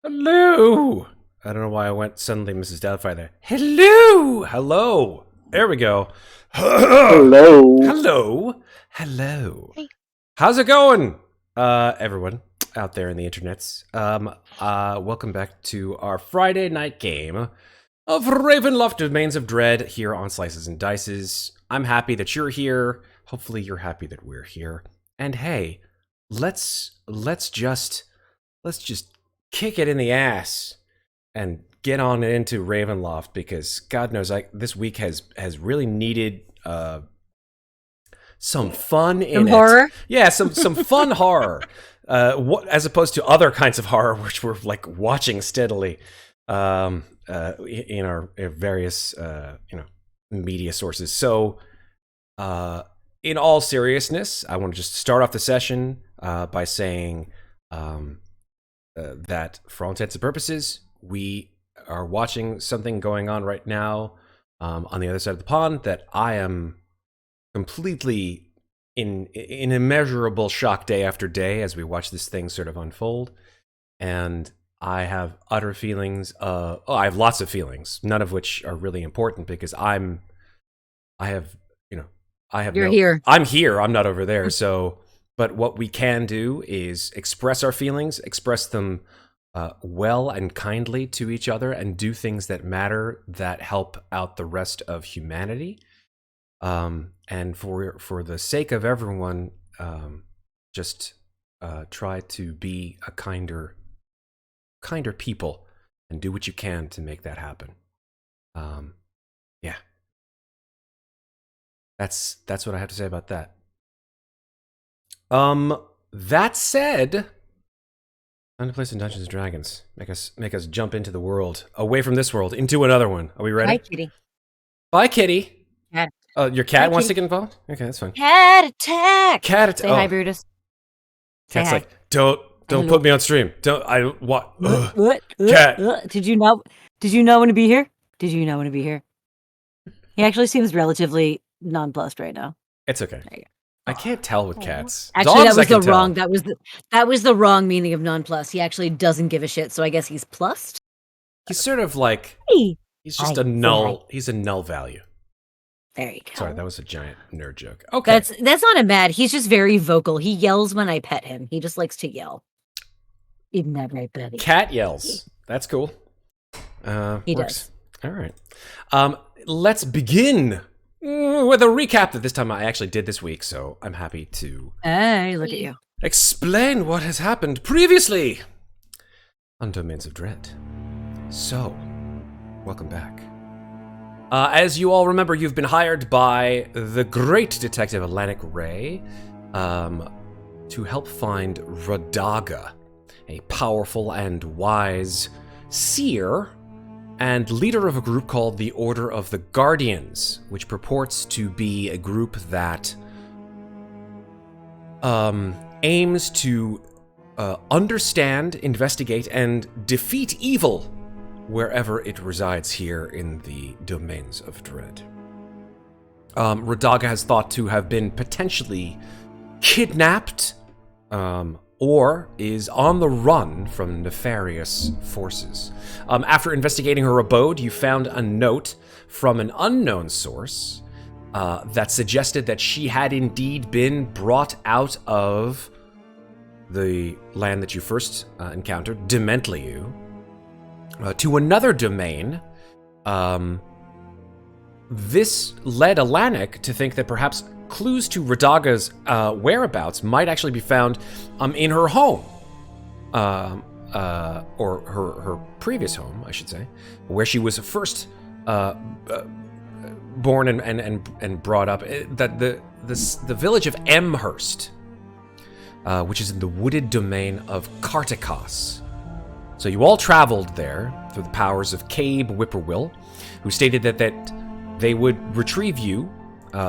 Hello. I don't know why I went suddenly Mrs. Doubtfire there. Hello. Hello. There we go. Hello. Hello. Hello. Hey. How's it going, everyone out there in the internets? Welcome back to our Friday night game of Ravenloft Domains of Dread here on Slices and Dices. I'm happy that you're here. Hopefully you're happy that we're here. And hey, let's just kick it in the ass and get on into Ravenloft, because God knows this week has really needed some fun in it. Horror? Yeah, some fun horror. As opposed to other kinds of horror which we're like watching steadily in our various media sources. So in all seriousness, I want to just start off the session by saying that for all intents and purposes, we are watching something going on right now on the other side of the pond that I am completely in immeasurable shock day after day as we watch this thing sort of unfold. And I have utter feelings I have lots of feelings, none of which are really important because I'm here. I'm here, I'm not over there. So but what we can do is express our feelings, express them well and kindly to each other, and do things that matter, that help out the rest of humanity. And for the sake of everyone, just try to be a kinder people and do what you can to make that happen. Yeah. That's what I have to say about that. That said, time to play some Dungeons and Dragons. Make us jump into the world, away from this world, into another one. Are we ready? Bye, kitty. Bye, kitty. Cat. Your cat Bye, wants kitty. to get involved? Okay, that's fine. Cat attack! Cat attack. Say hi, Brutus. Cat's hi. like, don't Hello. put me on stream. Don't. I what? What? Cat. Did you not want to be here? Did you not want to be here? He actually seems relatively nonplussed right now. It's okay. There you go. I can't tell with cats. Actually, Dogs, that was I can the tell. wrong. That was the wrong meaning of nonplussed. He actually doesn't give a shit. So I guess he's plussed. He's sort of like Hey. he's just Hi. a null. Hi. He's a null value. There you go. Sorry, that was a giant nerd joke. Okay, That's not a mad. He's just very vocal. He yells when I pet him. He just likes to yell. Isn't that right, buddy? cat yells. That's cool. He Works. does. All right. Let's begin with a recap that this time I actually did this week, so I'm happy to Hey, look at you. explain what has happened previously on Domains of Dread. So, welcome back. As you all remember, you've been hired by the great detective Atlantic Ray to help find Radaga, a powerful and wise seer and leader of a group called the Order of the Guardians, which purports to be a group that aims to understand, investigate, and defeat evil wherever it resides here in the Domains of Dread. Radaga has thought to have been potentially kidnapped or is on the run from nefarious forces. After investigating her abode, you found a note from an unknown source that suggested that she had indeed been brought out of the land that you first encountered, Dementliu, to another domain. This led Atlantic to think that perhaps clues to Radaga's whereabouts might actually be found in her home, or her previous home, I should say, where she was first born and brought up. That the village of Amherst, which is in the wooded domain of Kartikos. So you all traveled there through the powers of Cabe Whippoorwill, who stated that they would retrieve you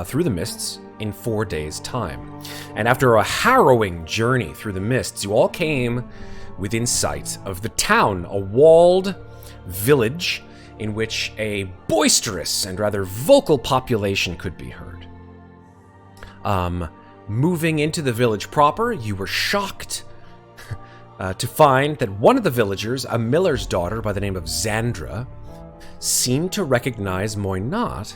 through the mists in 4 days' time. And after a harrowing journey through the mists, you all came within sight of the town, a walled village in which a boisterous and rather vocal population could be heard. Moving into the village proper, you were shocked to find that one of the villagers, a miller's daughter by the name of Xandra, seemed to recognize Muadnhait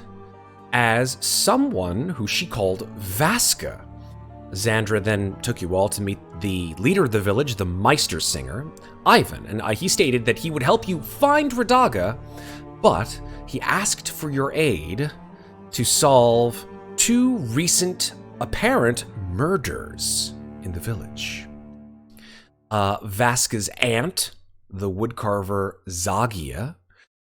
as someone who she called Vaska. Xandra then took you all to meet the leader of the village, the Meister Singer, Ivan, and he stated that he would help you find Radaga, but he asked for your aid to solve 2 recent apparent murders in the village. Vaska's aunt, the woodcarver Zagia,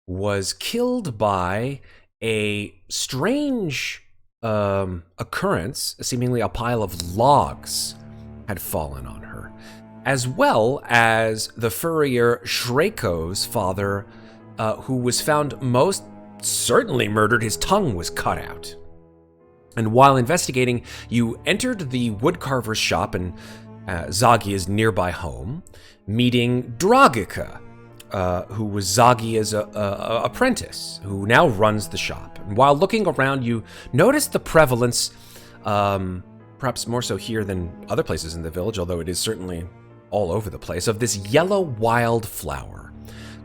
was killed by a strange occurrence. Seemingly a pile of logs had fallen on her, as well as the furrier Shreko's father, who was found most certainly murdered. His tongue was cut out. And while investigating, you entered the woodcarver's shop in Zagia's nearby home, meeting Dragica, who was Zagia's apprentice, who now runs the shop. And while looking around, you noticed the prevalence, perhaps more so here than other places in the village, although it is certainly all over the place, of this yellow wild flower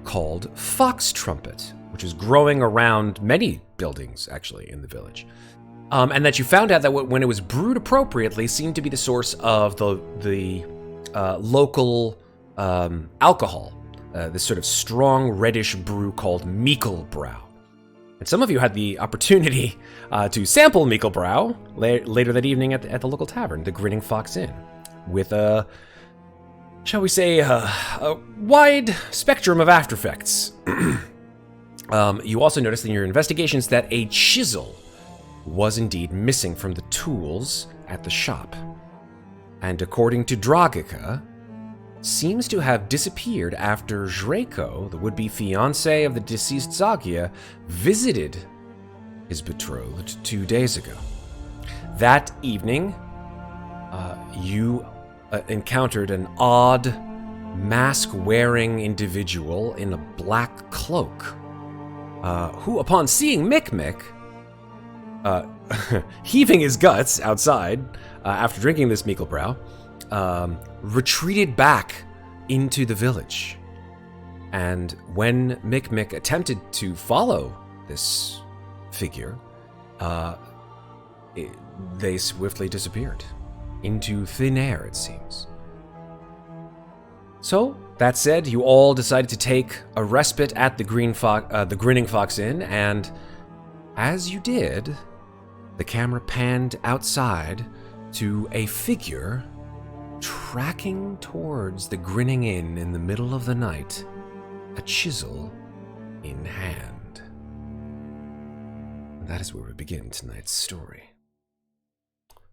called fox trumpet, which is growing around many buildings, actually, in the village. And that you found out that when it was brewed appropriately, seemed to be the source of the local alcohol, this sort of strong reddish brew called Mikkelbrau. And some of you had the opportunity to sample Mikkelbrau later that evening at the local tavern, the Grinning Fox Inn, with shall we say, a wide spectrum of after effects. You also noticed in your investigations that a chisel was indeed missing from the tools at the shop, and according to Dragica, seems to have disappeared after Zhreko, the would-be fiancé of the deceased Zagia, visited his betrothed 2 days ago. That evening, you encountered an odd, mask-wearing individual in a black cloak, who, upon seeing Mikmick, heaving his guts outside after drinking this Mikkelbrau, retreated back into the village. And when Mikmick attempted to follow this figure, they swiftly disappeared into thin air, it seems. So, that said, you all decided to take a respite at the Grinning Fox Inn, and as you did, the camera panned outside to a figure tracking towards the Grinning Inn in the middle of the night, a chisel in hand. And that is where we begin tonight's story.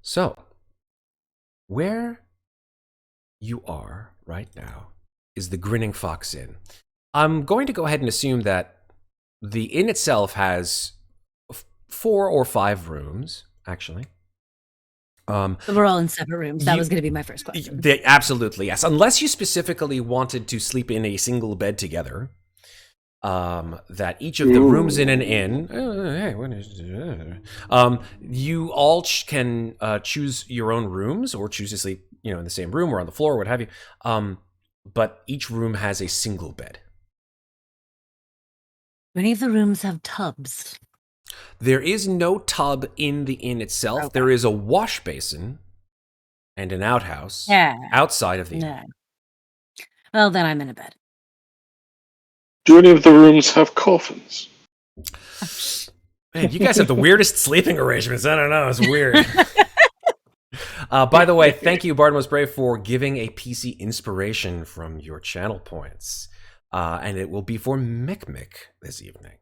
So, where you are right now is the Grinning Fox Inn. I'm going to go ahead and assume that the inn itself has 4 or 5 rooms, actually. We're all in separate rooms. That was going to be my first question. Absolutely, yes. Unless you specifically wanted to sleep in a single bed together, that each of the rooms in an inn, you all can choose your own rooms or choose to sleep, in the same room or on the floor, what have you. But each room has a single bed. Many of the rooms have tubs. There is no tub in the inn itself. Okay. There is a wash basin and an outhouse outside of the inn. Well, then I'm in a bed. Do any of the rooms have coffins? Man, you guys have the weirdest sleeping arrangements. I don't know. It's weird. By the way, thank you, Bartmus Brave, for giving a PC inspiration from your channel points. And it will be for Mikmick this evening.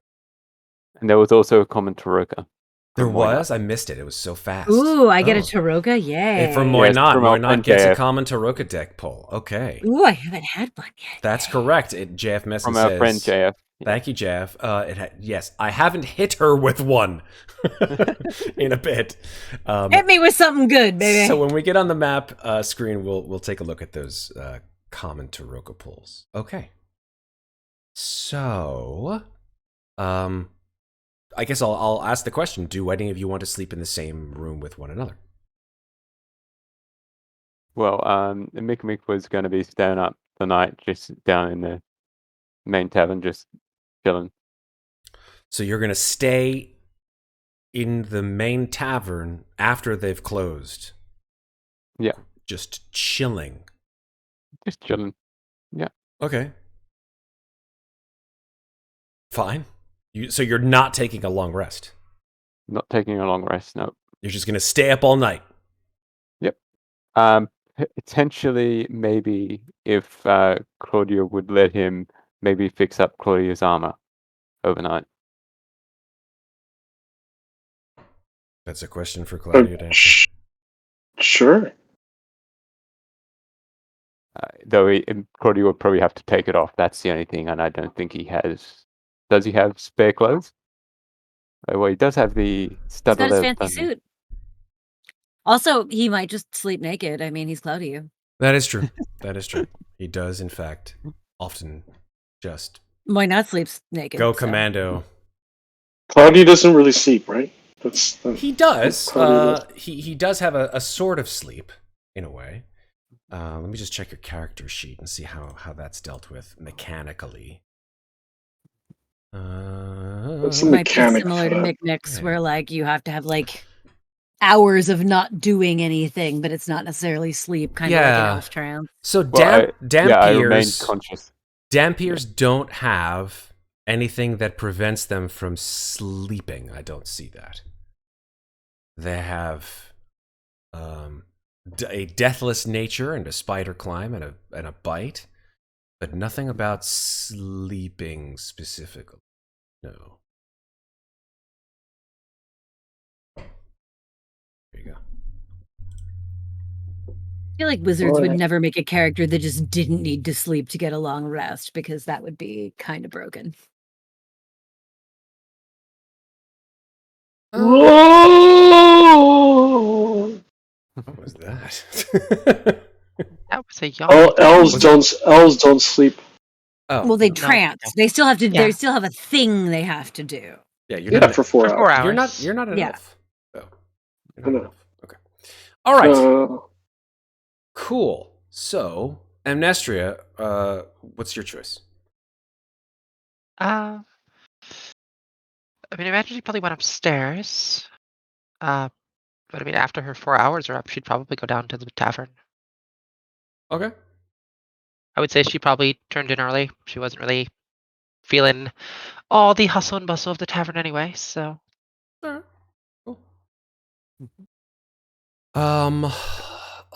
And there was also a common Taroka. There was? I missed it. It was so fast. Ooh, I get a Taroka? Yay. From Muadnhait. Muadnheit gets a common Taroka deck pull. Okay. Ooh, I haven't had one yet. That's correct. JF Messi from says... From our friend JF. Thank you, JF. Yes, I haven't hit her with one in a bit. Hit me with something good, baby. So when we get on the map screen, we'll take a look at those common Taroka pulls. Okay. So... I guess I'll ask the question, do any of you want to sleep in the same room with one another? Well, Mikmick was going to be staying up the night just down in the main tavern, just chilling. So you're going to stay in the main tavern after they've closed. Yeah. Just chilling. Just chilling. Yeah. Okay. Fine. So you're not taking a long rest. Not taking a long rest, no. You're just going to stay up all night. Yep. Potentially, maybe if Claudiu would let him maybe fix up Claudiu's armor overnight. That's a question for Claudiu to answer. Sure. Though Claudiu would probably have to take it off. That's the only thing, and I don't think he has. Does he have spare clothes? Well, he does have the He's studded got his leather, fancy doesn't he? suit. Also, he might just sleep naked. I mean, he's Claudiu. That is true. That is true. He does, in fact, often just Why not sleep naked? go so. commando. Claudiu doesn't really sleep, right? He does. Claudiu does. He does have a sort of sleep, in a way. Let me just check your character sheet and see how that's dealt with mechanically. What's the It might be mechanic similar for to that? Mikmick's, Yeah. where like you have to have like hours of not doing anything, but it's not necessarily sleep, kind of like an Yeah. elf trance. So Well, I remain Dampiers, conscious. Dampiers don't have anything that prevents them from sleeping. I don't see that. They have a deathless nature and a spider climb and a bite, but nothing about sleeping specifically. No. There you go. I feel like wizards would never make a character that just didn't need to sleep to get a long rest, because that would be kind of broken. Whoa! What was that? That was a yawn. Elves don't sleep. Oh, Well, they no, trance. no. They still have to. Yeah. They still have a thing they have to do. yeah, you're Yeah, not. for 4 For 4 hours. hours. You're not an Yeah. elf. though. You're not No. an elf. Okay. All right. Uh, Cool. So, Amnestria, what's your choice? I mean, I imagine she probably went upstairs. But I mean, after her 4 hours are up, she'd probably go down to the tavern. Okay. I would say she probably turned in early. She wasn't really feeling all the hustle and bustle of the tavern anyway, so. All right. Cool.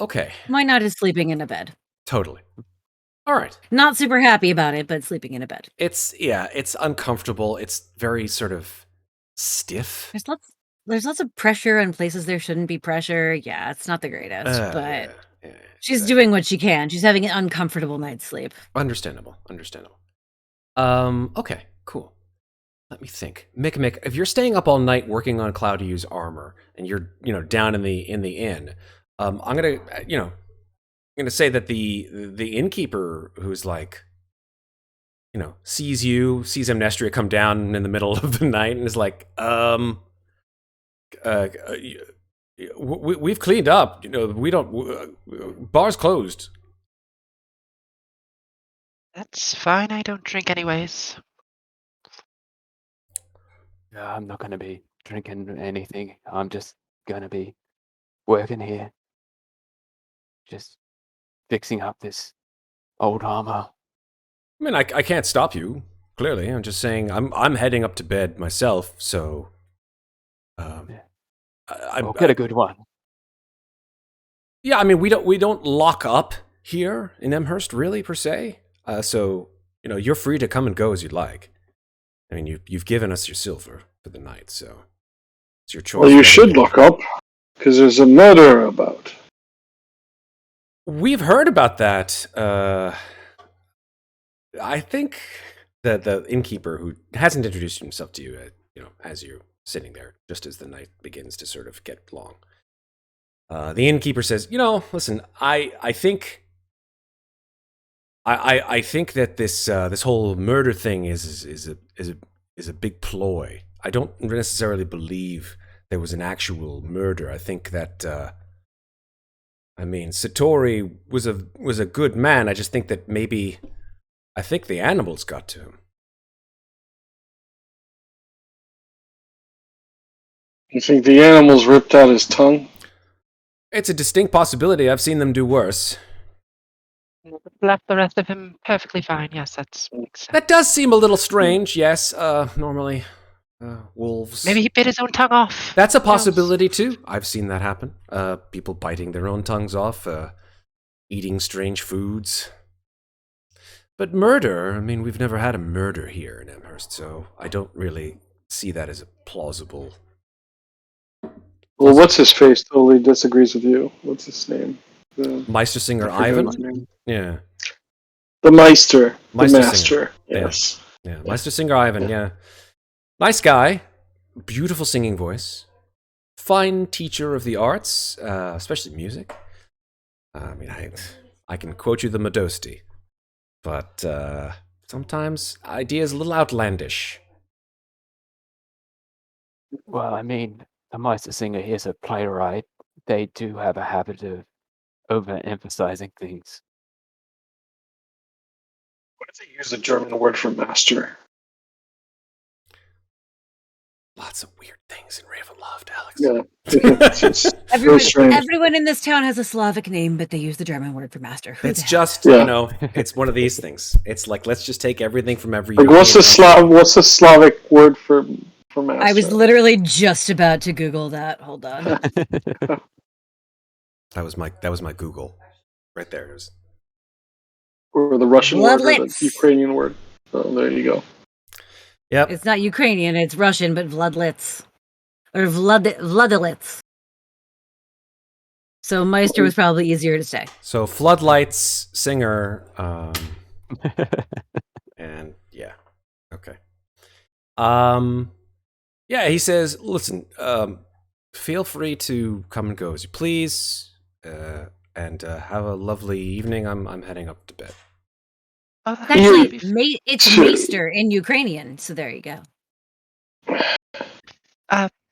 Okay. Why not is sleeping in a bed? Totally. All right. Not super happy about it, but sleeping in a bed. It's uncomfortable. It's very sort of stiff. There's lots of pressure in places there shouldn't be pressure. Yeah, it's not the greatest, but yeah, she's doing what she can. She's having an uncomfortable night's sleep. Understandable. Okay, cool. Let me think. Mikmick, if you're staying up all night working on Claudiu's armor and you're, down in the inn, I'm gonna say that the innkeeper who's like, sees Amnestria come down in the middle of the night and is like, we've cleaned up. We don't. Bar's closed. That's fine, I don't drink anyways. I'm not going to be drinking anything. I'm just going to be working here. Just fixing up this old armor. I mean, I can't stop you. Clearly, I'm just saying I'm heading up to bed myself. So, I'll get a good one. Yeah, I mean, we don't lock up here in Amherst, really, per se. So you're free to come and go as you'd like. I mean, you've given us your silver for the night, so it's your choice. Well, you should look up, because there's a murder about. We've heard about that. I think that the innkeeper, who hasn't introduced himself to you, as you're sitting there, just as the night begins to sort of get long, the innkeeper says, listen, I think that this whole murder thing is a big ploy. I don't necessarily believe there was an actual murder. I think that I mean, Satori was a good man. I just think that maybe I think the animals got to him. You think the animals ripped out his tongue? It's a distinct possibility. I've seen them do worse. Left the rest of him perfectly fine. Yes, that makes sense. That does seem a little strange. Yes, normally wolves. Maybe he bit his own tongue off. That's a Who knows? possibility too. I've seen that happen. People biting their own tongues off, eating strange foods. But murder, I mean, we've never had a murder here in Amherst, so I don't really see that as a plausible. Well, what's his face totally disagrees with you. What's his name? Meister Singer I forget Ivan? his name. Yeah. The Meister. Meister the Singer. Master. Yeah. Yes. Yeah, Meister Singer Ivan, yeah. Nice guy. Beautiful singing voice. Fine teacher of the arts, especially music. I mean, I can quote you the Modesty, but sometimes ideas a little outlandish. Well, I mean, the Meister Singer is a playwright. They do have a habit of overemphasizing things. What if they use the German word for master? Lots of weird things in Ravenloft, Alex. Yeah. It's just Everyone, very strange. everyone in this town has a Slavic name, but they use the German word for master. Who It's the hell? just, Yeah. it's one of these things. It's like, let's just take everything from every Like, what's European the Slavic word for master? I was literally just about to Google that. Hold on. That was my Google. Right there it is. Or the Russian word or the Bloodlets. Ukrainian word. Oh, there you go. Yep. It's not Ukrainian, it's Russian, but Vladlits. Or Vladilits. So Meister was probably easier to say. So Floodlights, Singer, and yeah. Okay. Yeah, he says, listen, feel free to come and go as you please, and have a lovely evening. I'm heading up to bed. It's actually, it's Meister in Ukrainian, so there you go.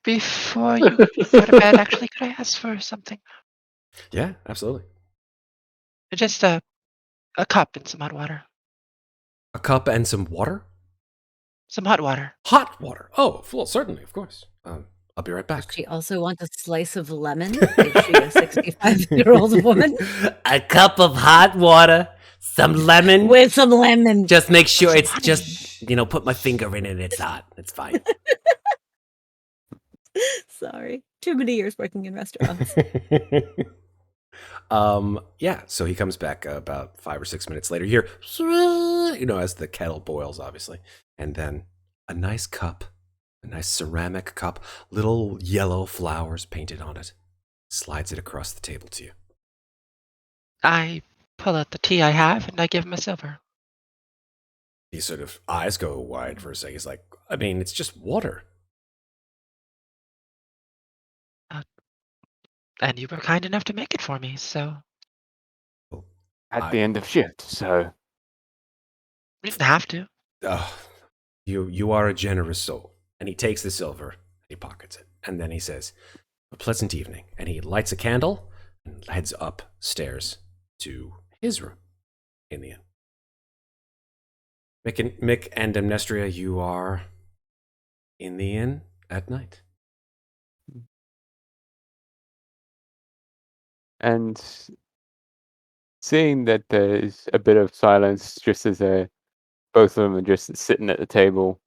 Before you go to bed, actually, could I ask for something? Yeah, absolutely. Just a cup and some hot water. A cup and some water? Some hot water. Hot water. Oh, well, certainly, of course. I'll be right back. She also wants a slice of lemon if she's a 65-year-old woman. A cup of hot water, some lemon. With some lemon. Just make sure it's honey. just, put my finger in it. It's hot. It's fine. Sorry. Too many years working in restaurants. Yeah, so he comes back about 5 or 6 minutes later. You hear, as the kettle boils, obviously. And then a nice cup, a nice ceramic cup, little yellow flowers painted on it. Slides it across the table to you. I pull out the tea I have and I give him a silver. His sort of eyes go wide for a second. He's like, I mean, it's just water. And you were kind enough to make it for me, so At the end of shift, so you didn't have to. You are a generous soul. And he takes the silver and he pockets it. And then he says, a pleasant evening. And he lights a candle and heads upstairs to his room in the inn. Mick and Amnestria, you are in the inn at night. and seeing that there's a bit of silence just as both of them are just sitting at the table,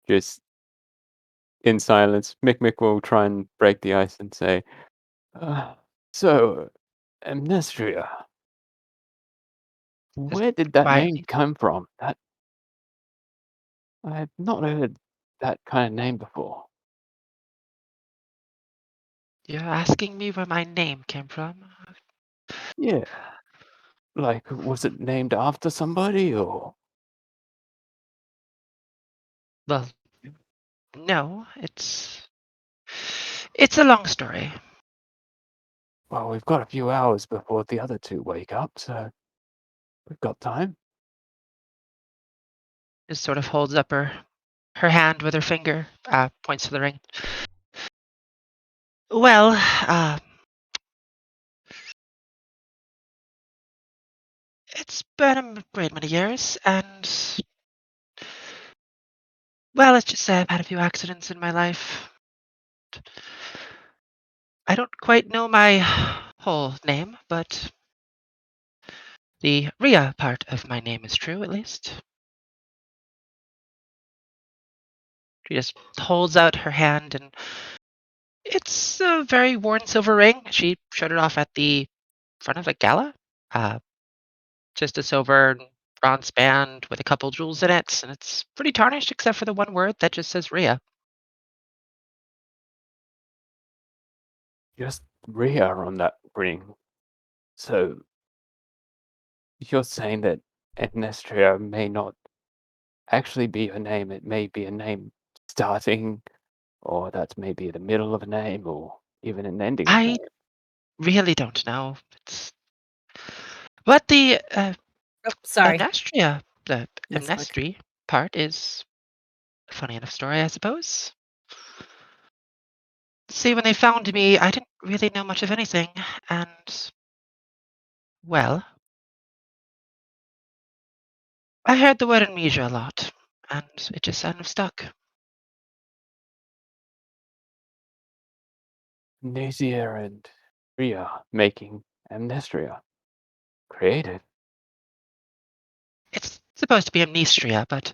just in silence, Mikmick will try and break the ice and say, so, Amnestria, where did that name quietly. come from? That I've not heard that kind of name before. You're asking me where my name came from? Yeah. Like, was it named after somebody or? Well, no, it's a long story. Well, we've got a few hours before the other two wake up, so we've got time. Just sort of holds up her hand with her finger, points to the ring. Well, It's been a great many years, and well, let's just say I've had a few accidents in my life. I don't quite know my whole name, but the Ria part of my name is true, at least. She just holds out her hand, and it's a very worn silver ring. She showed it off at the front of a gala. Uh, just a silver and bronze band with a couple jewels in it, and it's pretty tarnished except for the one word that just says Ria. Just Ria on that ring. So you're saying that Amnestria may not actually be your name. It may be a name starting, or that's maybe the middle of a name, or even an ending of a I name. really don't know. It's but the Oh, sorry. Amnestria, the Yes, like Amnestry part is a funny enough story, I suppose. See, when they found me, I didn't really know much of anything, and well, I heard the word amnesia a lot, and it just kind of stuck. Amnesia and Ria making Amnestria. Creative. It's supposed to be Amnestria, but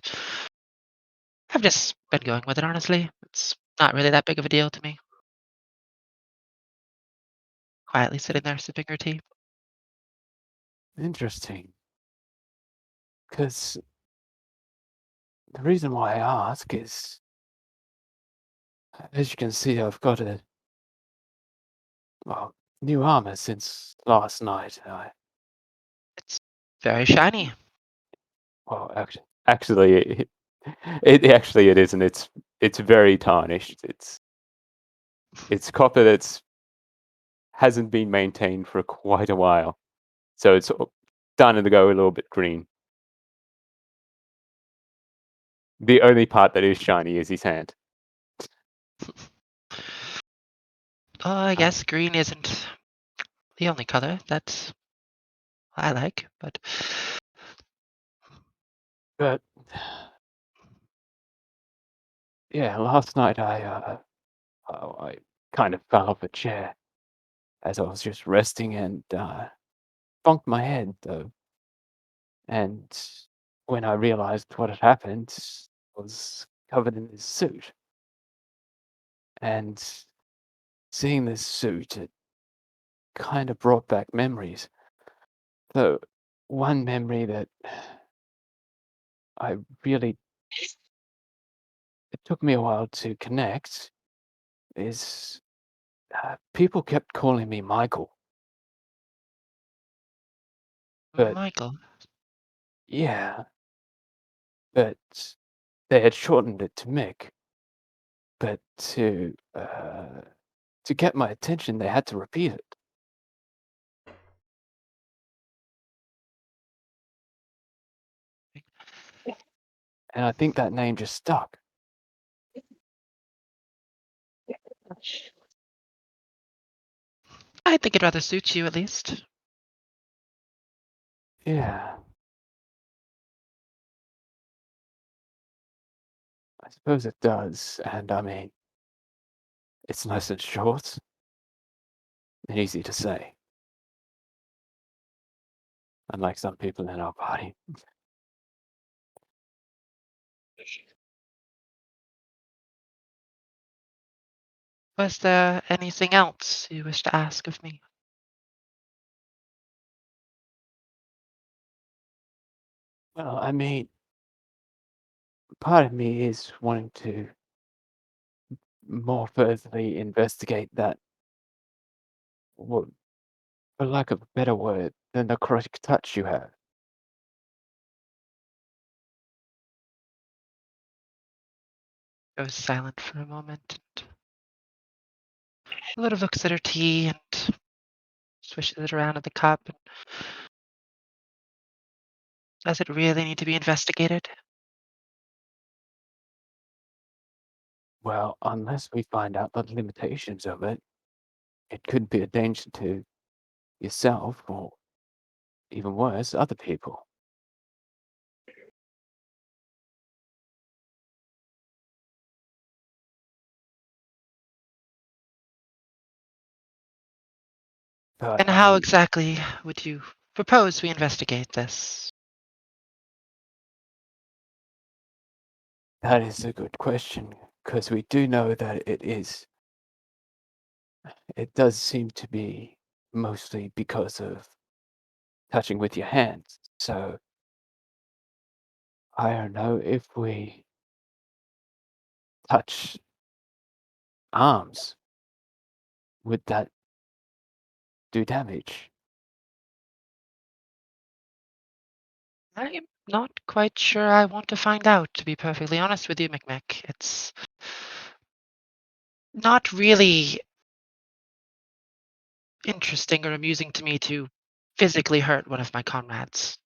I've just been going with it, honestly. It's not really that big of a deal to me. Quietly sitting there sipping her tea. Interesting. Because the reason why I ask is, as you can see, I've got a new armor since last night. It's very shiny. Well, actually, it isn't. It's very tarnished. It's copper that's hasn't been maintained for quite a while, so it's starting to go a little bit green. The only part that is shiny is his hand. I guess green isn't the only color that I like, but But yeah, last night I kind of fell off a chair as I was just resting and bonked my head though. And when I realized what had happened, I was covered in this suit. And seeing this suit, it kind of brought back memories. So one memory that I really it took me a while to connect is people kept calling me Michael, but Michael. yeah, but they had shortened it to Mick. But to get my attention, they had to repeat it. And I think that name just stuck. I think it rather suits you, at least. Yeah, I suppose it does. And I mean, it's nice and short and easy to say, unlike some people in our party. Was there anything else you wish to ask of me? Well, I mean, part of me is wanting to more furtherly investigate that, what, for lack of a better word, the necrotic touch you have. Goes silent for a moment, and a little looks at her tea and swishes it around in the cup. And does it really need to be investigated? Well, unless we find out the limitations of it, it could be a danger to yourself or even worse, other people. But And how exactly would you propose we investigate this? that is a good question, because we do know that it does seem to be mostly because of touching with your hands. So I don't know if we touch arms, would that do damage? I'm not quite sure I want to find out, to be perfectly honest with you, Mikmick. It's not really interesting or amusing to me to physically hurt one of my comrades.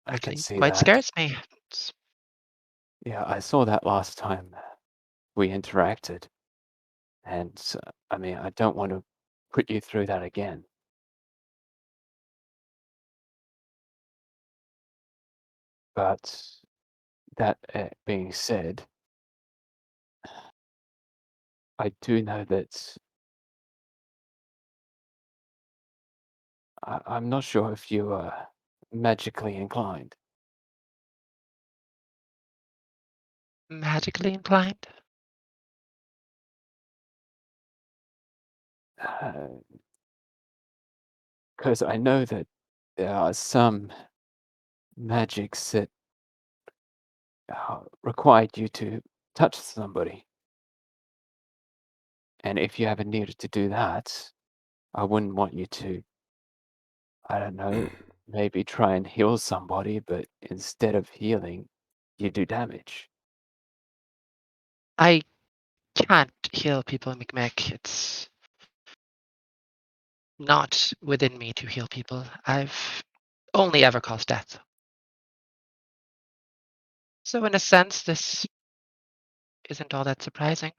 I can Actually, see quite that. scares me. Yeah, I saw that last time we interacted. And I mean, I don't want to put you through that again. But that being said, I do know that I'm not sure if you are magically inclined. Magically inclined? Because I know that there are some magics that required you to touch somebody. And if you ever needed to do that, I wouldn't want you to, I don't know, maybe try and heal somebody, but instead of healing, you do damage. I can't heal people, Mikmick. It's not within me to heal people. I've only ever caused death. So in a sense, this isn't all that surprising.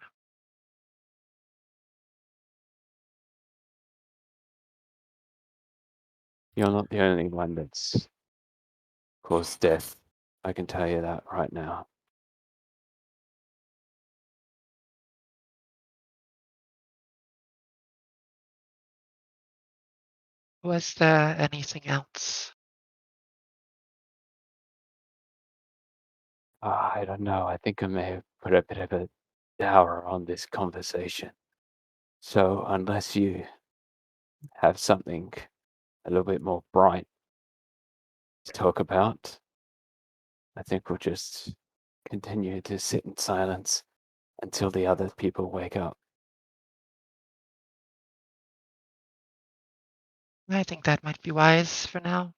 You're not the only one that's caused death. I can tell you that right now. Was there anything else? I don't know. I think I may have put a bit of a dower on this conversation. So unless you have something a little bit more bright to talk about, I think we'll just continue to sit in silence until the other people wake up. I think that might be wise for now.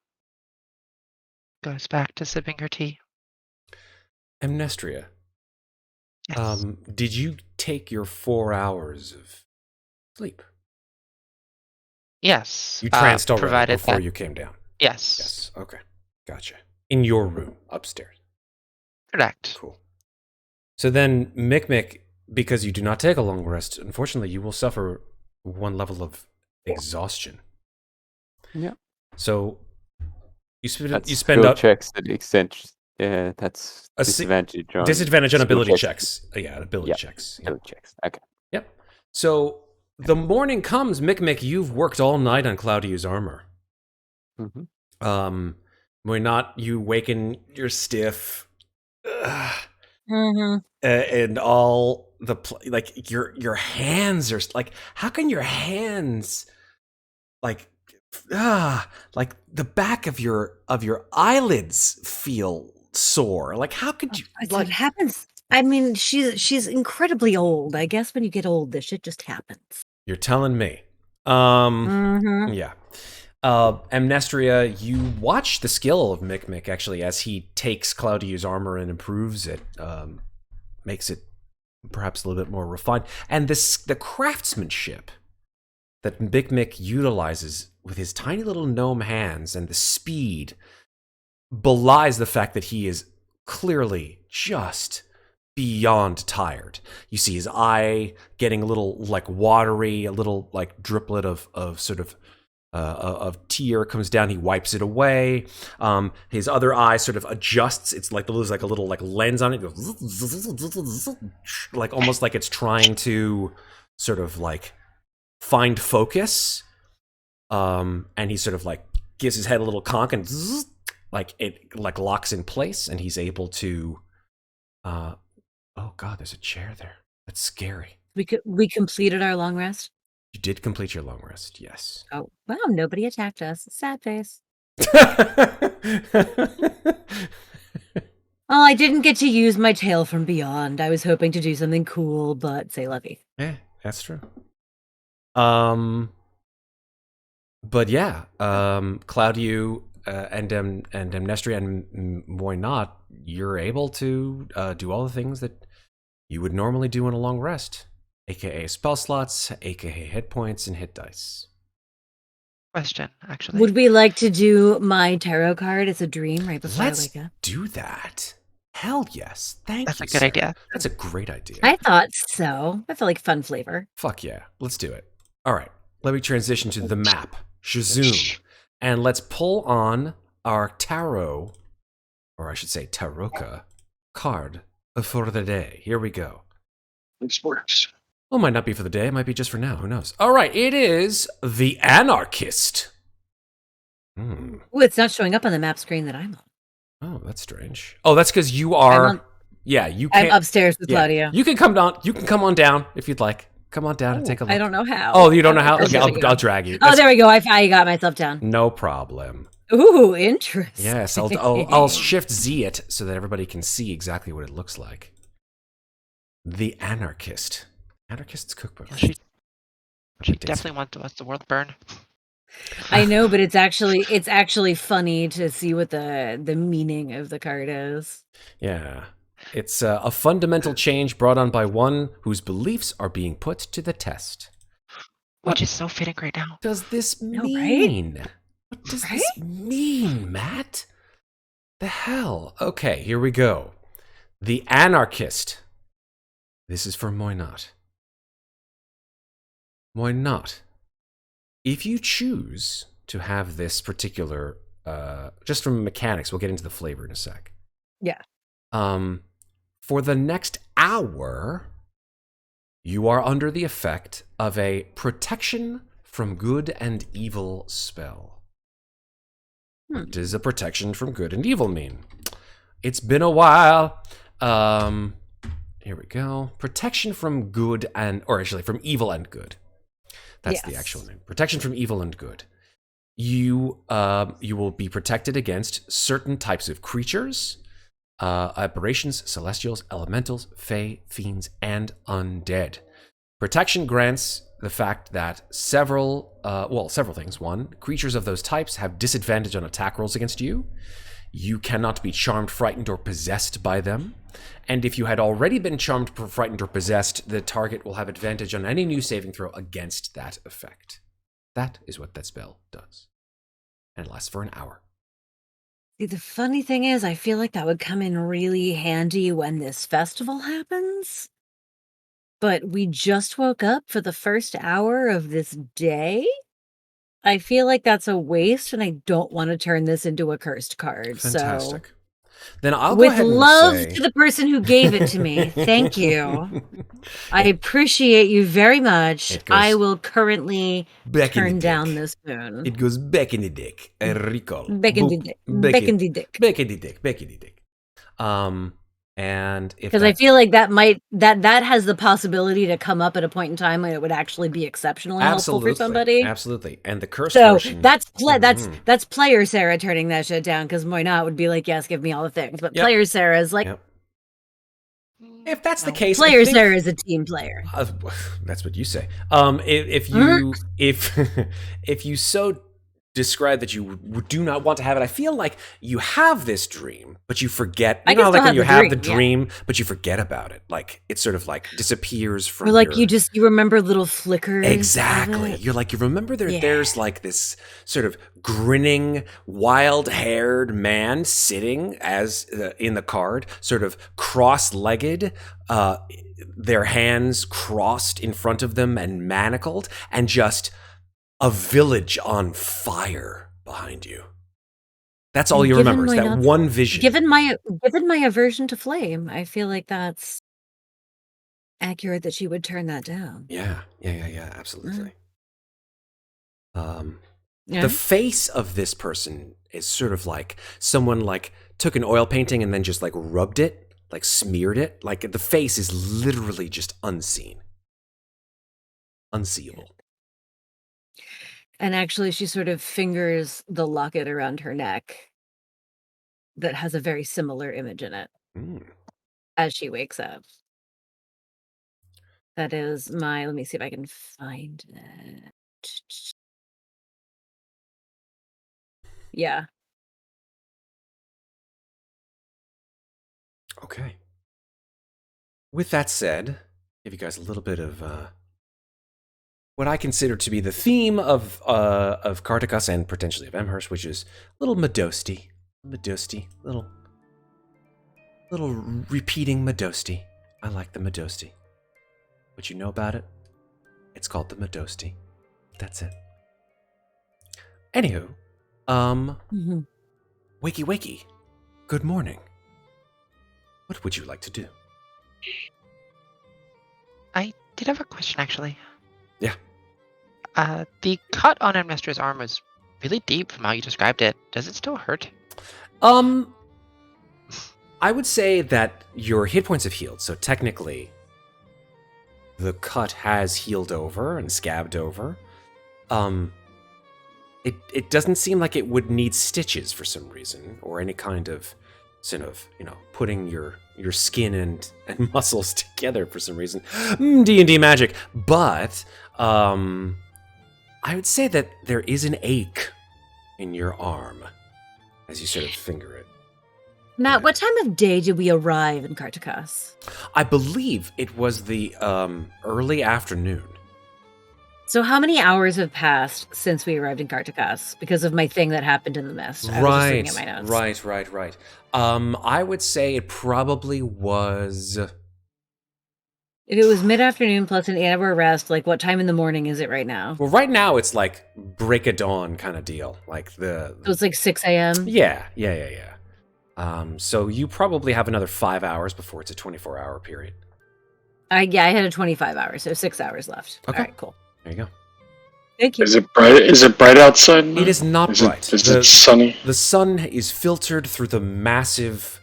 Goes back to sipping her tea. Amnestria, Yes. did you take your 4 hours of sleep? Yes. You tranced already Provided before that. you came down. Yes. Yes. Okay. Gotcha. In your room upstairs. Correct. Cool. So then, Mikmick, because you do not take a long rest, unfortunately, you will suffer one level of exhaustion. Yeah. So you spend skill up checks to the extent. Yeah, that's a disadvantage on disadvantage on skill ability checks. Yeah, ability Yep. checks. Yep. Ability checks. Okay. Yep. So the morning comes, Mikmick, you've worked all night on Claudiu's armor. Mm-hmm. We're not, you waken, you're stiff. Mm-hmm. And all the like your hands are like, how can your hands like the back of your eyelids feel sore? Like, how could you It's like what happens. I mean, she's incredibly old. I guess when you get old, this shit just happens. You're telling me. Mm-hmm. Yeah. Amnestria, you watch the skill of Mikmick actually as he takes Claudiu's armor and improves it, makes it perhaps a little bit more refined. And the craftsmanship that Mikmick utilizes with his tiny little gnome hands and the speed belies the fact that he is clearly just beyond tired. You see his eye getting a little like watery, a little like driplet of tear comes down. He wipes it away. His other eye sort of adjusts. It's like there's like a little like lens on it. It goes like almost like it's trying to sort of like find focus. And he sort of like gives his head a little conk and like it like locks in place, and he's able to. Oh God, there's a chair there. That's scary. We completed our long rest. You did complete your long rest, yes. Oh, wow, nobody attacked us. Sad face. Oh, I didn't get to use my tail from beyond. I was hoping to do something cool, but say lovey. Yeah, that's true. But yeah, Claudiu and Amnestria and Muadnhait, you're able to do all the things that you would normally do in a long rest, aka spell slots, aka hit points, and hit dice. Question, actually. Would we like to do my tarot card as a dream right before Let's I wake up? do that. Hell yes. Thank That's you, a good sir. idea. That's a great idea. I thought so. I feel like fun flavor. Fuck yeah. Let's do it. All right. Let me transition to the map. Shazoom. And let's pull on our tarot, or I should say tarocca, card for the day. Here we go. This works. Well, it might not be for the day. It might be just for now. Who knows? All right. It is the Anarchist. Ooh, it's not showing up on the map screen that I'm on. Oh, that's strange. Oh, that's because you are... Yeah, you can't... I'm upstairs with yeah. Claudia. You can come down. You can come on down if you'd like. Come on down and take a look. I don't know how. Oh, you don't know how? Okay, There we go. I'll drag you. Oh, there we go. I got myself down. No problem. Ooh, interesting. Yes, I'll shift Z it so that everybody can see exactly what it looks like. The Anarchist. Anarchist's cookbook. Yeah, she definitely wants to watch the world burn. I know, but it's actually funny to see what the meaning of the card is. Yeah. It's a fundamental change brought on by one whose beliefs are being put to the test. Which is so fitting right now. What does this No, mean? right? What does this mean, Matt? The hell? Okay, here we go. The Anarchist. This is for Muadnhait. Muadnhait. If you choose to have this particular, just from mechanics, we'll get into the flavor in a sec. Yeah. For the next hour, you are under the effect of a protection from good and evil spell. What does a protection from good and evil mean? It's been a while. Here we go. Protection from good and, or actually from evil and good. That's the actual name. Protection from evil and good. You will be protected against certain types of creatures, aberrations, celestials, elementals, fae, fiends, and undead. Protection grants the fact that several things. One, creatures of those types have disadvantage on attack rolls against you. You cannot be charmed, frightened, or possessed by them. And if you had already been charmed, frightened, or possessed, the target will have advantage on any new saving throw against that effect. That is what that spell does. And it lasts for an hour. See, the funny thing is, I feel like that would come in really handy when this festival happens. But we just woke up for the first hour of this day. I feel like that's a waste, and I don't want to turn this into a cursed card. Fantastic. So, Then I'll go with ahead and love say... to the person who gave it to me, thank you. I appreciate you very much. I will currently turn down this spoon. It goes back in the dick. Enrico. Back in the dick. Back in the dick. Back in the dick. Back in the dick. And if because I feel like that has the possibility to come up at a point in time when it would actually be exceptionally helpful for somebody. Absolutely. And the curse So version, that's player Sarah turning that shit down, because Muadnhait would be like, yes, give me all the things. But player Sarah is like, if that's the case, player Sarah is a team player. That's what you say. If you so describe that you do not want to have it. I feel like you have this dream, but you forget. I You can know, like still when you have have the the dream, dream, but you forget about it. Like it sort of like disappears from. Or like your... you remember little flickers. Exactly. Of it. You're like, you remember Yeah. there's like this sort of grinning, wild-haired man sitting as in the card, sort of cross-legged, their hands crossed in front of them and manacled, and just a village on fire behind you. That's all And you given remember, is my that nuts- one vision. Given my aversion to flame, I feel like that's accurate that she would turn that down. Yeah, absolutely. Yeah. The face of this person is sort of like someone like took an oil painting and then just like rubbed it, like smeared it. Like the face is literally just unseen. Unseeable. And actually, she sort of fingers the locket around her neck that has a very similar image in it as she wakes up. That is my, let me see if I can find it. Yeah. Okay. With that said, give you guys a little bit of what I consider to be the theme of Cartacus and potentially of Amherst, which is a little Medosti, little repeating Medosti. I like the Medosti. What you know about it? It's called the Medosti. That's it. Anywho, wakey, good morning. What would you like to do? I did have a question, actually. Yeah. The cut on Amnestria's arm was really deep from how you described it. Does it still hurt? I would say that your hit points have healed, so technically the cut has healed over and scabbed over. It doesn't seem like it would need stitches for some reason, or any kind of sort of, putting your skin and muscles together for some reason. D&D magic. But I would say that there is an ache in your arm as you sort of finger it. Matt, what time of day did we arrive in Cartacus? I believe it was the early afternoon. So how many hours have passed since we arrived in Cartacus because of my thing that happened in the mist? I was just looking at my notes. Right. I would say it probably was... If it was mid-afternoon plus an 8-hour rest, like what time in the morning is it right now? Well, right now it's like break of dawn kind of deal. Like So it's like 6 a.m.? Yeah. So you probably have another 5 hours before it's a 24-hour period. I had a 25 hours, so 6 hours left. Okay. All right, cool. There you go. Thank you. Is it bright? Is it bright outside now? It is not bright. Is it sunny? The sun is filtered through the massive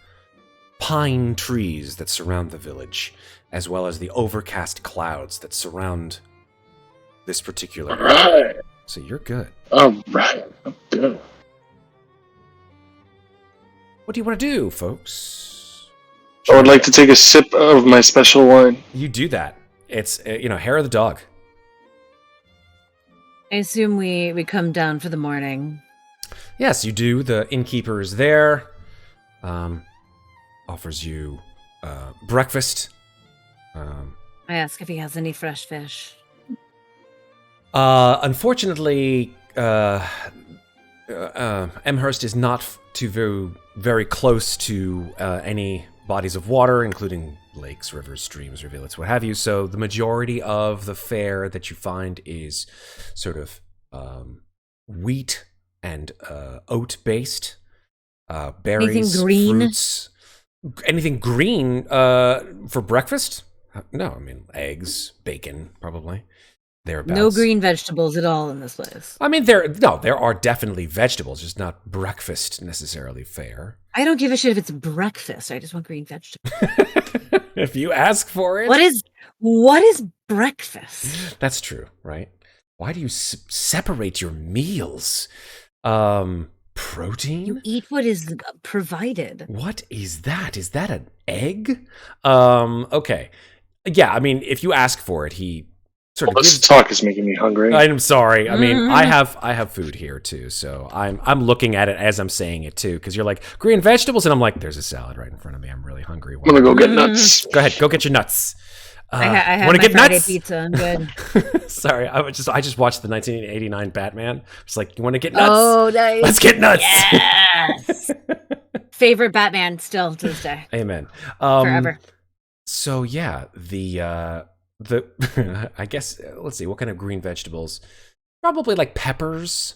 pine trees that surround the village, as well as the overcast clouds that surround this particular area. Right. So you're good. All right. I'm good. What do you want to do, folks? I would like to take a sip of my special wine. You do that. It's, hair of the dog. I assume we come down for the morning. Yes, you do. The innkeeper is there. Offers you breakfast. I ask if he has any fresh fish. Unfortunately, Amherst is not too very close to any bodies of water, including lakes, rivers, streams, rivulets, what have you. So the majority of the fare that you find is sort of wheat and oat-based, berries, Anything green? fruits. Anything green for breakfast? No, I mean eggs, bacon, probably. Thereabouts. No green vegetables at all in this place. I mean, there are definitely vegetables, just not breakfast necessarily fare. I don't give a shit if it's breakfast. I just want green vegetables. If you ask for it. What is breakfast? That's true, right? Why do you separate your meals? Protein? You eat what is provided. What is that? Is that an egg? Okay. Yeah, I mean, if you ask for it, he sort of This gives. talk is making me hungry. I'm sorry. I mean, I have food here too, so I'm looking at it as I'm saying it too, because you're like green vegetables, and I'm like, there's a salad right in front of me. I'm really hungry. I'm gonna go get nuts. Go ahead, go get your nuts. I have wanna my get Friday nuts? pizza. I'm good. Sorry, I just watched the 1989 Batman. It's like, you want to get nuts? Oh, nice. Let's get nuts. Yes. Favorite Batman still to this day. Amen. Forever. So yeah, the I guess let's see, what kind of green vegetables? Probably like peppers,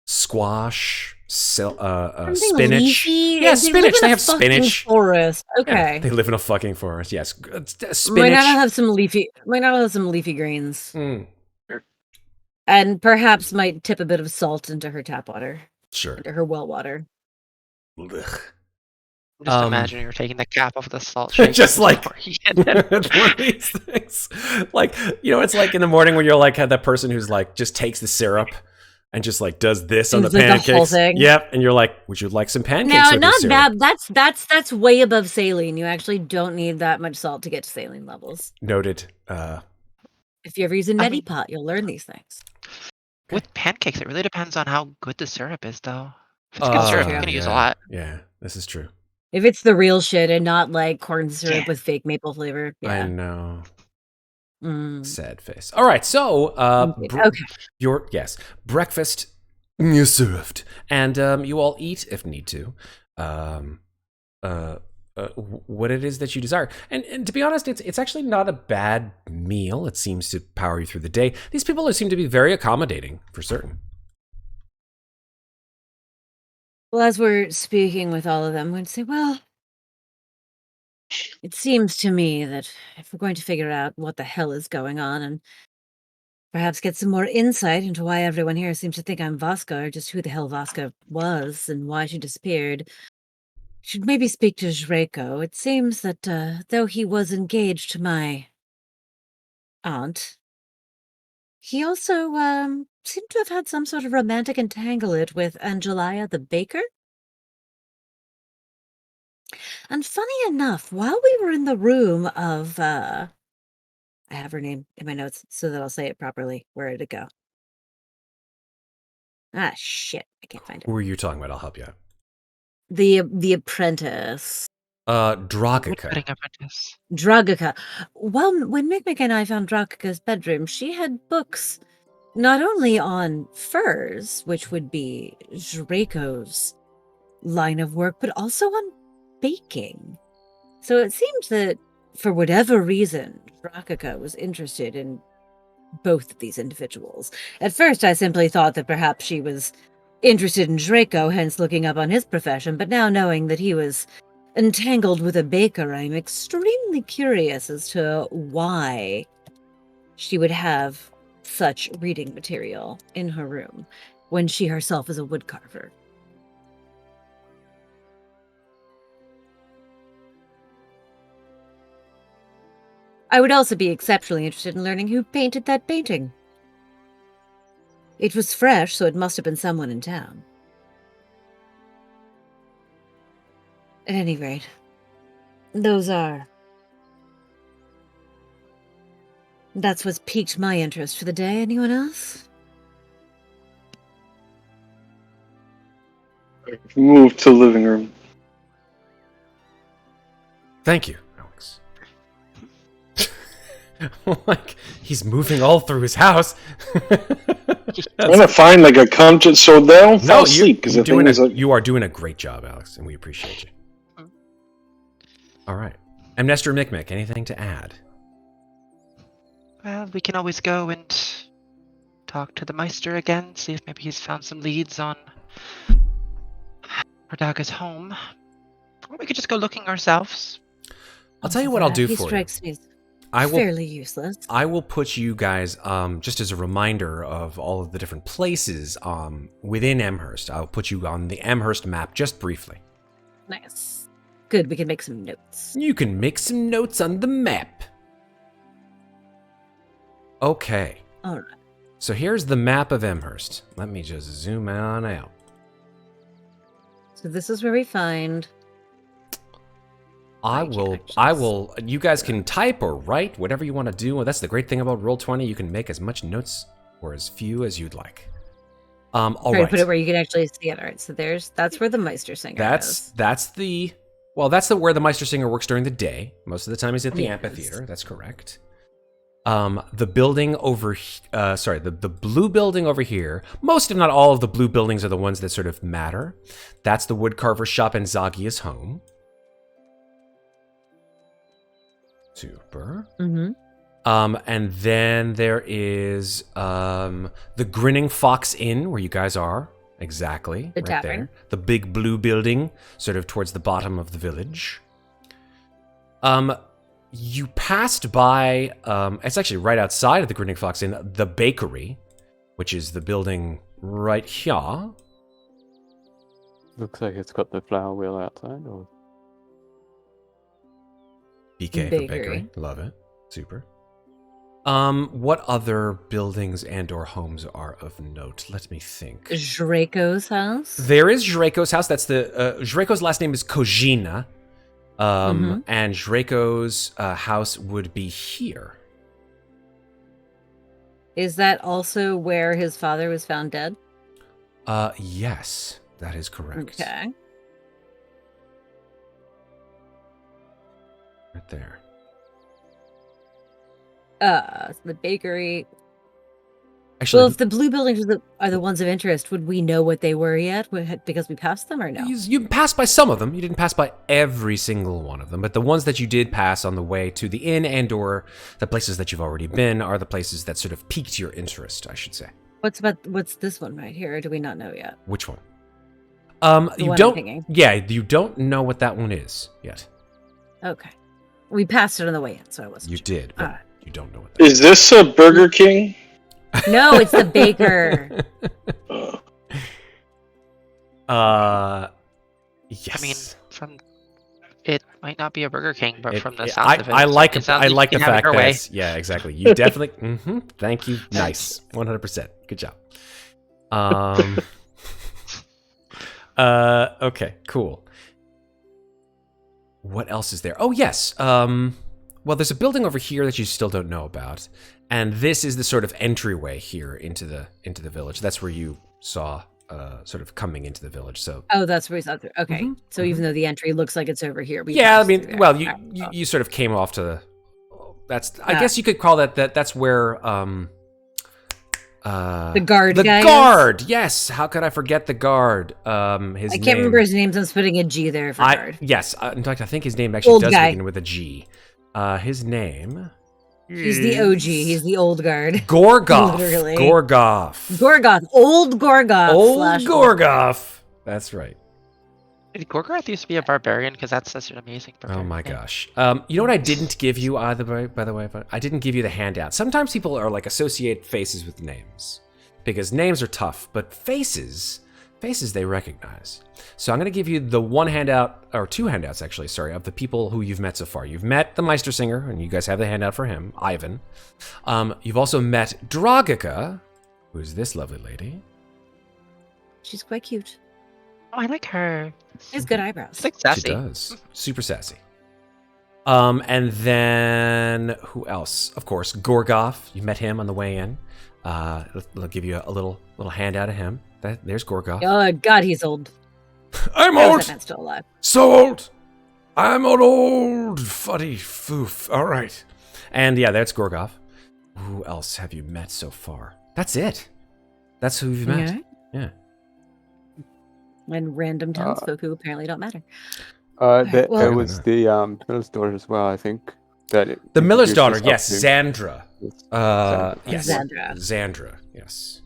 squash, Something spinach. leafy. Yeah, They spinach. live in They a have fucking spinach. Forest. Yeah, Okay. they live in a fucking forest. Yes, spinach. Might not have some leafy. Might not have some leafy greens, Mm, and perhaps might tip a bit of salt into her tap water, sure. into her well water. Ugh. Just Um, imagine you're taking the cap off of the salt shaker. Just like before you get it. it's one of these things. Like, you know, it's like in the morning when you're like had that person who's like just takes the syrup and just like does this on the It's like the whole pancakes. thing. Yep, and you're like, would you like some pancakes? No, with not this syrup? bad. That's way above saline. You actually don't need that much salt to get to saline levels. Noted. If you ever use a I neti mean- pot, you'll learn these things. With pancakes, it really depends on how good the syrup is, though. If it's good syrup, true. you're gonna use a yeah, lot. Yeah, this is true. If it's the real shit and not like corn syrup Yeah. with fake maple flavor. I Yeah. know. Mm. Sad face. All right, so Okay. breakfast is served, and you all eat if need to. What it is that you desire, and to be honest, it's actually not a bad meal. It seems to power you through the day. These people seem to be very accommodating for certain. Well, as we're speaking with all of them, we'd say, well, it seems to me that if we're going to figure out what the hell is going on and perhaps get some more insight into why everyone here seems to think I'm Vasca, or just who the hell Vasca was and why she disappeared, should maybe speak to Zreko. It seems that though he was engaged to my aunt, he also seemed to have had some sort of romantic entanglement with Angelia the baker. And funny enough, while we were in the room of, I have her name in my notes so that I'll say it properly. Where did it go? Ah, shit. I can't find it. Who are you talking about? I'll help you out. The apprentice. Dragika. Wedding apprentice. Dragika. Well, when Mikmick and I found Dragika's bedroom, she had books not only on furs, which would be Zreko's line of work, but also on baking. So it seemed that, for whatever reason, Dragika was interested in both of these individuals. At first, I simply thought that perhaps she was interested in Zreko, hence looking up on his profession, but now knowing that he was entangled with a baker, I'm extremely curious as to why she would have such reading material in her room when she herself is a woodcarver. I would also be exceptionally interested in learning who painted that painting. It was fresh, so it must have been someone in town. At any rate, that's what's piqued my interest for the day. Anyone else? Move to living room. Thank you, Alex. Like, he's moving all through his house. I'm gonna find like a conscience so they don't fall No, asleep because the thing doing is like, you are doing a great job, Alex, and we appreciate you. All right. Amnestria Mikmick, anything to add? Well, we can always go and talk to the Meister again, see if maybe he's found some leads on Radaga's home. Or we could just go looking ourselves. I'll tell you what I'll do He for you. strikes me as I will fairly useless. I will put you guys, just as a reminder of all of the different places within Amherst. I'll put you on the Amherst map just briefly. Nice. Good, we can make some notes. You can make some notes on the map. Okay. All right. So here's the map of Amherst. Let me just zoom on out. So this is where we find I will. You guys can type or write whatever you want to do. That's the great thing about Roll20. You can make as much notes or as few as you'd like. All Try right. to put it where you can actually see it. All right, so that's where the Meistersinger is. That's where the Meistersinger works during the day. Most of the time he's at the amphitheater. That's correct. The building over, the blue building over here. Most, if not all, of the blue buildings are the ones that sort of matter. That's the woodcarver shop and Zagia's home. Super. Mm-hmm. And then there is the Grinning Fox Inn, where you guys are. Exactly. The right tavern. there. The big blue building, sort of towards the bottom of the village. You passed by, it's actually right outside of the Grinning Fox Inn, the bakery, which is the building right here. Looks like it's got the flour wheel outside. Or... BK for bakery. Love it. Super. What other buildings and or homes are of note? Let me think. Draco's house. There is Draco's house. That's the Draco's last name is Kojina. And Draco's house would be here. Is that also where his father was found dead? Yes, that is correct. Okay. Right there. The bakery. Actually, Well, if the blue buildings are the ones of interest, would we know what they were yet? Because we passed them, or no? you passed by some of them. You didn't pass by every single one of them, but the ones that you did pass on the way to the inn and or the places that you've already been are the places that sort of piqued your interest, I should say. What's this one right here? Or do we not know yet? Which one? The you one I'm don't. thinking. Yeah, you don't know what that one is yet. Okay. We passed it on the way in, so I wasn't. You sure. did, but Alright. you don't know what that Is this a Burger King? No, it's the baker. Yes. I mean, it might not be a Burger King, but from the I sounds of it, I like it sounds I like you the can have fact it your that way. it's, yeah, exactly. You definitely. Thank you. Nice. 100%. Good job. Okay. Cool. What else is there? Oh yes. Well, there's a building over here that you still don't know about, and this is the sort of entryway here into the village. That's where you saw sort of coming into the village. So. Oh, that's where we saw through. Okay, so even though the entry looks like it's over here, we Yeah, I passed mean, through there. well, Alright, you sort of came off to the. I guess you could call that's where the guard. The guy guard. Yes. How could I forget the guard? His I can't remember his name, so I'm putting a G there for guard. Yes. In fact, I think his name actually Old does guy. begin with a G. His name. He's the OG. He's the old guard. Gorgoth. Literally. Gorgoth. Gorgoth. Old Gorgoth. Old slash Gorgoth. That's right. Gorgoth used to be a barbarian because that's such an amazing barbarian. Oh my name. gosh. You know what I didn't give you either, by the way? I didn't give you the handout. Sometimes people are like associate faces with names because names are tough, but faces they recognize. So I'm going to give you the one handout, or two handouts actually, sorry, of the people who you've met so far. You've met the Meistersinger, and you guys have the handout for him, Ivan. You've also met Dragica, who's this lovely lady. She's quite cute. Oh, I like her. She has good eyebrows. It's like sassy. She does. Super sassy. And then who else? Of course, Gorgoth. You met him on the way in. I'll give you a little handout of him. There's Gorgoth. Oh God, he's old. I'm How is old. that man still alive? So old. I'm an old fuddy foof. All right. And yeah, that's Gorgoth. Who else have you met so far? That's it. That's who you've met. Yeah. And random townsfolk who apparently don't matter. There well- was the Miller's daughter as well, I think. The Miller's daughter, introduced yes, herself to- Xandra. Yes, Xandra. Xandra, yes.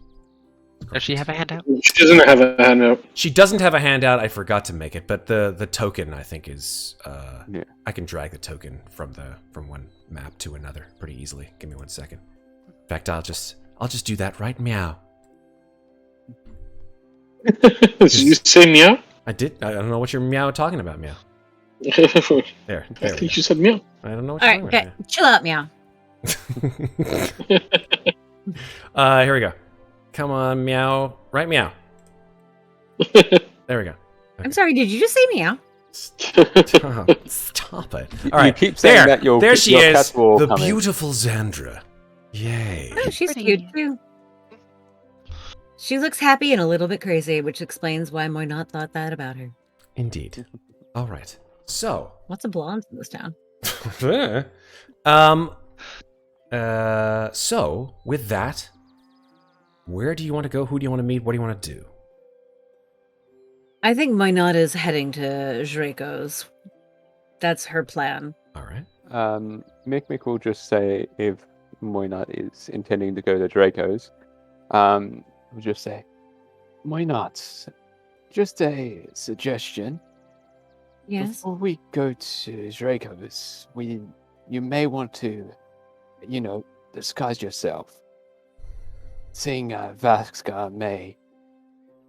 Does she have a handout? She doesn't have a handout. She doesn't have a handout. I forgot to make it, but the token I think is. Yeah. I can drag the token from one map to another pretty easily. Give me 1 second. In fact, I'll just do that right meow. Did you say meow? I did. I don't know what you're meow talking about, meow. I There we think go. you said meow. I don't know what All you're right, talking okay, chill out, meow. about. Here we go. Come on, meow. Right meow. There we go. I'm sorry, did you just say meow? Stop it. All right. You keep saying there, that your there she your is. cats will The come in. beautiful Xandra. Yay. Oh, she's Pretty. cute too. She looks happy and a little bit crazy, which explains why Moynat thought that about her. Indeed. All right. So, Lots of blondes in this town. so with that, where do you want to go? Who do you want to meet? What do you want to do? I think Moynat is heading to Draco's. That's her plan. All right. Mikmick will just say if Moynat is intending to go to Draco's, we'll just say, Moynat, just a suggestion. Yes. Before we go to Draco's, you may want to, disguise yourself. Seeing Vaska may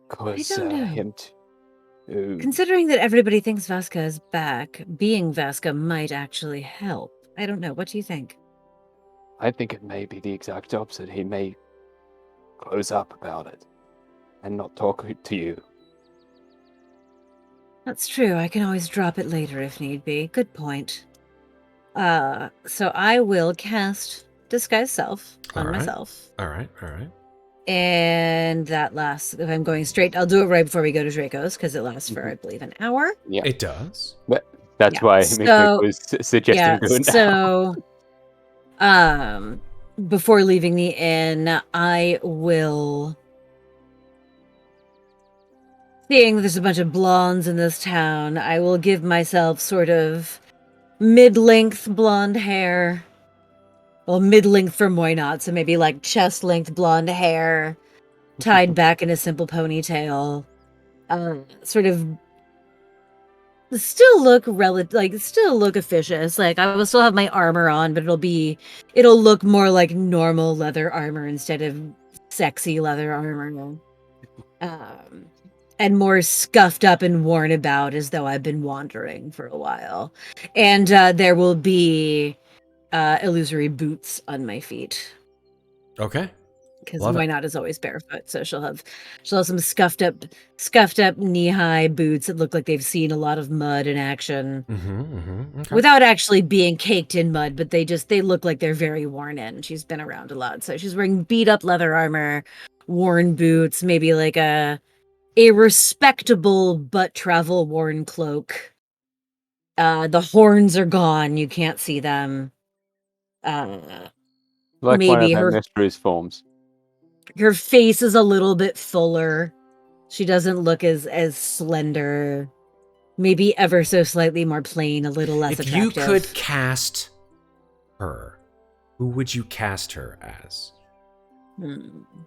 cause I don't know. him to... Considering that everybody thinks Vaska is back, being Vaska might actually help. I don't know. What do you think? I think it may be the exact opposite. He may close up about it and not talk to you. That's true. I can always drop it later if need be. Good point. So I will cast Disguise Self on All right. myself. All right. All right. And that lasts, if I'm going straight, I'll do it right before we go to Draco's, because it lasts for, I believe, an hour. Yeah, It does. that's Yeah, why so- Mikmick was suggesting doing that. So, before leaving the inn, I will... Seeing there's a bunch of blondes in this town, I will give myself sort of mid-length blonde hair. Well, mid-length for Moynat, so maybe like chest-length blonde hair, tied back in a simple ponytail. Sort of still look still look officious. Like I will still have my armor on, but it'll look more like normal leather armor instead of sexy leather armor. And more scuffed up and worn about as though I've been wandering for a while. And there will be illusory boots on my feet. Okay. Because Love it. Moynat is always barefoot, so she'll have some scuffed up knee-high boots that look like they've seen a lot of mud in action. Okay. Without actually being caked in mud, but they look like they're very worn in. She's been around a lot. So she's wearing beat up leather armor, worn boots, maybe like a respectable but travel worn cloak. The horns are gone, you can't see them. Like maybe one her- of Amnestria's forms. Her face is a little bit fuller. She doesn't look as slender. Maybe ever so slightly more plain, a little less If you attractive. could cast her, who would you cast her as?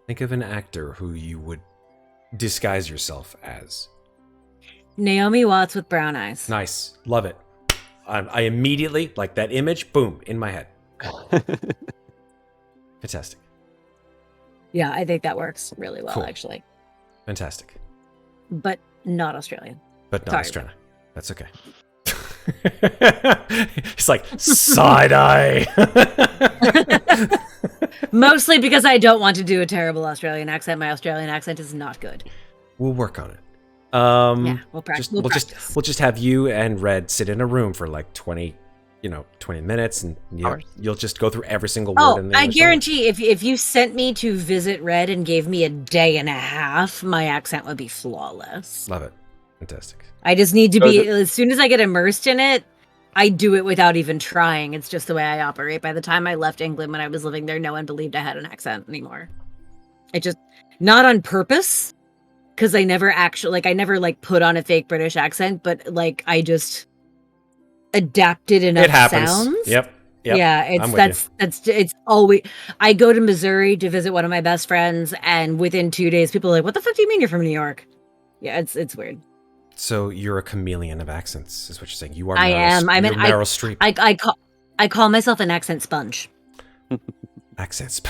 Think of an actor who you would disguise yourself as. Naomi Watts with brown eyes. Nice. Love it. I immediately, like that image, boom, in my head. Fantastic. Yeah, I think that works really well, Cool. actually. Fantastic. But not Australian. But not Sorry. Australia. That's okay. It's like side eye. Mostly because I don't want to do a terrible Australian accent. My Australian accent is not good. We'll work on it. Yeah, we'll practice. We'll just have you and Red sit in a room for like 20 minutes, and you'll just go through every single word. Oh, in the I English guarantee if you sent me to visit Red and gave me a day and a half, my accent would be flawless. language. Love it. Fantastic. I just need to be, as soon as I get immersed in it, I do it without even trying. It's just the way I operate. By the time I left England when I was living there, no one believed I had an accent anymore. I just, not on purpose, because I never actually, I never put on a fake British accent, but I just adapted enough It happens. sounds. Yep. Yeah, it's always. I go to Missouri to visit one of my best friends, and within 2 days, people are like, "What the fuck do you mean you're from New York?" Yeah, it's weird. So you're a chameleon of accents, is what you're saying. You are. I am. I'm you're an Meryl Streep. I call myself an accent sponge Accents.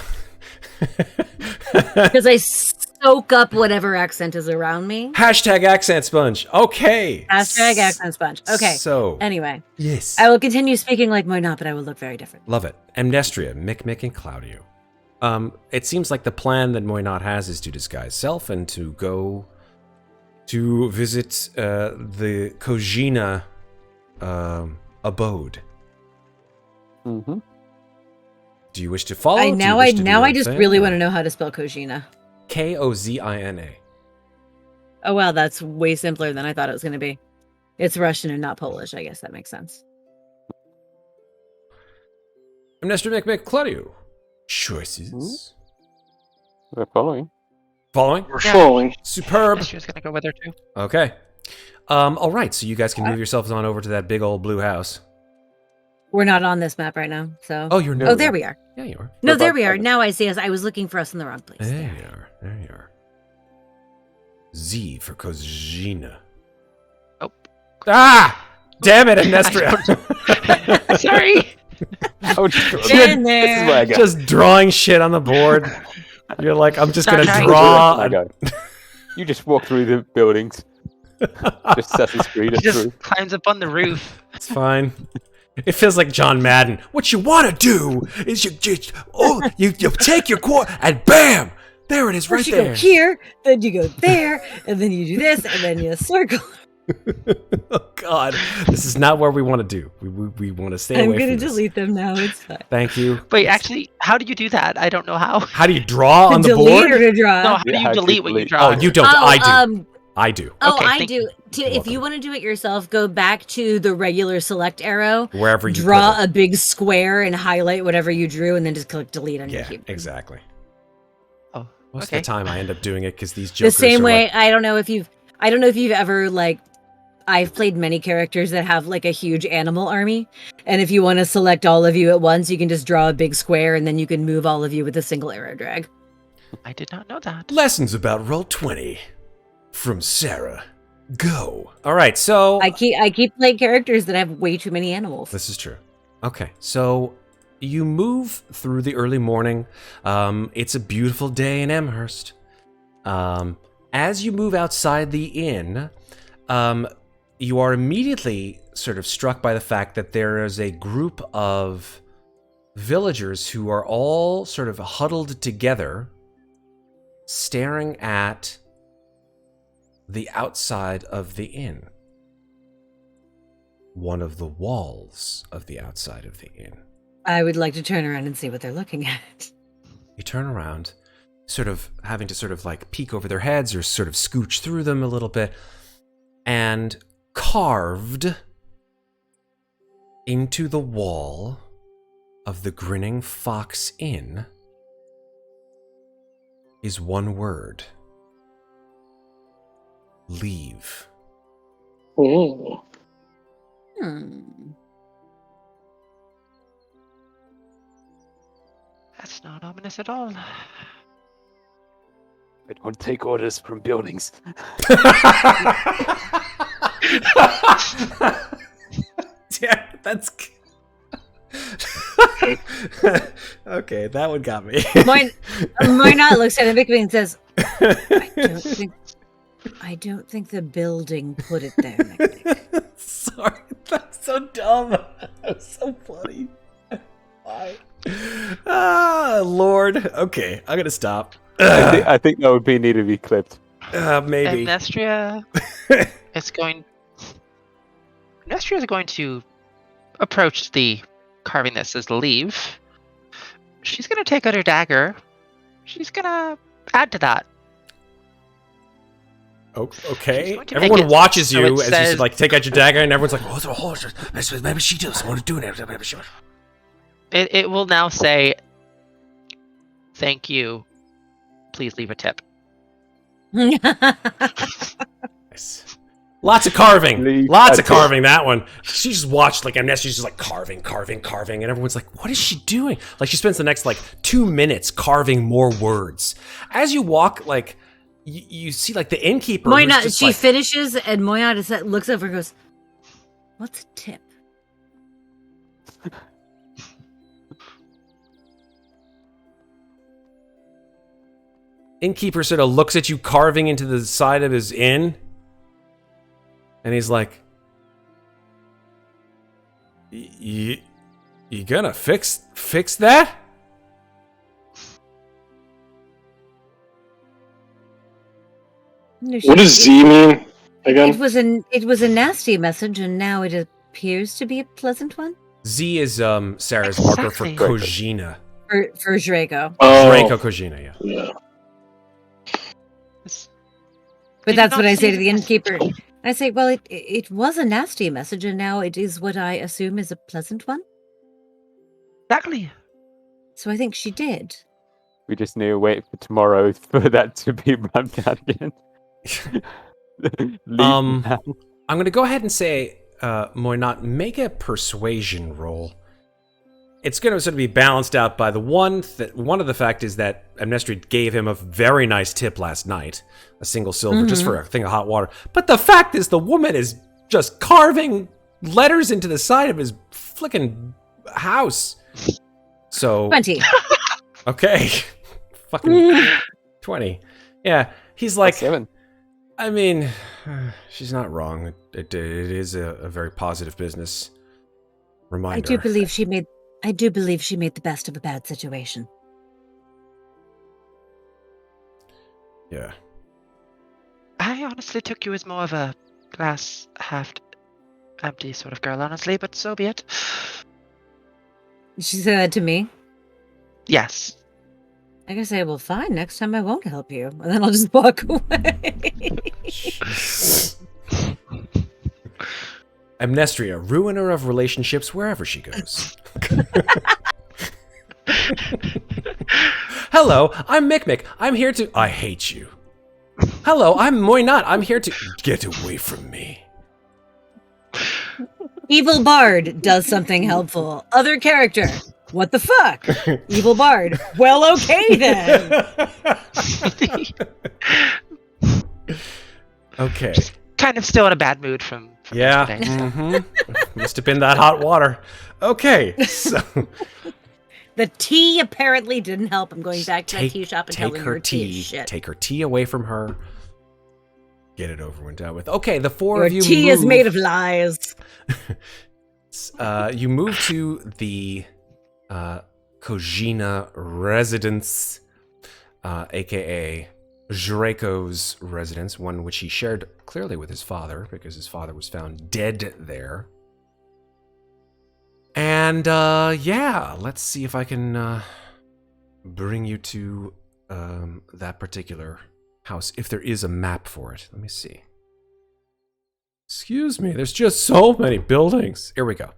because I soak up whatever accent is around me. Hashtag accent sponge. Okay. Hashtag accent sponge. Okay. So Anyway, yes, I will continue speaking like Moynat, but I will look very different. love it. Amnestria, Mikmick, and Claudiu. It seems like the plan that Moynat has is to disguise self and to go to visit the Kojina abode. Mm-hmm. Do you wish to follow? I just really want to know how to spell Kojina. Kozina. Oh wow, that's way simpler than I thought it was going to be. It's Russian and not Polish. I guess that makes sense. Amnestria, Mikmick, Claudiu. Choices. We're following. Following? We're following. Superb. Amnestria's gonna go with her too. Okay. All right, so you guys can move yourselves on over to that big old blue house. We're not on this map right now, so. Oh, you're not. Oh, there we are. Yeah, you are. No, We're there about we are. seven. Now I see us. I was looking for us in the wrong place. There you are. There you are. Z for Kojina. Oh. Ah! Damn it, Amnestria. Sorry. Oh, Been there. This is what I got. Just drawing shit on the board. You're like, I'm just going to Sorry. draw. I got it. You just walk through the buildings. Just Assassin's Creed He it just through. climbs up on the roof. It's fine. It feels like John Madden. What you want to do is you take your quarter and bam, there it is, right First you there. go here, then you go there, and then you do this, and then you circle. Oh God, this is not what we want to do. We want to stay I'm away gonna from this. delete them now. It's fine. Thank you. Wait, actually, how do you do that? I don't know how. How do you draw on To the delete board? or to draw? No, how do Yeah, you how to delete what you delete. draw? Oh, you don't. Oh, I do. I do. Oh, Okay, I thank do. you. If welcome. you want to do it yourself, go back to the regular select arrow, Wherever you draw put it. a big square, and highlight whatever you drew, and then just click delete on your Yeah, keyboard. exactly. Oh, Most of okay. the time, I end up doing it because these The jokers same are way. like, I don't know if you've ever like. I've played many characters that have like a huge animal army, and if you want to select all of you at once, you can just draw a big square, and then you can move all of you with a single arrow drag. I did not know that. lessons about Roll20 from Sarah. Go. All right, so I keep playing characters that have way too many animals. this is true. Okay, so you move through the early morning. It's a beautiful day in Amherst. As you move outside the inn, you are immediately sort of struck by the fact that there is a group of villagers who are all sort of huddled together, staring at the outside of the inn. One of the walls of the outside of the inn. I would like to turn around and see what they're looking at. You turn around, sort of having to sort of like peek over their heads or sort of scooch through them a little bit, and carved into the wall of the Grinning Fox Inn is one word. Leave. Oh. That's not ominous at all. I don't take orders from buildings. Yeah, that's okay. That one got me. Moynat looks at Mikmick and says, I don't think the building put it there, Mikmick." Sorry, that's so dumb. That's so funny. Why? Ah, Lord. Okay, I'm gonna stop. I think that would need to be clipped. Maybe. Amnestria is going. Amnestria is going to approach the carving that says "leave." She's going to take out her dagger. She's going to add to that. Okay. She's going to Everyone make it watches so you it as says- you like take out your dagger, and everyone's like, "Oh, maybe she doesn't want to do it." It will now say, "Thank you. Please leave a tip." Nice. Lots of carving. Leave Lots a of tip. carving. That one. She just watched like Amnestia's just like carving, and everyone's like, "What is she doing?" Like she spends the next like 2 minutes carving more words. As you walk, like you see like the innkeeper. who's Moynat, just, she like, finishes, and Moynat looks over and goes, "What's a tip?" innkeeper sort of looks at you carving into the side of his inn, and he's like, "You gonna fix that?" No, What does Z mean? again? It was a nasty message, and now it appears to be a pleasant one. Z is Sarah's marker for Exactly. Kojina. For Drago. Draco Kojina, yeah. Yeah. But Did that's you what not I see say to the the message? innkeeper. I say, well, it was a nasty message, and now it is what I assume is a pleasant one. Exactly. So I think she did. We just need to wait for tomorrow for that to be run down again. Leave now. I'm going to go ahead and say, Muadnhait, make a persuasion roll. It's going to sort of be balanced out by the one of the fact is that Amnestria gave him a very nice tip last night, a single silver just for a thing of hot water. But the fact is the woman is just carving letters into the side of his flicking house. So 20. Okay. Fucking 20. Yeah, he's like, 7. I mean, she's not wrong. It is a very positive business reminder. I do believe she made the best of a bad situation. Yeah. I honestly took you as more of a glass half empty sort of girl, honestly, but so be it. She said that to me. Yes. I can say, well, fine, next time I won't help you. And then I'll just walk away. Amnestria, ruiner of relationships wherever she goes. Hello, I'm Mikmick. I'm here to... I hate you. Hello, I'm Muadnhait. I'm here to... Get away from me. Evil Bard does something helpful. Other character. What the fuck? Evil Bard. Well, okay then. Okay. Kind of still in a bad mood from Yeah. yesterday. Mm-hmm. Must have been that hot water. Okay, so... The tea apparently didn't help. I'm going back to that tea shop and telling her tea is shit. Take her tea away from her. Get it over and done with. Okay, the four Your of you tea move. is made of lies. You move to the Kojina residence, aka Draco's residence, one which he shared clearly with his father because his father was found dead there. And yeah, let's see if I can bring you to that particular house, if there is a map for it. Let me see. Excuse me, there's just so many buildings. Here we go.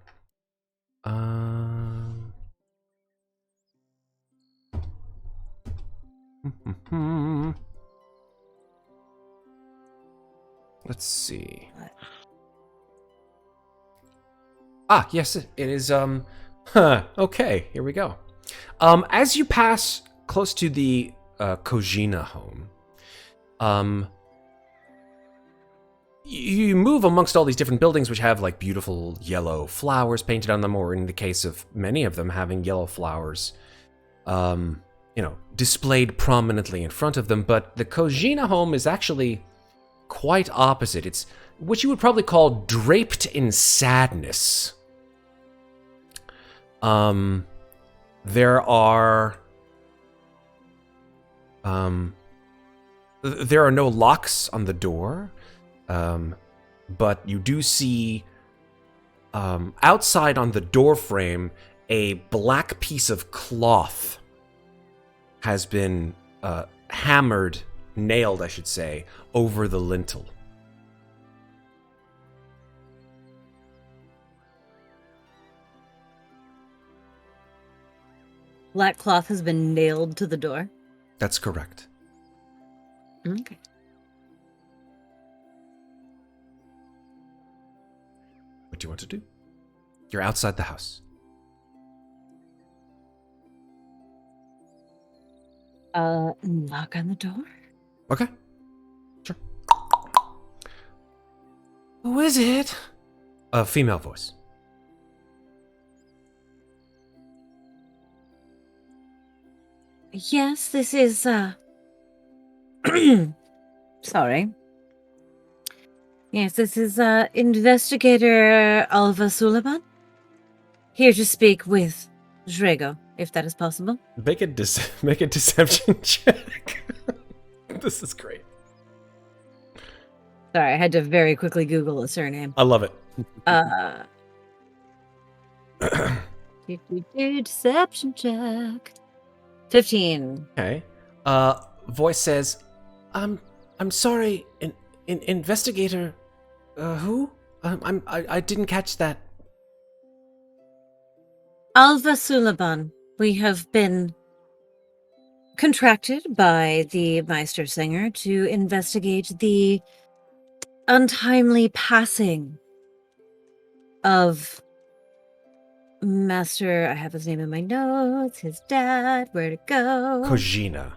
Let's see. Ah, yes, it is, okay, here we go. As you pass close to the, Kojina home, you move amongst all these different buildings which have, like, beautiful yellow flowers painted on them, or in the case of many of them, having yellow flowers, you know, displayed prominently in front of them, but the Kojina home is actually quite opposite. It's what you would probably call draped in sadness. There are no locks on the door, but you do see outside on the door frame a black piece of cloth has been nailed, I should say, over the lintel. Black cloth has been nailed to the door. That's correct. Okay. What do you want to do? You're outside the house. Knock on the door. Okay. Sure. Who is it? A female voice. Yes, this is, sorry. Yes, this is, Investigator Alva Suleiman. Here to speak with Drago, if that is possible. Make a deception check. This is great. Sorry, I had to very quickly Google a surname. I love it. Deception check. 15. Okay. Voice says, I'm sorry, investigator. Who? I didn't catch that. Alva Sulaban. We have been contracted by the Meister Singer to investigate the untimely passing of Master, I have his name in my notes, his dad, where'd it go? Kojina.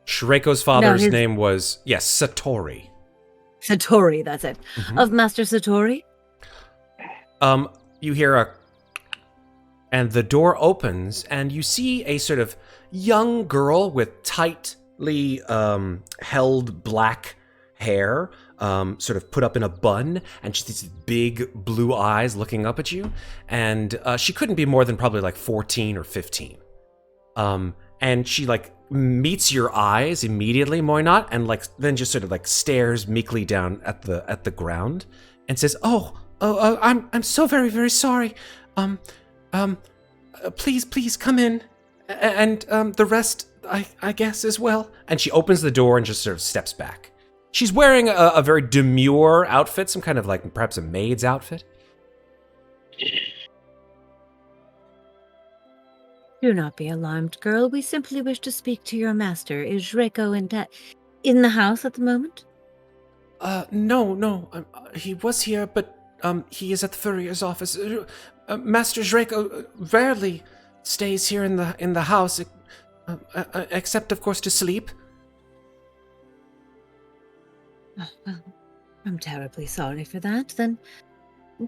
Shreiko's father's his- name was, yes, Satori. Satori, that's it. Mhm. Of Master Satori? You hear and the door opens, and you see a sort of young girl with tightly held black hair, sort of put up in a bun, and she's these big blue eyes looking up at you, and she couldn't be more than probably like 14 or 15. And she like meets your eyes immediately, Moynot, and like then just sort of like stares meekly down at the ground and says, I'm so very, very sorry. Please come in, and the rest, I guess, as well. And she opens the door and just sort of steps back. She's wearing a very demure outfit, some kind of like perhaps a maid's outfit. Do not be alarmed, girl. We simply wish to speak to your master. Is Zreko in the house at the moment? No. He was here, but he is at the furrier's office. Master Zreko rarely stays here in the house, except of course to sleep. Oh, well, I'm terribly sorry for that. Then,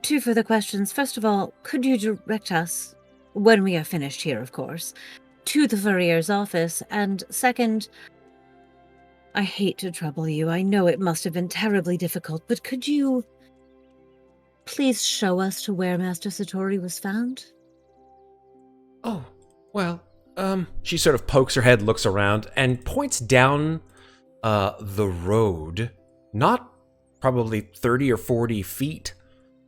2 further questions. First of all, could you direct us, when we are finished here, of course, to the furrier's office? And second, I hate to trouble you. I know it must have been terribly difficult, but could you please show us to where Master Satori was found? Oh, well, she sort of pokes her head, looks around, and points down the road, not probably 30 or 40 feet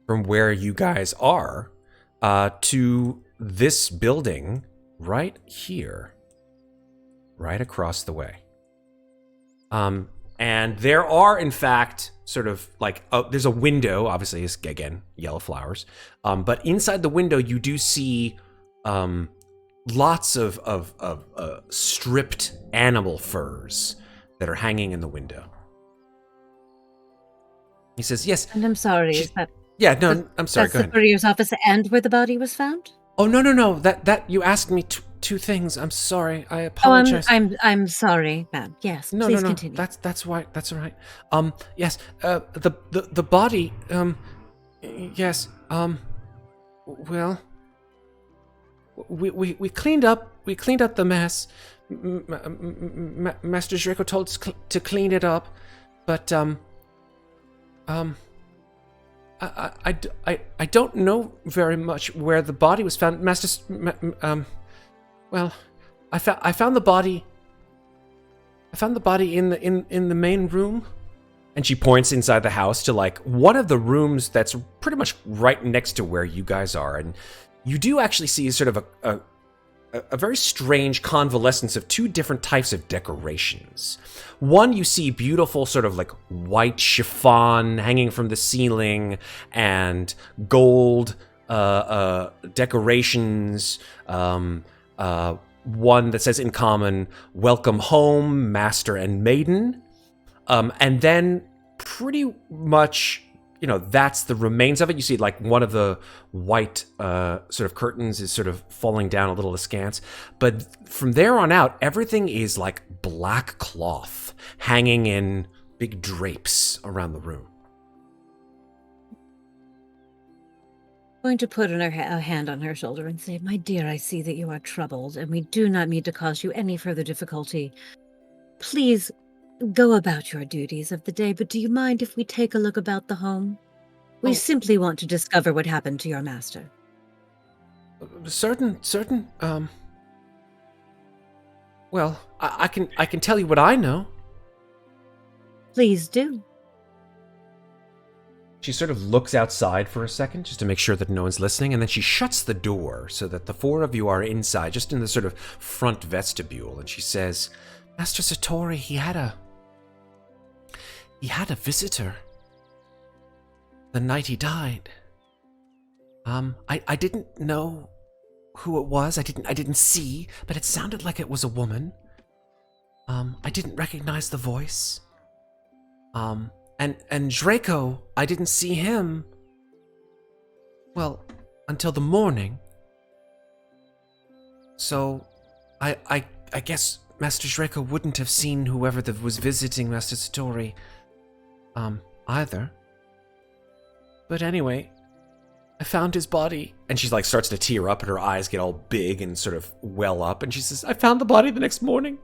from where you guys are, to this building right here, right across the way. And there are, in fact, sort of like, there's a window, obviously, it's, again, yellow flowers. But inside the window, you do see lots of stripped animal furs that are hanging in the window. He says, yes. And I'm sorry, is that... Yeah, no, I'm sorry, that's go the ahead. furrier's office and where the body was found? Oh, no, that you asked me two things. I'm sorry, I apologize. I'm sorry, ma'am. Yes, please continue. That's why. That's all right. Yes. The body. Yes. Well. We cleaned up the mess. Master Zreko told us to clean it up, but I don't know very much where the body was found, well, I found the body. I found the body in the main room, and she points inside the house to like one of the rooms that's pretty much right next to where you guys are, and you do actually see sort of a very strange convalescence of 2 different types of decorations. One, you see beautiful sort of like white chiffon hanging from the ceiling and gold decorations. One that says in common, "Welcome home, master and maiden." And then pretty much, that's the remains of it. You see like one of the white sort of curtains is sort of falling down a little askance. But from there on out, everything is like black cloth hanging in big drapes around the room. Going to put a hand on her shoulder and say, "My dear, I see that you are troubled, and we do not mean to cause you any further difficulty. Please go about your duties of the day, but do you mind if we take a look about the home? We simply want to discover what happened to your master." Certain. Well, I can tell you what I know. Please do. She sort of looks outside for a second just to make sure that no one's listening, and then she shuts the door so that the four of you are inside, just in the sort of front vestibule, and she says, Master Satori, he had a visitor the night he died. I didn't know who it was. I didn't see, but it sounded like it was a woman. I didn't recognize the voice. And Draco, I didn't see him, well, until the morning. So, I guess Master Draco wouldn't have seen whoever that was visiting Master Satori, either. But anyway, I found his body. And she like starts to tear up and her eyes get all big and sort of well up. And she says, I found the body the next morning.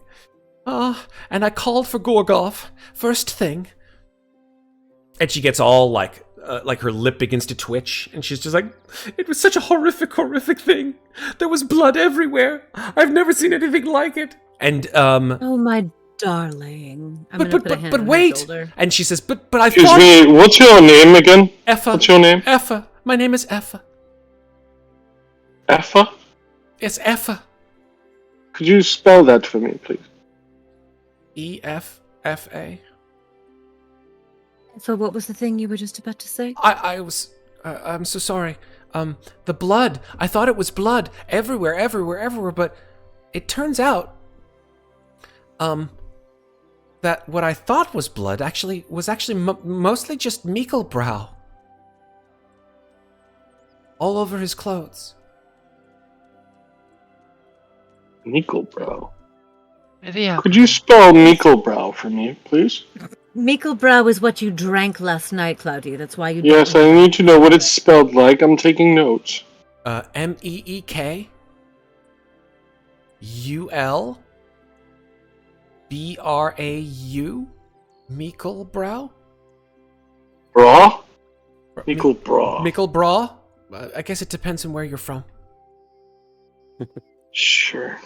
And I called for Gorgov, first thing. And she gets all like her lip begins to twitch. And she's just like, it was such a horrific, horrific thing. There was blood everywhere. I've never seen anything like it. And, Oh, my darling. I'm gonna put a hand on her shoulder. And she says, but I Excuse thought... me, what's your name again? Effa. What's your name? Effa. My name is Effa. Effa? Yes, Effa. Could you spell that for me, please? E-F-F-A. So what was the thing you were just about to say? I'm so sorry. The blood. I thought it was blood everywhere, but it turns out, that what I thought was blood was mostly just Mikkelbrow. All over his clothes. Mikkelbrow. Yeah. Could you spell Mikkelbrow for me, please? Mikkelbrow is what you drank last night, Claudiu. That's why you. Yes, I need to know what it's spelled like. I'm taking notes. Meekkeulbrau. Mikkelbrow. Bra? Mikkelbrow. Mikkelbrow. I guess it depends on where you're from. Sure.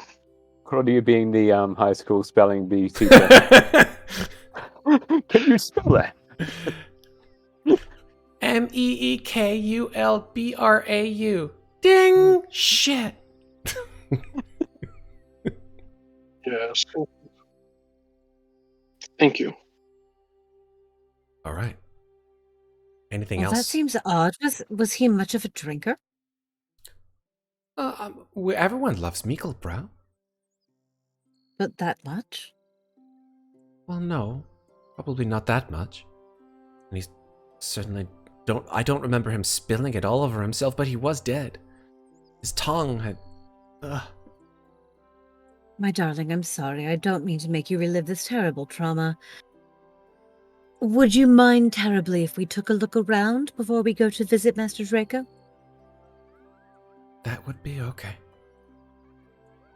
Claudiu being the high school spelling bee teacher. Can you spell that? Meekkeulbrau. Ding! Shit. Yes. Thank you. All right. Anything Well, else? that seems odd. Was he much of a drinker? Everyone loves Mikkelbrow. But that much? Well, no. Probably not that much. And he's certainly I don't remember him spilling it all over himself, but he was dead. His tongue had... My darling, I'm sorry. I don't mean to make you relive this terrible trauma. Would you mind terribly if we took a look around before we go to visit Master Draco? That would be okay.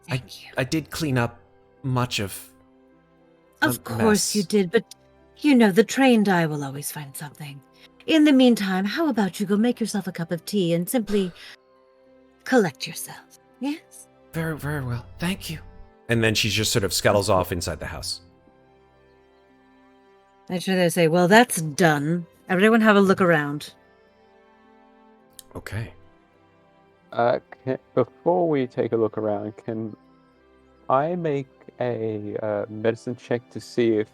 Thank you. I did clean up much of... Of course you did, but you know, the trained eye will always find something. In the meantime, how about you go make yourself a cup of tea and simply collect yourself, yes? Very, very well. Thank you. And then she just sort of scuttles off inside the house. I should they say, well, that's done. Everyone have a look around. Okay. Before we take a look around, can I make a medicine check to see if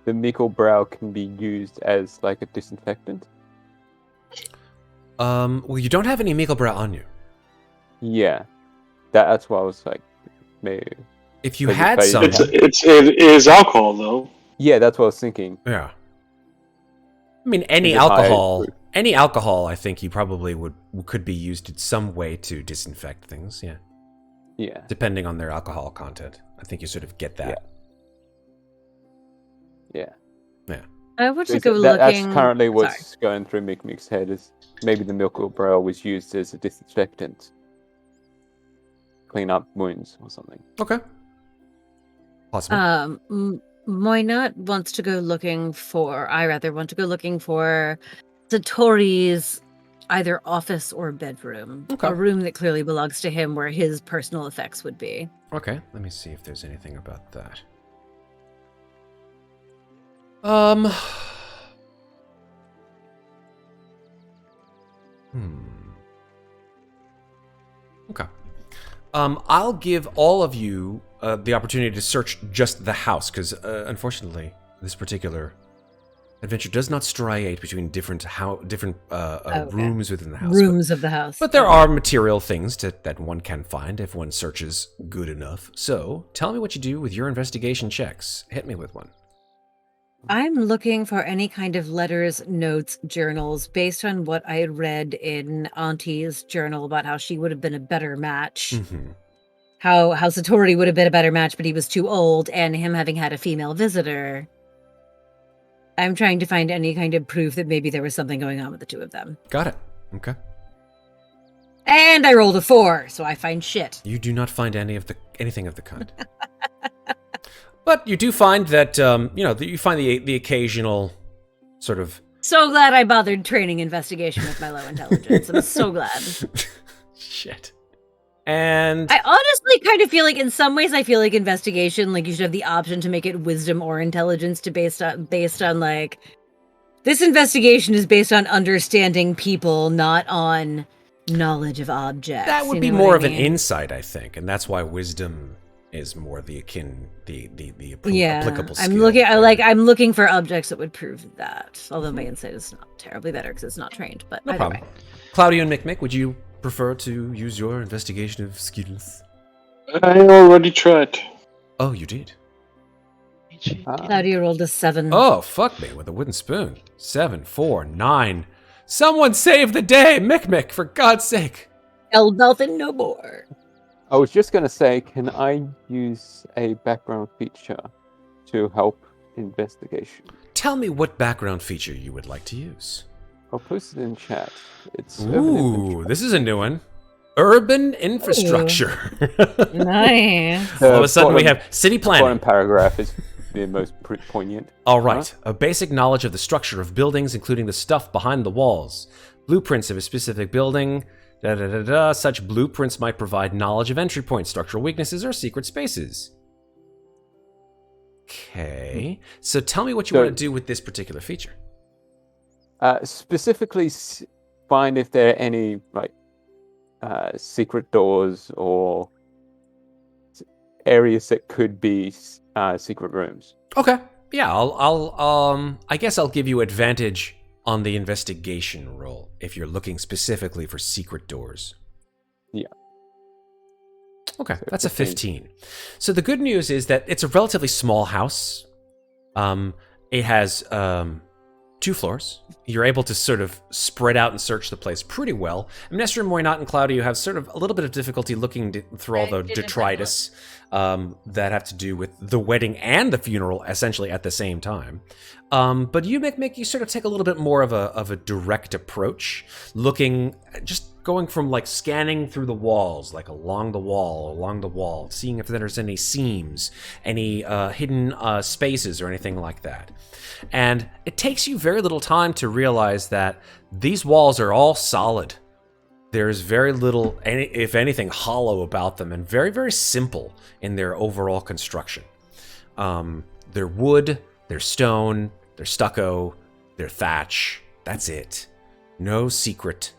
the Mikkelbrow can be used as like a disinfectant? Well, you don't have any Mikkelbrow on you. Yeah, that's why I was like, maybe. If you had some, it is alcohol though. Yeah, that's what I was thinking. Yeah. I mean, any alcohol, I think you probably could be used in some way to disinfect things. Yeah. Yeah. Depending on their alcohol content, I think you sort of get that. Yeah. Yeah. I want to go looking. That's currently what's going through Mikmick's head, is maybe the Mikkelbrow was used as a disinfectant, clean up wounds or something. Okay. Possible. Moynat wants to go looking for. I rather want to go looking for Satori's either office or bedroom. Okay. A room that clearly belongs to him, where his personal effects would be. Okay. Let me see if there's anything about that. Okay. I'll give all of you the opportunity to search just the house, because unfortunately, this particular adventure does not striate between different rooms within the house. Rooms of the house. But there are material things that one can find if one searches good enough. So, tell me what you do with your investigation checks. Hit me with one. I'm looking for any kind of letters, notes, journals, based on what I had read in Auntie's journal about how she would have been a better match. Mm-hmm. How Satori would have been a better match, but he was too old, and him having had a female visitor. I'm trying to find any kind of proof that maybe there was something going on with the two of them. Got it. Okay. And I rolled a 4, so I find shit. You do not find anything of the kind. But you do find that you find the occasional sort of. So glad I bothered training investigation with my low intelligence. I'm so glad. Shit. And I honestly kind of feel like, in some ways, I feel like investigation, like you should have the option to make it wisdom or intelligence based on like, this investigation is based on understanding people, not on knowledge of objects. that would be know more what of I an mean? insight, I think, and that's why wisdom is more the Yeah, applicable skill. I'm looking for objects that would prove that. Although my insight is not terribly better because it's not trained. But No either problem. way. Claudiu and Mikmick, would you prefer to use your investigation of skills? I already tried. Oh, you did. Claudia rolled a 7. Oh, fuck me with a wooden spoon. 7, 4, 9. Someone save the day, Mikmick, for God's sake. Nothing no more. I was just going to say, can I use a background feature to help investigation? Tell me what background feature you would like to use. I'll post it in chat. It's Ooh, this is a new one. Urban infrastructure. Nice. All of a sudden we have city bottom planning. paragraph is the most poignant. All right. A basic knowledge of the structure of buildings, including the stuff behind the walls. Blueprints of a specific building. Such blueprints might provide knowledge of entry points, structural weaknesses, or secret spaces. Okay. So tell me what you want to do with this particular feature. Specifically, find if there are any secret doors or areas that could be secret rooms. Okay. Yeah, I guess I'll give you advantage on the investigation roll if you're looking specifically for secret doors. Yeah. Okay, So that's a 15. So the good news is that it's a relatively small house. It has 2 floors. You're able to sort of spread out and search the place pretty well. Amnestria, Muadnhait, and Claudiu have sort of a little bit of difficulty looking through all the detritus that have to do with the wedding and the funeral, essentially at the same time. But you, Mikmick, you sort of take a little bit more of a direct approach, just going from like scanning through the walls, like along the wall, seeing if there's any seams, any hidden spaces or anything like that. And it takes you very little time to realize that these walls are all solid. There's very little, if anything, hollow about them, and very, very simple in their overall construction. They're wood, they're stone, they're stucco, they're thatch. That's it. No secret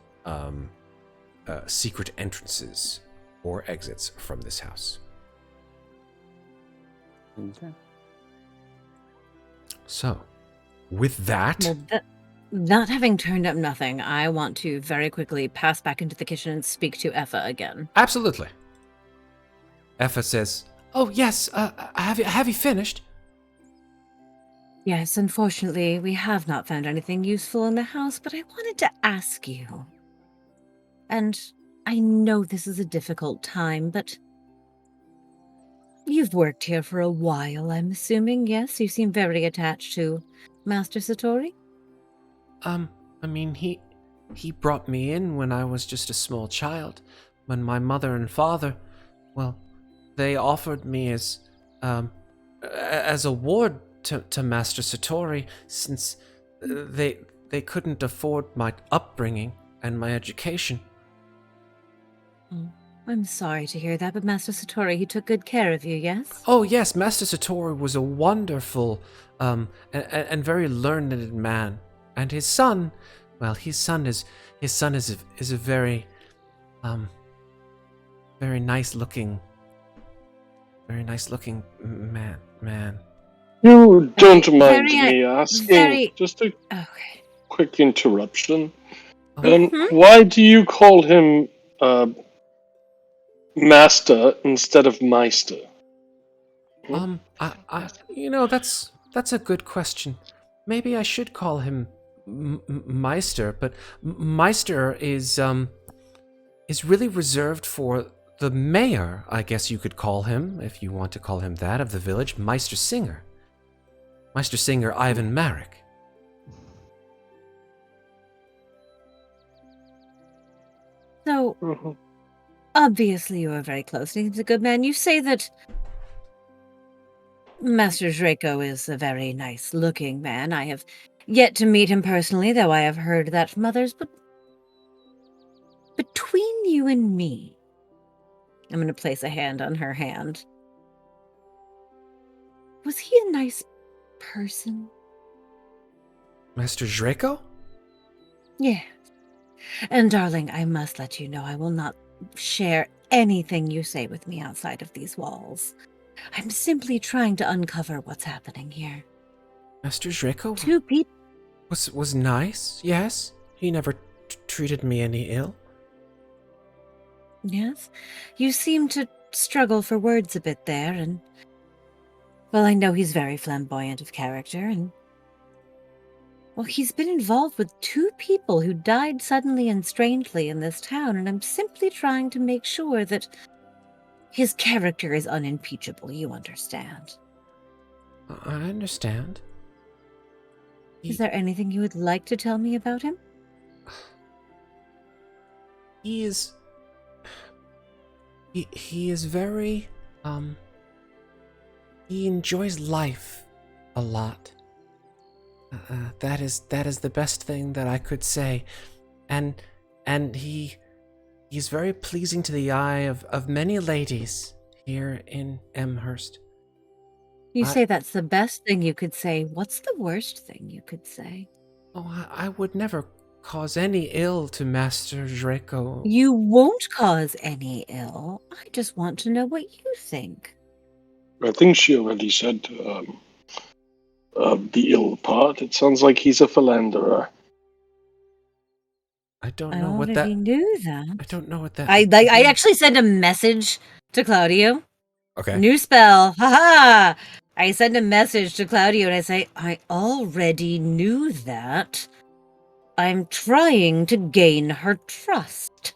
entrances or exits from this house. Okay. So, with that, Well, not having turned up nothing, I want to very quickly pass back into the kitchen and speak to Effa again. absolutely. Effa says, "Oh yes, have you finished?" Yes, unfortunately, we have not found anything useful in the house, but I wanted to ask you. And I know this is a difficult time, but you've worked here for a while, I'm assuming, yes? You seem very attached to Master Satori? I mean, he brought me in when I was just a small child, when my mother and father, well, they offered me as a ward to Master Satori, since they couldn't afford my upbringing and my education. I'm sorry to hear that, but Master Satori, he took good care of you, yes? Oh yes, Master Satori was a wonderful and very learned man, and his son, Well, his son is a very very nice looking man. You don't mind Very, me asking, very- just a Okay. quick interruption. Mhm. Why do you call him Master instead of Meister? That's a good question. Maybe I should call him Meister, but Meister is really reserved for the mayor, I guess you could call him, if you want to call him that, of the village, Meister Singer. Meister Singer Ivan Marek. So, obviously you are very close. He's a good man. You say that Master Draco is a very nice-looking man. I have yet to meet him personally, though I have heard that from others, but between you and me, I'm going to place a hand on her hand. Was he a nice person? Master Draco? Yeah. And darling, I must let you know I will not share anything you say with me outside of these walls. I'm simply trying to uncover what's happening here. Master Draco 2 people. was nice, yes. He never treated me any ill. Yes? You seem to struggle for words a bit there, and... Well, I know he's very flamboyant of character, and... Well, he's been involved with 2 people who died suddenly and strangely in this town, and I'm simply trying to make sure that his character is unimpeachable, you understand. I understand. Is there anything you would like to tell me about him? He is very he enjoys life a lot. That is the best thing that I could say, and he's very pleasing to the eye of many ladies here in Amherst. You say that's the best thing you could say. What's the worst thing you could say? Oh, I would never cause any ill to Master Draco. You won't cause any ill. I just want to know what you think. I think she already said the ill part. It sounds like he's a philanderer. I don't I know what that. already knew that. I don't know what that. I actually sent a message to Claudiu. Okay. New spell. Haha! I send a message to Claudiu and I say, I already knew that. I'm trying to gain her trust.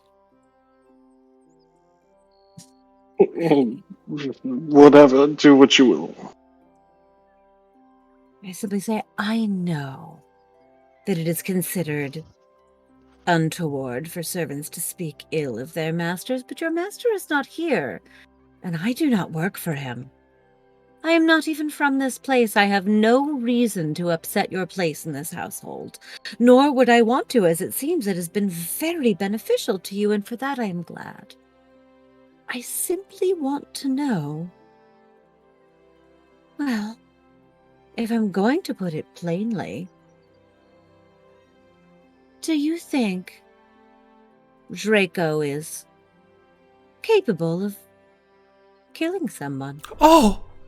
Whatever, do what you will. I simply say, I know that it is considered untoward for servants to speak ill of their masters, but your master is not here, and I do not work for him. I am not even from this place. I have no reason to upset your place in this household, nor would I want to, as it seems it has been very beneficial to you, and for that I am glad. I simply want to know, well, if I'm going to put it plainly, do you think Draco is capable of killing someone?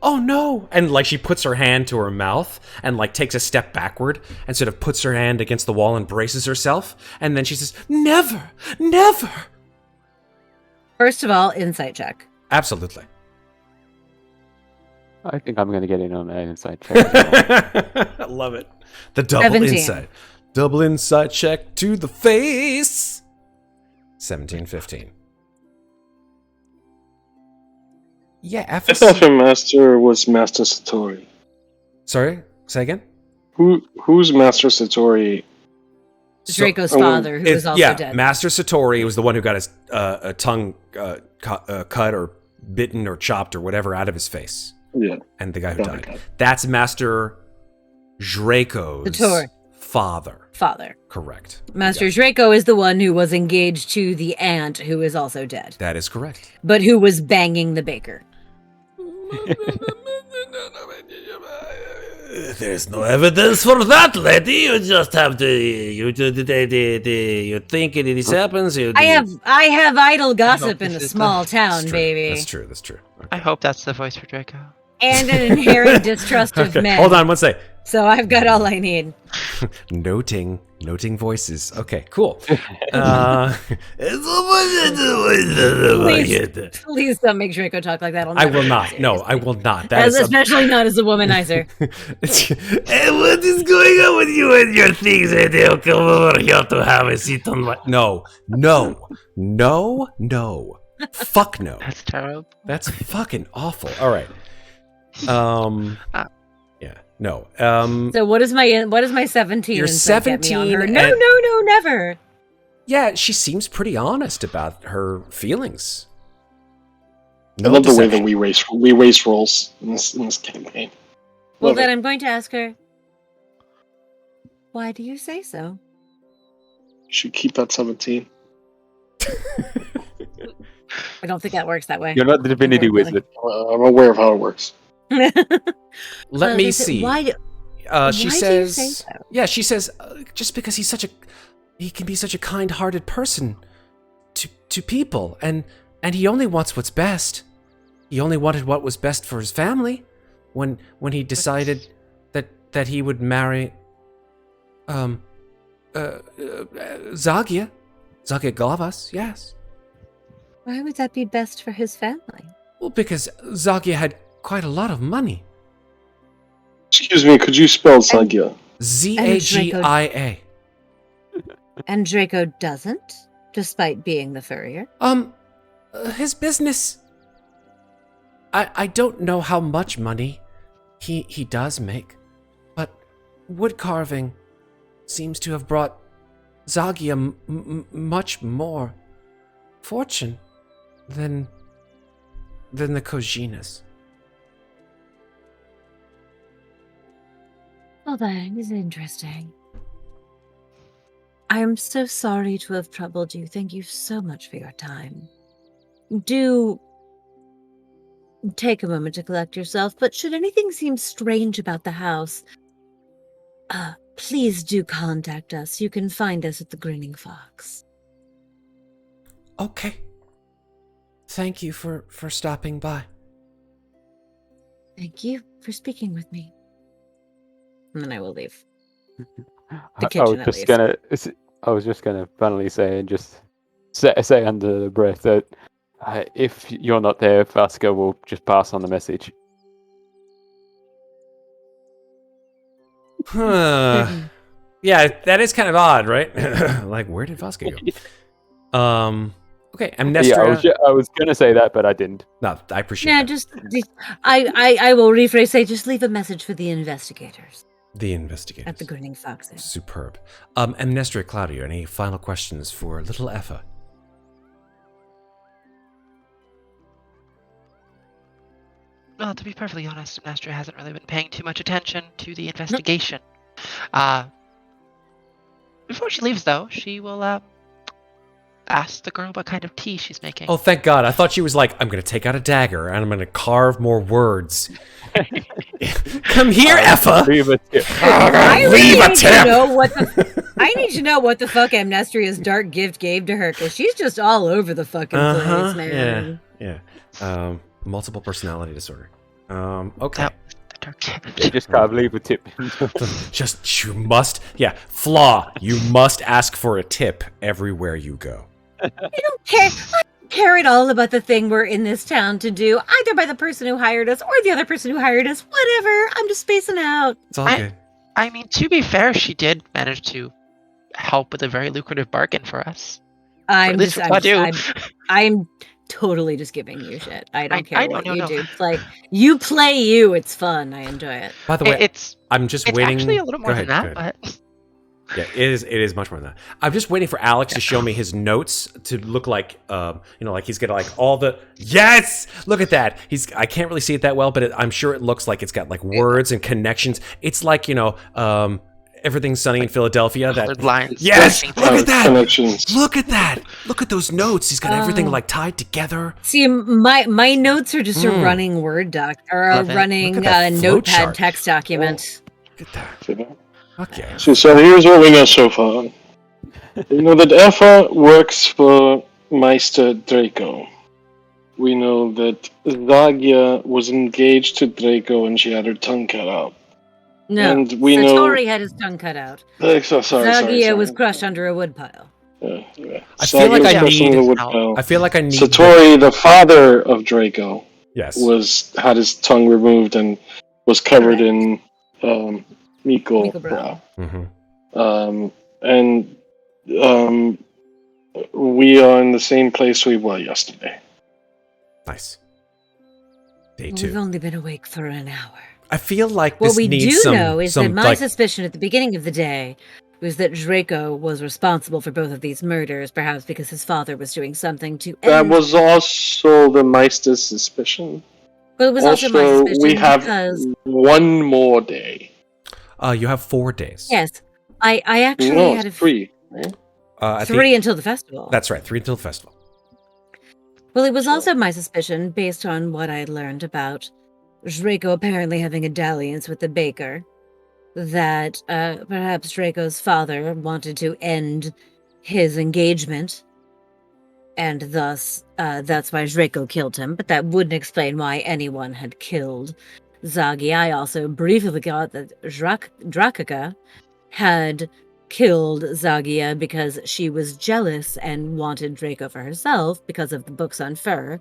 Oh no! And like she puts her hand to her mouth and like takes a step backward and sort of puts her hand against the wall and braces herself. And then she says, never, never. First of all, insight check. Absolutely. I think I'm going to get in on that insight check as well. I love it. The double 17. insight. Double insight check to the face. 17-15. Yeah, I thought her master was Master Satori. Sorry? Say again? Who's Master Satori? Draco's father, who was also dead. Master Satori was the one who got his tongue cut or bitten or chopped or whatever out of his face. Yeah. And the guy who died. That's Master Draco's father. Correct. Master Draco is the one who was engaged to the aunt who is also dead. That is correct. But who was banging the baker. There's no evidence for that, lady. You just have to. You think this happens. I have idle gossip in a this is small the- town, That's baby. true. That's true. Okay. I hope that's the voice for Draco. And an inherent distrust of Okay, men. hold on one sec. So I've got all I need. Noting voices. Okay, cool. Please don't make Draco talk like that. I'll I never will take not. it No, seriously. I will not. That is Especially not as a womanizer. Hey, what is going on with you and your things? And they'll come over here to have a seat on my. No. Fuck no. That's terrible. That's fucking awful. All right. Yeah. No. So what is my 17? You're insight get me on 17 her? No, and- no, never. Yeah, she seems pretty honest about her feelings. I love the way that we race roles in this campaign. Well, Love then it. I'm going to ask her. Why do you say so? You should keep that 17. I don't think that works that way. You're not the divinity wizard. I'm aware of how it works. Let me see. Why? She why do you says. say so? Yeah, she says. Just because he can be such a kind-hearted person to people, and he only wants what's best. He only wanted what was best for his family when he decided that he would marry Zagia Glavas. Yes. Why would that be best for his family? Well, because Zagia had quite a lot of money. Excuse me, could you spell Zagia? Zagia. And Draco doesn't, despite being the furrier. His business. I don't know how much money he does make, but wood carving seems to have brought Zagia much more fortune than the Kojinas. Well, that is interesting. I am so sorry to have troubled you. Thank you so much for your time. Do take a moment to collect yourself, but should anything seem strange about the house, please do contact us. You can find us at the Grinning Fox. Okay. Thank you for stopping by. Thank you for speaking with me. And then I will leave. I kitchen, at least. I was just gonna finally say and just say under the breath that if you're not there, Vasco will just pass on the message. Huh. Yeah, that is kind of odd, right? Like, where did Vasco go? Okay, Amnestria. Yeah, I was gonna say that, but I didn't. No, I appreciate Yeah, that. just I will rephrase. Say, just leave a message for the investigators The investigators. at the Grinning Fox. Superb. Amnestria, Claudiu, any final questions for little Effa? Well, to be perfectly honest, Amnestria hasn't really been paying too much attention to the investigation. Before she leaves, though, she will ask the girl what kind of tea she's making. Oh, thank God. I thought she was like, I'm going to take out a dagger and I'm going to carve more words. Come here, Effa! Leave a tip. I Leave a need tip! to know what the I need to know what the fuck Amnestria's dark gift gave to her, because she's just all over the fucking place, man. Yeah. Multiple personality disorder. Okay. You just can't leave a tip. Just, you must, flaw. You must ask for a tip everywhere you go. I don't care at all about the thing we're in this town to do, either by the person who hired us or the other person who hired us. Whatever. I'm just spacing out. It's all good. I mean, to be fair, she did manage to help with a very lucrative bargain for us. I'm least just, for Claudiu. I'm totally just giving you shit. I don't care what you no. do. You play you. It's fun. I enjoy it. By the way, It's I'm just waiting. actually a little more Go than ahead, that, go ahead. but Yeah, it is much more than that. I'm just waiting for Alex to show me his notes to look like, like he's got like all the, yes, look at that. I can't really see it that well, but I'm sure it looks like it's got like words and connections. It's like, Everything's Sunny in Philadelphia. colored lines. Yes, look at that. Connections. Look at that. Look at those notes. He's got everything like tied together. See, my notes are just a running Word doc or a Love it. running Look at that flow notepad chart. text document. at that. You know? Okay. So here's what we know so far. We know that Effa works for Meister Draco. We know that Zagia was engaged to Draco and she had her tongue cut out. No, And we Satori know. had his tongue cut out. Sorry. Zagia was crushed under a woodpile. Yeah. I feel like was I crushed need- under the wood Ow. pile. I feel like I need. Satori, the father of Draco, Yes. had his tongue removed and was covered Correct. in Mikkel Mikkel brow. Mm-hmm. And we are in the same place we were yesterday. Nice. Day We've 2. only been awake for an hour. I feel like What this we needs do some. know is some that my like, suspicion at the beginning of the day was that Draco was responsible for both of these murders, perhaps because his father was doing something to That end. was also the Meister's suspicion. But it was also my suspicion we have because one more day. you have 4 days. yes, I actually No, had it's 3. Right? I 3 think until the festival. that's right. 3 until the festival. Well, it was Sure. also my suspicion, based on what I learned about Draco apparently having a dalliance with the baker, that perhaps Draco's father wanted to end his engagement, and thus that's why Draco killed him, but that wouldn't explain why anyone had killed Zagi. I also briefly got that Drakaka had killed Zagia because she was jealous and wanted Draco for herself because of the books on fur.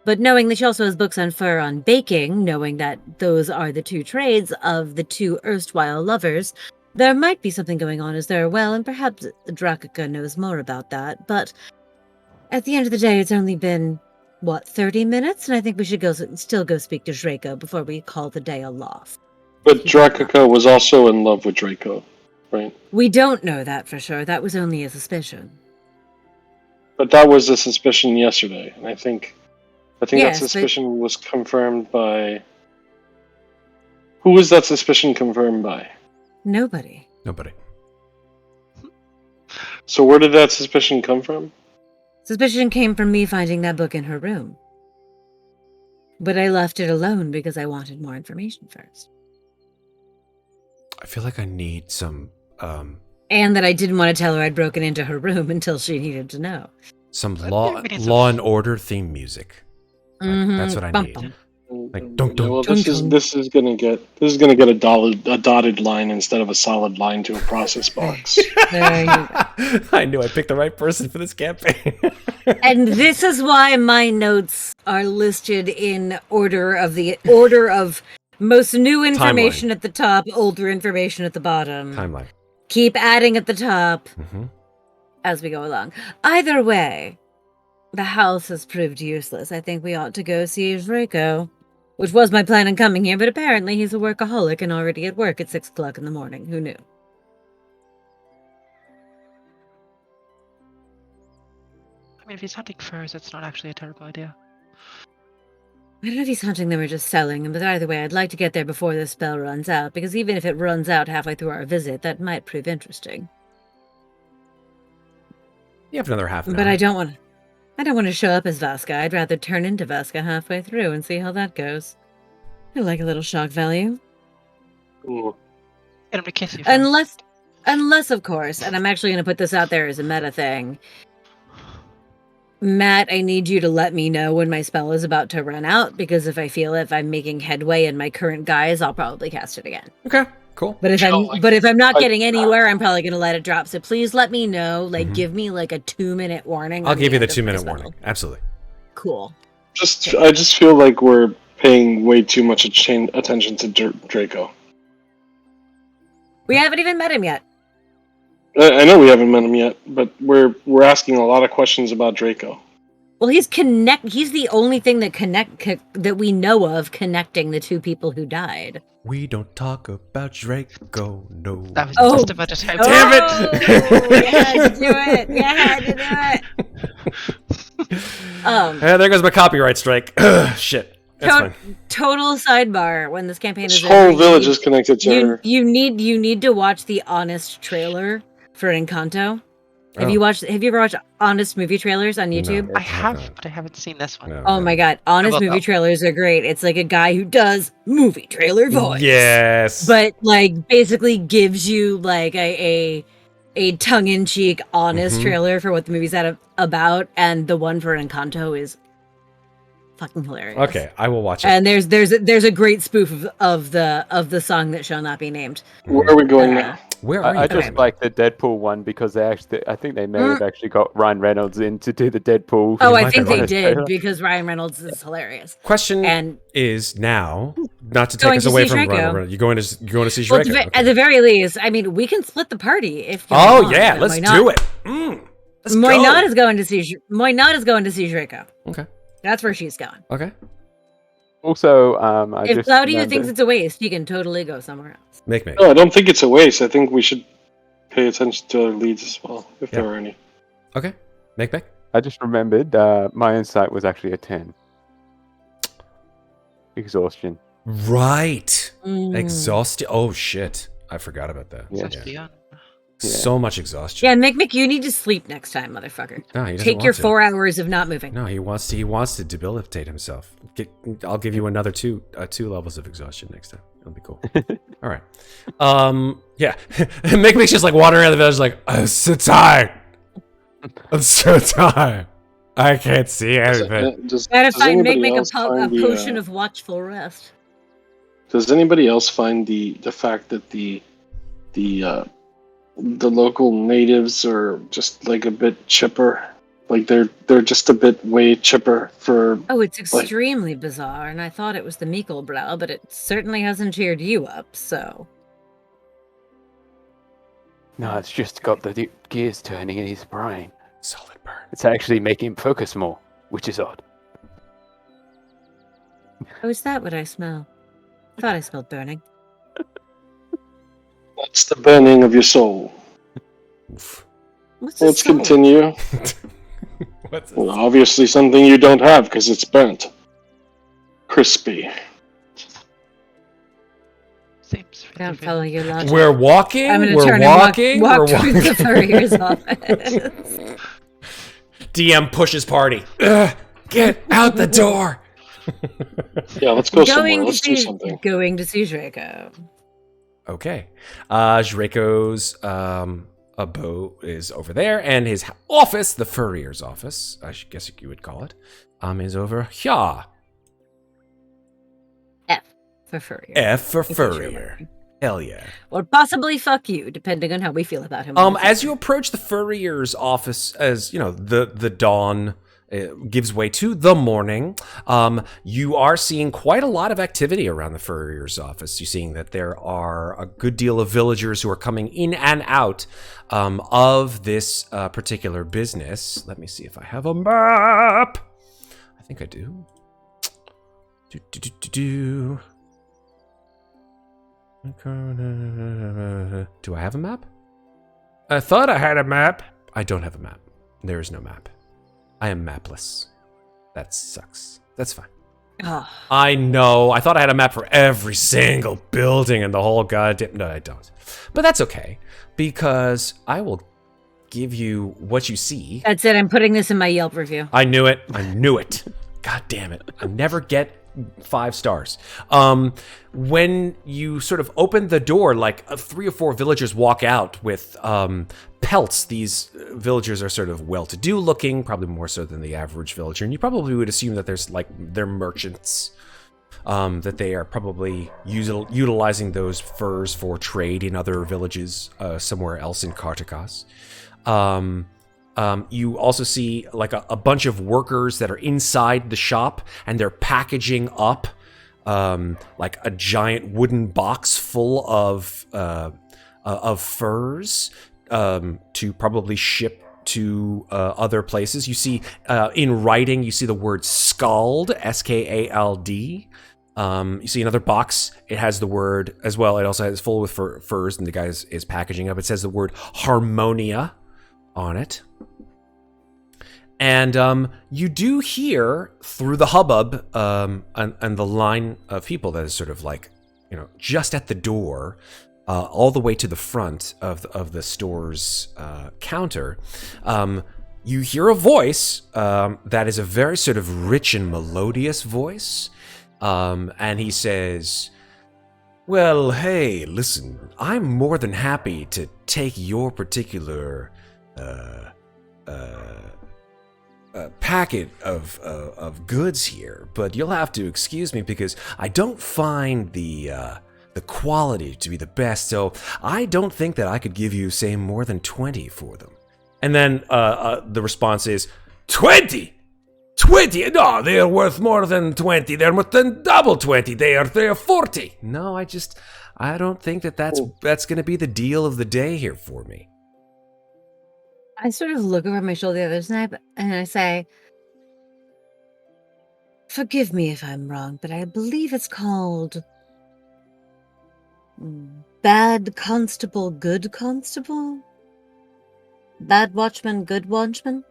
But knowing that she also has books on fur on baking, knowing that those are the 2 trades of the 2 erstwhile lovers, there might be something going on as there well, and perhaps Drakaka knows more about that. But at the end of the day, it's only been, 30 minutes? And I think we should still go speak to Draco before we call the day a loss. But Drakaka was also in love with Draco, right? We don't know that for sure. That was only a suspicion. But that was a suspicion yesterday, and I think Yes, that but- suspicion was confirmed by. Who was that suspicion confirmed by? Nobody. Nobody. So where did that suspicion come from? Suspicion came from me finding that book in her room. But I left it alone because I wanted more information first. I feel like I need some And that I didn't want to tell her I'd broken into her room until she needed to know. law and order theme music. Like, that's what I Bum, need. bum. Like, don't. Well, Dun, this is gonna get a dotted line instead of a solid line to a process box. There you go. I knew I picked the right person for this campaign. And this is why my notes are listed in order of most new information at the top, older information at the bottom. Timeline. Keep adding at the top Mm-hmm. as we go along. Either way, the house has proved useless. I think we ought to go see Draco, which was my plan in coming here, but apparently he's a workaholic and already at work at 6 o'clock in the morning. Who knew? I mean, if he's hunting furs, it's not actually a terrible idea. I don't know if he's hunting them or just selling them, but either way, I'd like to get there before the spell runs out, because even if it runs out halfway through our visit, that might prove interesting. You have another half an But hour. I don't want to show up as Vasca. I'd rather turn into Vasca halfway through and see how that goes. I like a little shock value. Ooh. Get him to kiss you first. Unless, of course, and I'm actually going to put this out there as a meta thing. Matt, I need you to let me know when my spell is about to run out, because if I'm making headway in my current guise, I'll probably cast it again. Okay, cool. But if I'm not getting anywhere, I'm probably going to let it drop. So please let me know. Mhm. Give me a 2-minute warning. I'll on give you the end of my 2-minute spell. warning. Absolutely. Cool. I just feel like we're paying way too much attention to Draco. We haven't even met him yet. I know we haven't met him yet, but we're asking a lot of questions about Draco. Well, he's the only thing that we know of connecting the 2 people who died. We don't talk about Draco, no. That was Oh. just about the time. Damn it! You had to do it. You had to do it. There goes my copyright strike. Shit. That's fine. Total sidebar. When this campaign This is whole over, village is connected to her. you need to watch the Honest trailer for Encanto. Have you ever watched honest movie trailers on YouTube? No. I have, not. but I haven't seen this one. No, Oh my god, honest will movie go. trailers are great. It's like a guy who does movie trailer voice. Yes. But like basically gives you like a tongue-in-cheek honest Mhm. trailer for what the movie's about, and the one for Encanto is fucking hilarious. Okay, I will watch it. And there's a great spoof of the song that shall not be named. Where are we going now? Where are you? I just going? like the Deadpool one because I think they may have actually got Ryan Reynolds in to do the Deadpool. Oh, I might think be they right. did because Ryan Reynolds is hilarious. Question And is now not to take Going us to away see from Shreko. Ryan Reynolds. You're going to see well, Shreko. at the very least, I mean, we can split the party if. You Oh want. yeah, And let's Moynat- do it. Let's Moynat go. is going to see. Moynat is going to see Shreko. Okay. That's where she's going. Okay. Also, I If just Claudiu remembered- thinks it's a waste, he can totally go somewhere else. Make me. No, I don't think it's a waste. I think we should pay attention to our leads as well, if there are any. Okay. Make me. I just remembered my insight was actually a 10. Exhaustion. Right. Mm. Exhausted. Oh shit. I forgot about that. Yeah. Sounds beyond. So much exhaustion. Yeah, Mikmick, you need to sleep next time, motherfucker. No, he doesn't Take want your to. 4 hours of not moving. No, he wants to debilitate himself. I'll give you another two levels of exhaustion next time. It'll be cool. All right. Yeah. Mikmick's just like wandering around the village like, I'm so tired. I'm so tired. I can't see anything. Gotta find anybody Mikmick else find a the, potion of watchful rest. Does anybody else find the fact that the local natives are just like a bit chipper? Like they're just a bit way chipper for. Oh, it's extremely bizarre, and I thought it was the Meeklebrow, but it certainly hasn't cheered you up, so. No, it's just got the gears turning in his brain. Solid burn. It's actually making him focus more, which is odd. Oh, is that what I smell? I thought I smelled burning. That's the burning of your soul. Oof. What's this Let's soul? continue. What's this? Well, obviously something you don't have because it's burnt. Crispy. Seems I don't really follow your logic. We're walking. I'm gonna We're turn walking. and walk we're towards walking. the furrier's office. DM pushes party. Ugh, get out the door. Yeah, let's go somewhere. Going to Let's do see something. Shreko. Okay. Draco's abode is over there, and his office, the furrier's office, I guess you would call it, is over here. F for furrier. F for In case you're furrier. wondering. Hell yeah. Or possibly fuck you, depending on how we feel about him. As you approach the furrier's office, as you know, the dawn gives way to the morning, you are seeing quite a lot of activity around the furrier's office. You're seeing that there are a good deal of villagers who are coming in and out of this particular business. Let me see if I have a map. I think I do. Do I have a map? I thought I had a map. I don't have a map. There is no map. I am mapless. That sucks. That's fine. Oh, I know. I thought I had a map for every single building in the whole goddamn... No, I don't. But that's okay, because I will give you what you see. that's it. I'm putting this in my Yelp review. I knew it. I knew it. God damn it. I never get 5 stars. When you sort of open the door, like 3 or 4 villagers walk out with pelts. These villagers are sort of well-to-do looking, probably more so than the average villager. And you probably would assume that they're merchants, that they are probably utilizing those furs for trade in other villages somewhere else in Kartakas. You also see like a bunch of workers that are inside the shop, and they're packaging up like a giant wooden box full of furs to probably ship to other places. You see in writing, you see the word scald, S-K-A-L-D. You see another box. It has the word as well. It also has full with furs, and the guy is packaging up. It says the word harmonia on it. And you do hear through the hubbub and the line of people that is sort of like, you know, just at the door, all the way to the front of the store's counter, you hear a voice that is a very sort of rich and melodious voice, and he says, "Well, hey, listen, I'm more than happy to take your particular packet of goods here, but you'll have to excuse me because I don't find the quality to be the best, so I don't think that I could give you, say, more than 20 for them." And then the response is, 20? 20? No, they are worth more than 20. They're worth than double 20. They are 40. No, I don't think that's going to be the deal of the day here for me. I sort of look over my shoulder the other side and I say, forgive me if I'm wrong, but I believe it's called Bad Constable, Good Constable? Bad Watchman, Good Watchman?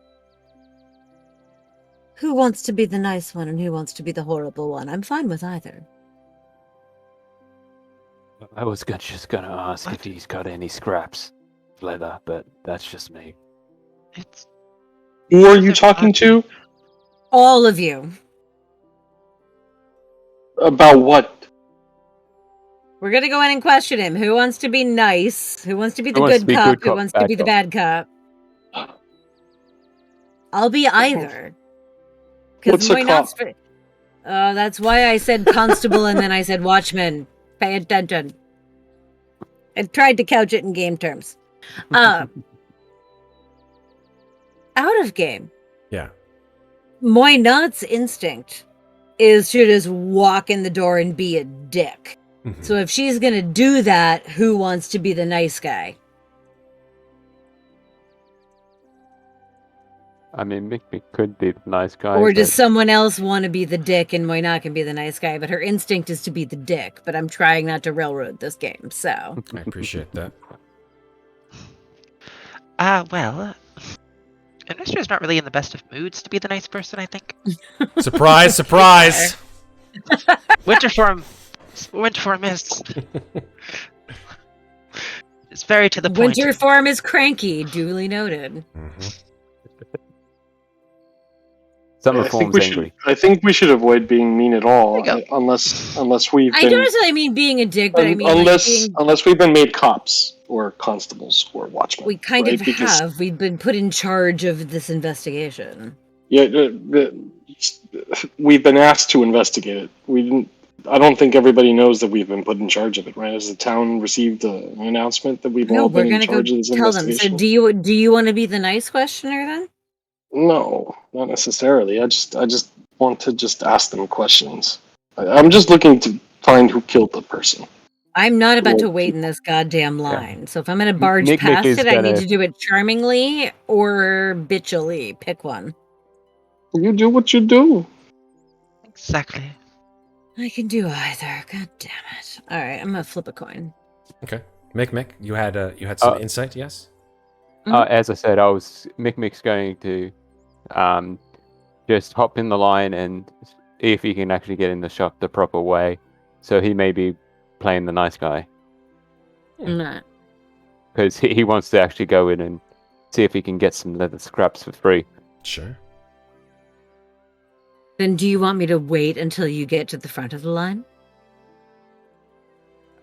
Who wants to be the nice one and who wants to be the horrible one? I'm fine with either. I was just gonna ask if he's got any scraps of leather, but that's just me. It's Who are you talking to? All of you. About what? We're gonna go in and question him. Who wants to be nice? Who wants to be the Who wants good to be cop? good Who cop, wants to bad be the cop? bad cop? I'll be either. What's a cop? That's why I said constable and then I said watchman. Pay attention. I tried to couch it in game terms. Out of game. Yeah. Muadnhait's instinct is to just walk in the door and be a dick. Mhm. So if she's gonna do that, who wants to be the nice guy? I mean, Mikmick could be the nice guy. Or does but someone else want to be the dick and Muadnhait can be the nice guy? But her instinct is to be the dick. But I'm trying not to railroad this game, so. I appreciate that. Well, Amnestria's not really in the best of moods to be the nice person, I think. Surprise, surprise! Winter form is it's very to the point. Winter form is cranky, duly noted. Mhm. summer I form's think angry. I think we should avoid being mean at all, There you unless we've I been don't necessarily mean being a dick, but I mean like being, unless we've been made cops or constables or watchmen. we kind right? of Because, have. We've been put in charge of this investigation. Yeah, we've been asked to investigate it. We didn't. I don't think everybody knows that we've been put in charge of it, right? Has the town received an announcement that we've No, all we're been in gonna go charge of this tell them. So investigation? do you want to be the nice questioner then? No, not necessarily. I just want to just ask them questions. I'm just looking to find who killed the person. I'm not about to Well, wait in this goddamn line. So if I'm gonna barge Mikmick past is it, I need gonna- to do it charmingly or bitchily. Pick one. You do what you do. Exactly. I can do either. God damn it! All right, I'm gonna flip a coin. Okay. Mick, you had some Uh, insight, yes? As I said, Mikmick's going to just hop in the line and see if he can actually get in the shop the proper way. So he may be playing the nice guy Nah. because he wants to actually go in and see if he can get some leather scraps for free. Sure. Then do you want me to wait until you get to the front of the line?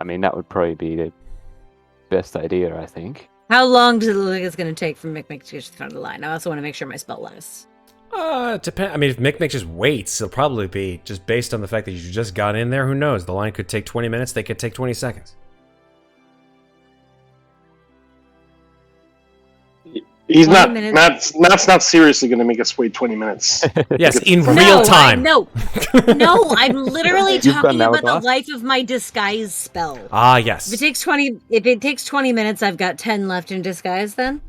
I mean, that would probably be the best idea, I think. How long does it look like it's going to take for Mikmick to get to the front of the line? I also want to make sure my spell lasts. Depend. I mean, if Mick just waits, it'll probably be just based on the fact that you just got in there. Who knows? The line could take 20 minutes. They could take 20 seconds. He's 20 not. minutes. Matt's not seriously going to make us wait 20 minutes. Yes, in No, real time. No, I'm literally You've got talking an about the hourglass? life of my disguise spell. Ah, yes. If it takes 20 minutes, I've got 10 left in disguise then.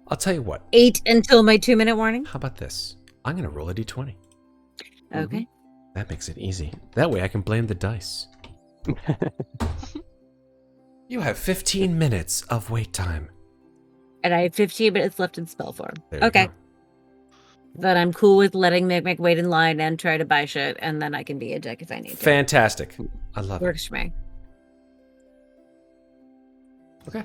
I'll tell you what. 8 until my 2-minute warning. How about this? I'm going to roll a d20. Okay. That makes it easy. That way I can blame the dice. You have 15 minutes of wait time. And I have 15 minutes left in spell form. There you Okay. go. Then I'm cool with letting Mikmick wait in line and try to buy shit, and then I can be a dick if I need to. Fantastic. I love it. Works for me. Okay.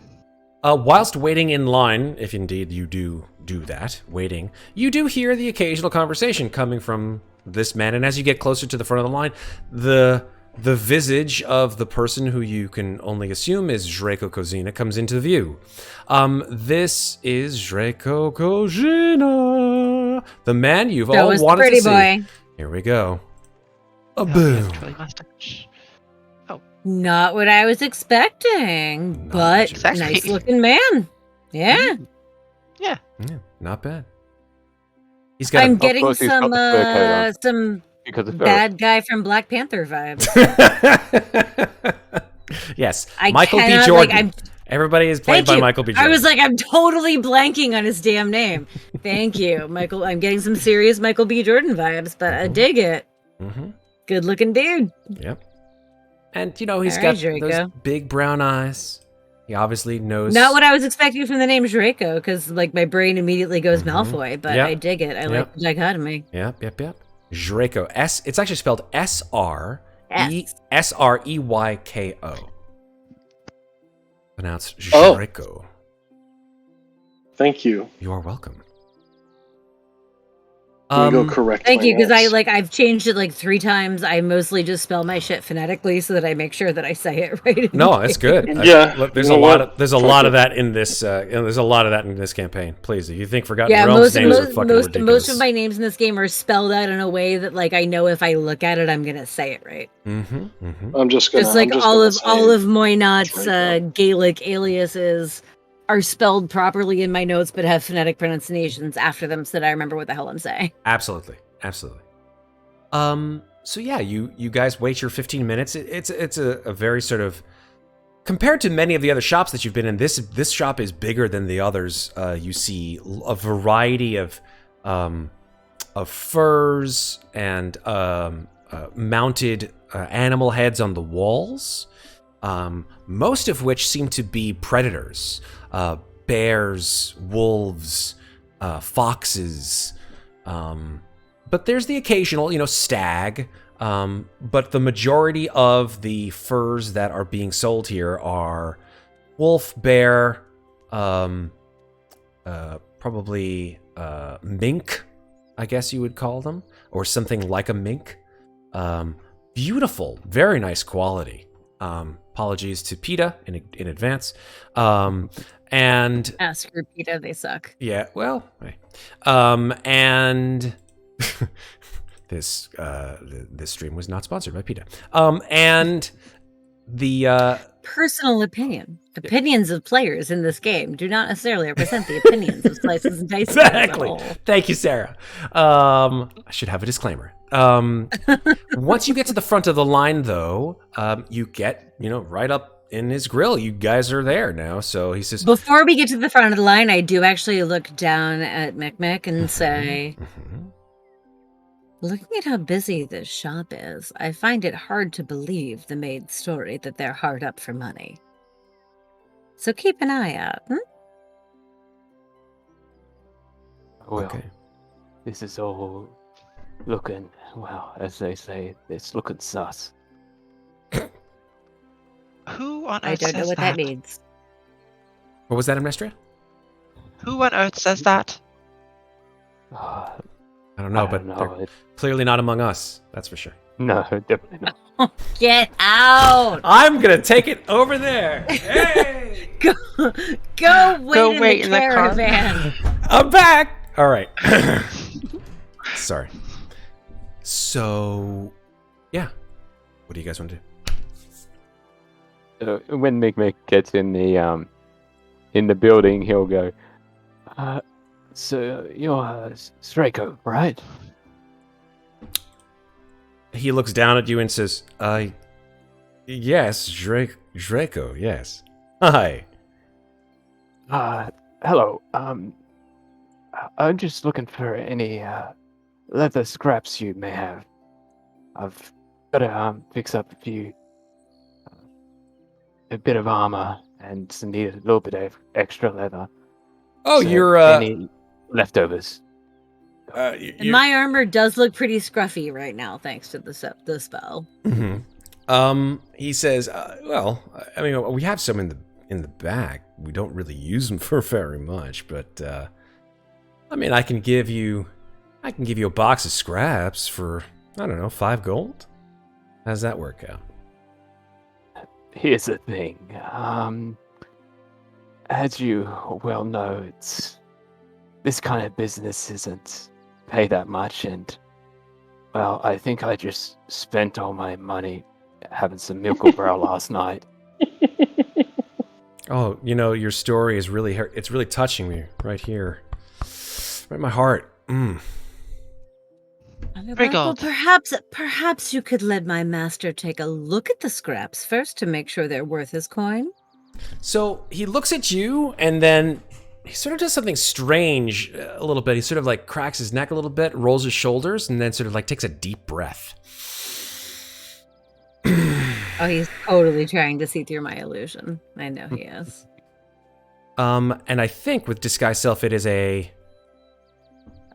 Whilst waiting in line, if indeed you do that, waiting, you do hear the occasional conversation coming from this man, and as you get closer to the front of the line, the visage of the person who you can only assume is Draco Kozina comes into view. This is Draco Kozina, the man you've all wanted to see. Boy. Here we go. A boom. Not what I was expecting, but nice looking man. Yeah. Yeah. Not bad. He's got. I'm getting some bad guy from Black Panther vibes. Yes, Michael B. Jordan. Everybody is played by Michael B. Jordan. I was like, I'm totally blanking on his damn name. Thank you, Michael. I'm getting some serious Michael B. Jordan vibes, but I dig it. Good looking dude. Yep. And, he's got those big brown eyes. He obviously knows... Not what I was expecting from the name Draco, because, my brain immediately goes Malfoy, but I dig it. I like the dichotomy. Yep. Draco. It's actually spelled S-R-E-Y-K-O. Pronounced Draco. Thank you. You are welcome. Go correct. Thank you, because I've changed it 3 times. I mostly just spell my shit phonetically so that I make sure that I say it right. No, that's good. There's a lot of that in this. There's a lot of that in this campaign. Please, if you think Forgotten Realms names are fucking ridiculous. Most of my names in this game are spelled out in a way that I know if I look at it, I'm gonna say it right. I'm just gonna. All of Moynot's Gaelic aliases are spelled properly in my notes, but have phonetic pronunciations after them so that I remember what the hell I'm saying. Absolutely. So yeah, you guys wait your 15 minutes. It's a very sort of, compared to many of the other shops that you've been in, this shop is bigger than the others. You see a variety of furs and mounted animal heads on the walls. Most of which seem to be predators, bears, wolves, foxes, but there's the occasional, stag, but the majority of the furs that are being sold here are wolf, bear, probably mink, I guess you would call them, or something like a mink. Beautiful, very nice quality. Apologies to PETA in advance. And screw PETA, they suck. Yeah, well, and this stream was not sponsored by PETA. And the personal opinions of players in this game do not necessarily represent the opinions of Slices and Dice. Exactly. Thank you, Sarah. I should have a disclaimer. Once you get to the front of the line, though, you get, right up in his grill. You guys are there now, so he says... Before we get to the front of the line, I do actually look down at Mikmick and say, looking at how busy this shop is, I find it hard to believe the maid's story that they're hard up for money. So keep an eye out, Well, okay. This is all looking, well, as they say, it's looking sus. Who on earth I don't know what that means. What was that, Amnestria? Who on earth says that? I don't know, but they're clearly not among us. That's for sure. No, definitely not. Get out! I'm gonna take it over there. Hey! Go wait in the caravan. I'm back. All right. Sorry. So, yeah. What do you guys want to do? When Mikmick gets in the building, he'll go, so you're Draco, right? He looks down at you and says, yes, Draco, yes. Hi. Hello. I'm just looking for any leather scraps you may have. I've got to fix up a bit of armor and need a little bit of extra leather. Oh, so you're any leftovers. My armor does look pretty scruffy right now, thanks to the spell. Mm-hmm. He says, well, I mean, we have some in the back. We don't really use them for very much, but I mean, I can give you a box of scraps for, I don't know, 5 gold. How's that work out? Here's the thing. As you well know, this kind of business isn't pay that much, and well, I think I just spent all my money having some milk brow last night. Oh, your story is it's really touching me right here. Right in my heart. Well, perhaps you could let my master take a look at the scraps first to make sure they're worth his coin. So he looks at you, and then he sort of does something strange a little bit. He sort of like cracks his neck a little bit, rolls his shoulders, and then sort of like takes a deep breath. Oh, he's totally trying to see through my illusion. I know he is. And I think with disguise self, it is a...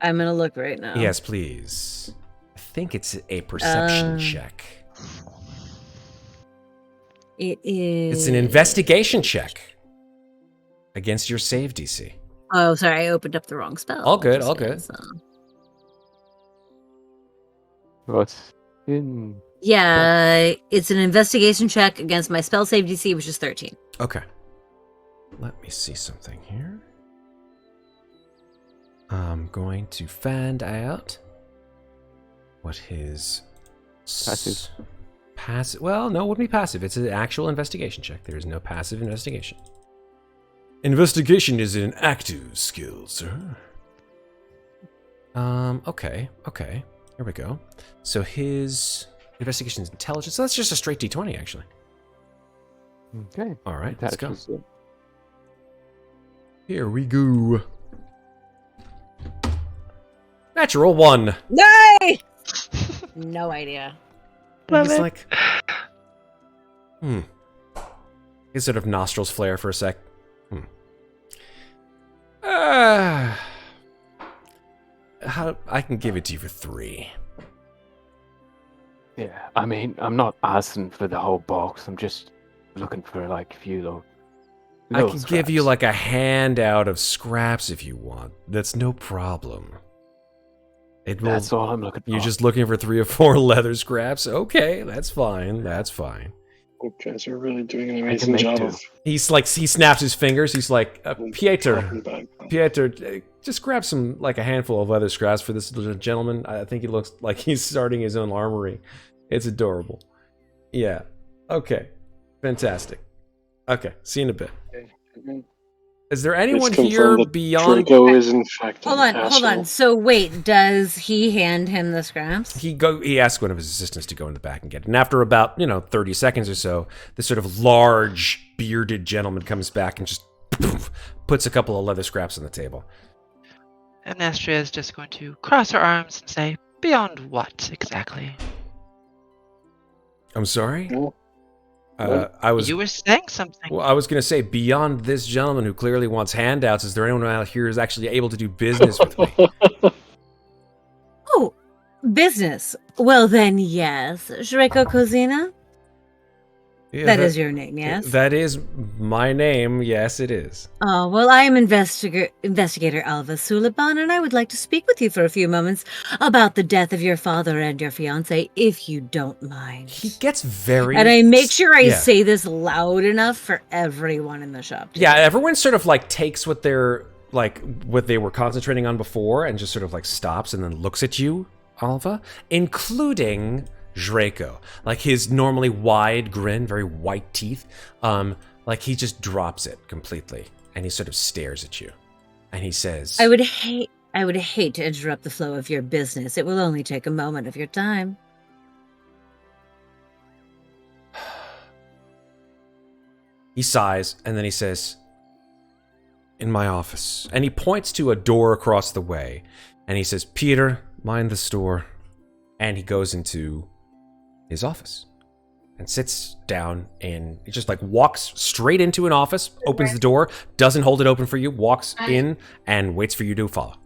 I'm gonna look right now. Yes, please. I think it's a perception check. It is... It's an investigation check against your save DC. Oh, sorry, I opened up the wrong spell. All good, all good. What's in... Yeah, it's an investigation check against my spell save DC, which is 13. Okay. Let me see something here. I'm going to find out what his... Passive. Passive. Well, no, it wouldn't be passive. It's an actual investigation check. There is no passive investigation. Investigation is an active skill, sir. Okay. Here we go. So his investigation is intelligence. So that's just a straight D20, actually. Okay. All right, let's go. That's it. Here we go. Natural 1. Yay! No idea. And he's like, His sort of nostrils flare for a sec. I can give it to you for 3. Yeah, I mean, I'm not asking for the whole box. I'm just looking for like a few little I can scraps. give you like a handout of scraps if you want. That's no problem. That's all I'm looking for. You're just looking for 3 or 4 leather scraps? Okay, that's fine. That's fine. You guys are really doing an amazing job of... He snaps his fingers. He's like, Pieter, just grab some, like a handful of leather scraps for this gentleman. I think he looks like he's starting his own armory. It's adorable. Yeah. Okay. Fantastic. Okay. See you in a bit. Is there anyone here beyond... Draco is in fact Hold on. So wait, does he hand him the scraps? He asks one of his assistants to go in the back and get it. And after about, 30 seconds or so, this sort of large, bearded gentleman comes back and just puts a couple of leather scraps on the table. Amnestria is just going to cross her arms and say, beyond what exactly? I'm sorry? Well, You were saying something. Well, I was going to say, beyond this gentleman who clearly wants handouts, is there anyone out here who's actually able to do business with me? Oh, business. Well then, yes. Draco Cozina? Yeah, that is your name, yes? That is my name. Yes, it is. Oh, well, I am Investigator Alva Suliban, and I would like to speak with you for a few moments about the death of your father and your fiancé, if you don't mind. He gets very... And I make sure I say this loud enough for everyone in the shop. Yeah, everyone sort of like takes what they're what they were concentrating on before and just sort of like stops and then looks at you, Alva, including Draco. Like his normally wide grin, very white teeth, like he just drops it completely and he sort of stares at you and he says, I would hate to interrupt the flow of your business. It will only take a moment of your time. He sighs and then he says, in my office. And he points to a door across the way and he says, Peter, mind the store. And he goes into his office and sits down and he just like walks straight into an office, opens the door, doesn't hold it open for you, walks in and waits for you to follow.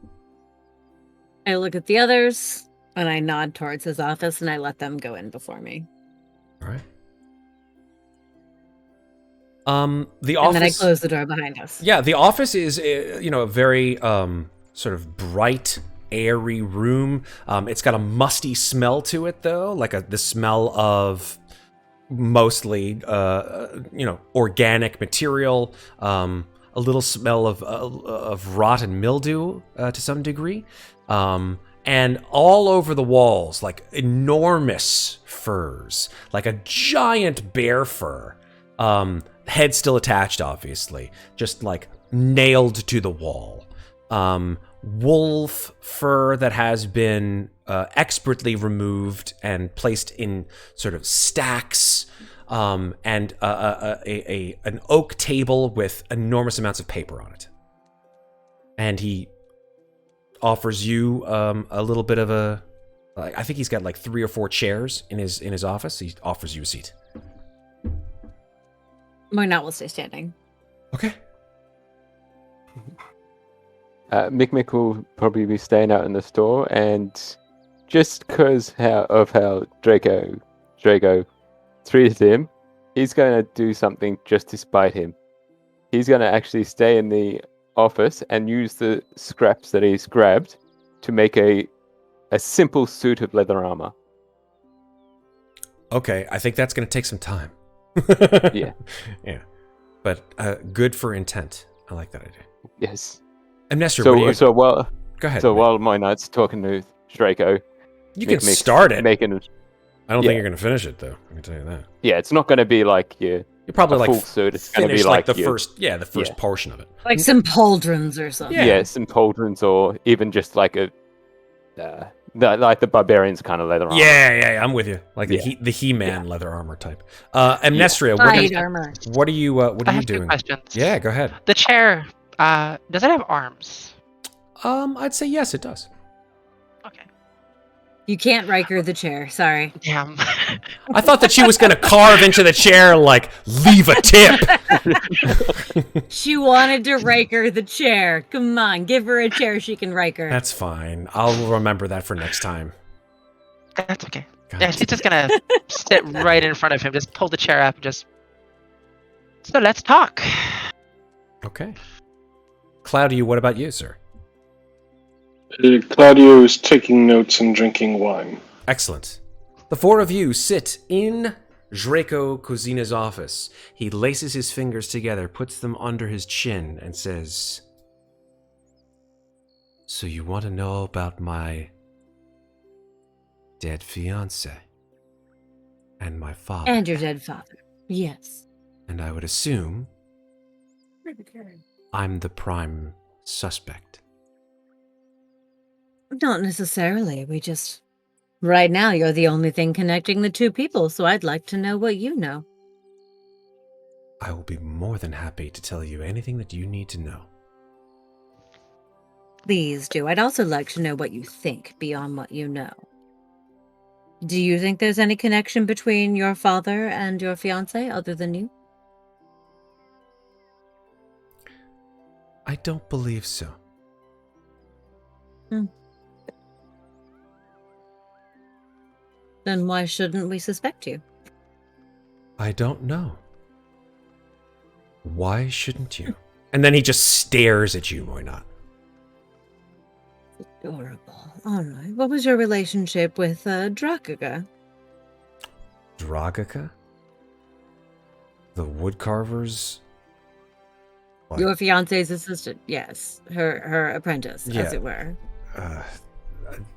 I look at the others and I nod towards his office and I let them go in before me. All right. The And then I office. close the door behind us. Yeah, the office is, a very sort of bright, airy room. It's got a musty smell to it, though, like the smell of mostly, organic material. A little smell of rot and mildew to some degree. And all over the walls, like enormous furs, like a giant bear fur. Head still attached, obviously, just like nailed to the wall. Wolf fur that has been expertly removed and placed in sort of stacks, and an oak table with enormous amounts of paper on it. And he offers you a little bit of a. I think he's got like 3 or 4 chairs in his office. He offers you a seat. Muadnhait will stay standing. Okay. Mikmick will probably be staying out in the store, and just because of how Draco treated him, he's going to do something just to spite him. He's going to actually stay in the office and use the scraps that he's grabbed to make a simple suit of leather armor. Okay, I think that's going to take some time. Yeah. Yeah. But good for intent. I like that idea. Yes. Amnestria, So, what do you... so while Go ahead. So Mike. while Muadnhait's talking to Draco, You can Mikmick's start it. making. I don't yeah. think you're going to finish it, though. I can tell you that. Yeah, it's not going to be like You're probably a like full suit. It's going to finish be like like the first portion of it. Like some pauldrons or something. Yeah. some pauldrons, or even just like the barbarians kind of leather armor. Yeah, I'm with you. Like Yeah. the He-Man leather armor type. Amnestria, Light armor. what are you I doing? have 2 questions. Yeah, go ahead. The chair, does it have arms? I'd say yes, it does. Okay. You can't Riker the chair. Sorry. Damn. I thought that she was going to carve into the chair like, leave a tip. She wanted to Riker the chair. Come on, give her a chair she can Riker. That's fine. I'll remember that for next time. That's okay. God. Yeah, she's just gonna sit right in front of him, just pull the chair up and just... So let's talk. Okay. Claudiu, what about you, sir? Claudio is taking notes and drinking wine. Excellent. The 4 of you sit in Draco Cozina's office. He laces his fingers together, puts them under his chin, and says, "So you want to know about my dead fiancé and my father? And your dead father. Yes. And I would assume I'm the prime suspect." Not necessarily. Right now, you're the only thing connecting the 2 people, so I'd like to know what you know. I will be more than happy to tell you anything that you need to know. Please do. I'd also like to know what you think beyond what you know. Do you think there's any connection between your father and your fiancé other than you? I don't believe so. Then why shouldn't we suspect you? I don't know. Why shouldn't you? And then he just stares at you, Muadnhait. Adorable. All right. What was your relationship with Drakaga? Dragaca? The woodcarver's... What? Your fiance's assistant. Yes. Her apprentice, Yeah. as it were.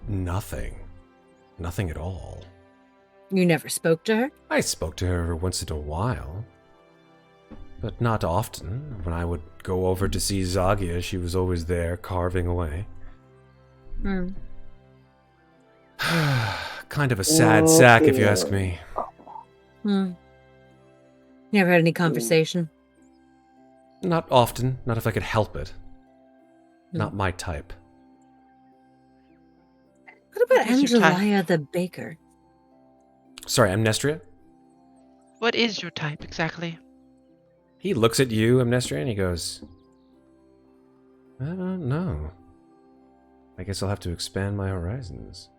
Nothing. Nothing at all. You never spoke to her? I spoke to her every once in a while. But not often. When I would go over to see Zagia, she was always there, carving away. Kind of a sad sack, if you ask me. Never had any conversation? Not often. Not if I could help it. Not my type. What about What is your type? Angelia the baker? Sorry, Amnestria? What is your type exactly? He looks at you, Amnestria, and he goes, I don't know. I guess I'll have to expand my horizons.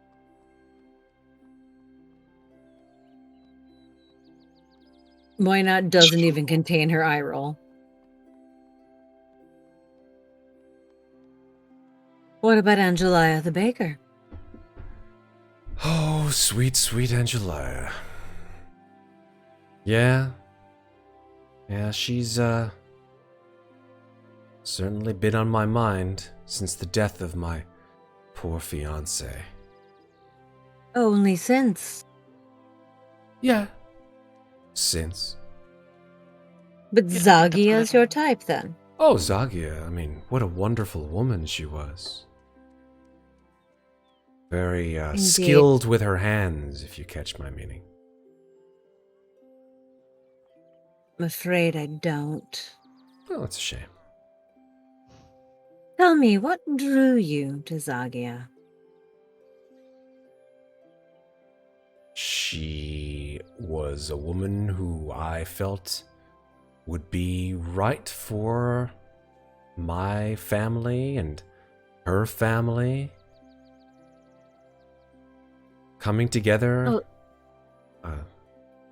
Why not doesn't even contain her eye roll. What about Angelia the baker? Oh, sweet, sweet Angelia. Yeah. Yeah, she's, certainly been on my mind since the death of my poor fiancé. Only since. Yeah. Since. But Yeah, I think that's Zagia's good. your type, then. Oh, Zagia, I mean, what a wonderful woman she was. Very, Indeed. skilled with her hands, if you catch my meaning. I'm afraid I don't. Well, that's a shame. Tell me, what drew you to Zagia? She was a woman who I felt would be right for my family and her family. Coming together.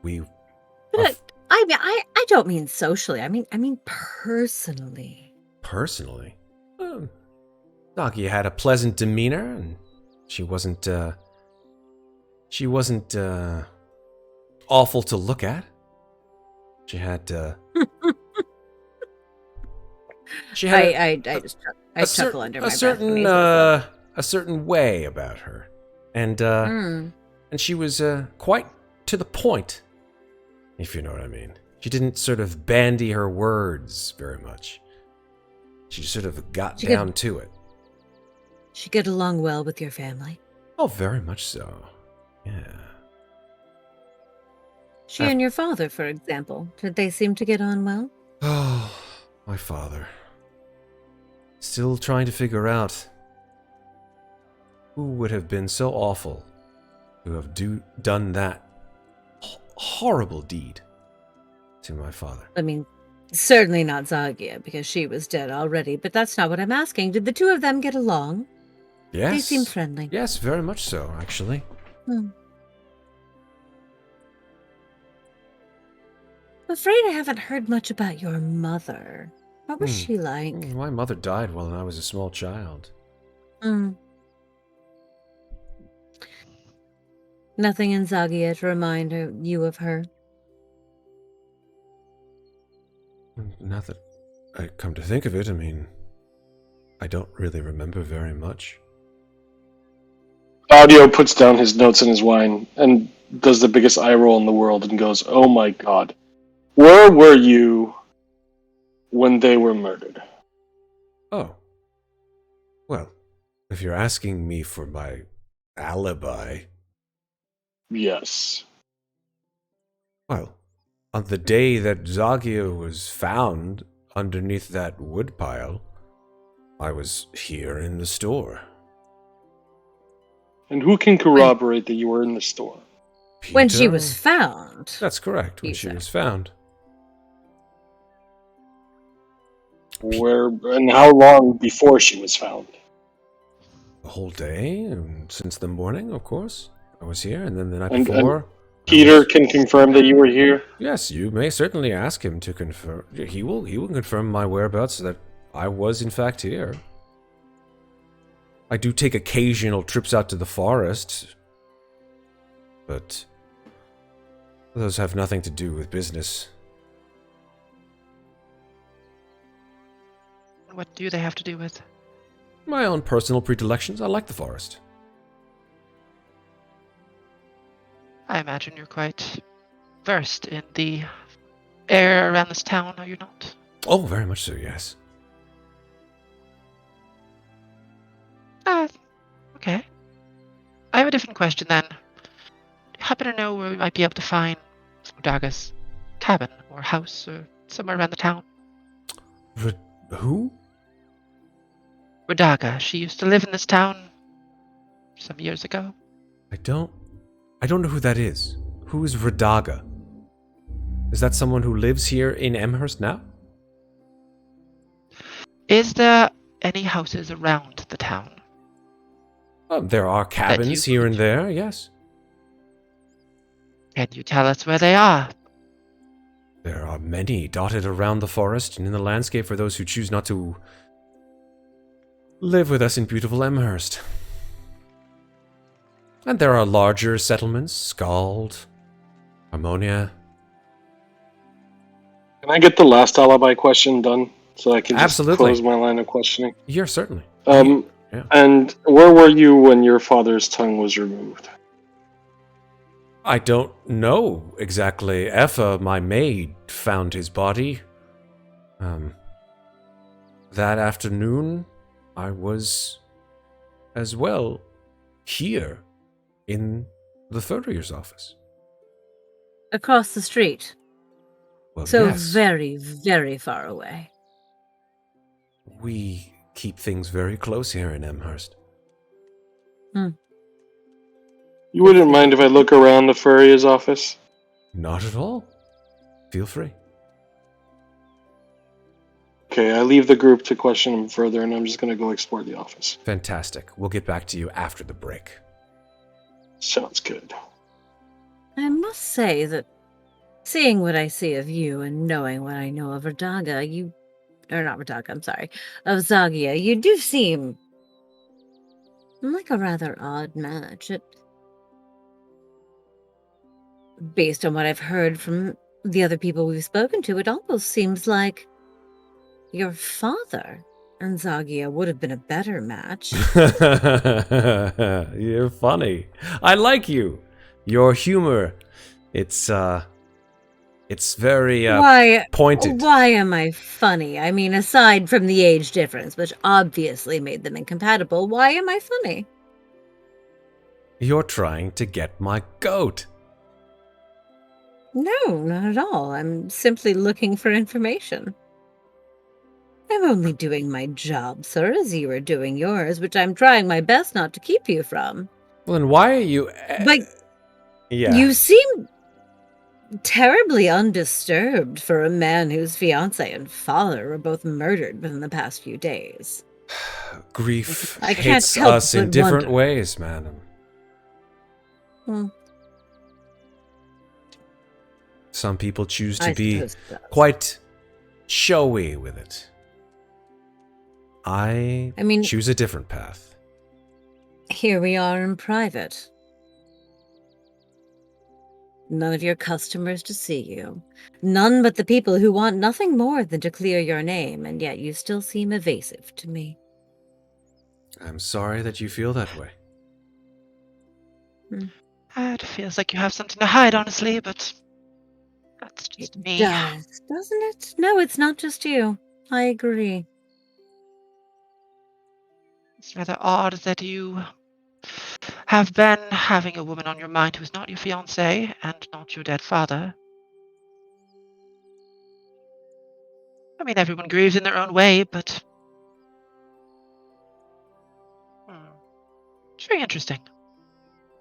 We. But I don't mean socially. I mean personally. Personally, Zagia had a pleasant demeanor, and she wasn't awful to look at. She had I just chuckle under my breath when he says that. a certain way about her, and she was quite to the point, if you know what I mean. She didn't sort of bandy her words very much. She sort of got down to it. She get along well with your family? Oh, very much so. Yeah. She and your father, for example, did they seem to get on well? Oh, my father. Still trying to figure out who would have been so awful to have done that horrible deed to my father. I mean, certainly not Zagia, because she was dead already, but that's not what I'm asking. Did the two of them get along? Yes. They seem friendly. Yes, very much so, actually. I'm afraid I haven't heard much about your mother. What was she like? My mother died when I was a small child. Nothing in Zagia to remind you of her? Now that I come to think of it, I mean, I don't really remember very much. Claudio puts down his notes and his wine and does the biggest eye roll in the world and goes, "Oh my god. Where were you when they were murdered?" Oh. Well, if you're asking me for my alibi... Yes. Well, on the day that Zagia was found underneath that woodpile, I was here in the store. And who can corroborate that you were in the store? Peter? When she was found. That's correct, when she was found. Where and how long before she was found? The whole day, and since the morning, of course. I was here, and then the night And before... Peter can confirm that you were here? Yes, you may certainly ask him to confirm. He will confirm my whereabouts that I was in fact here. I do take occasional trips out to the forest, but those have nothing to do with business. What do they have to do with? My own personal predilections. I like the forest. I imagine you're quite versed in the air around this town, are you not? Oh, very much so, yes. Okay. I have a different question then. Do you happen to know where we might be able to find Radaga's cabin or house or somewhere around the town? Who? Radaga. She used to live in this town some years ago. I don't know who that is. Who is Radaga? Is that someone who lives here in Amherst now? Is there any houses around the town? There are cabins here and there, yes. Can you tell us where they are? There are many dotted around the forest and in the landscape for those who choose not to live with us in beautiful Amherst. And there are larger settlements, Scald, Harmonia. Can I get the last alibi question done so I can just Absolutely. close my line of questioning? Yeah, certainly. Yeah. And where were you when your father's tongue was removed? I don't know exactly. Effa, my maid, found his body. That afternoon, I was as well here in the furrier's office. Across the street. Well, So yes, very, very far away. we keep things very close here in Amherst. You wouldn't mind if I look around the Furrier's office? Not at all. Feel free. Okay, I leave the group to question him further, and I'm just going to go explore the office. Fantastic. We'll get back to you after the break. Sounds good. I must say that seeing what I see of you and knowing what I know of Radaga, of Zagia, you do seem like a rather odd match. Based on what I've heard from the other people we've spoken to, it almost seems like your father and Zagia would have been a better match. You're funny. I like you. Your humor. It's very pointed. Why am I funny? I mean, aside from the age difference, which obviously made them incompatible, why am I funny? You're trying to get my goat. No, not at all. I'm simply looking for information. I'm only doing my job, sir, as you are doing yours, which I'm trying my best not to keep you from. Well, then why are you... But yeah. you seem terribly undisturbed for a man whose fiancé and father were both murdered within the past few days. Grief I can't hits help us in but different wonder. ways, madam. Some people choose to be suppose so. quite showy with it. I mean, choose a different path. here we are in private. None of your customers to see you. None but the people who want nothing more than to clear your name, and yet you still seem evasive to me. I'm sorry that you feel that way. It feels like you have something to hide, honestly, but that's just me. It does, doesn't it? No, it's not just you. I agree. It's rather odd that you have been having a woman on your mind who is not your fiancée and not your dead father. I mean, everyone grieves in their own way, but... It's very interesting.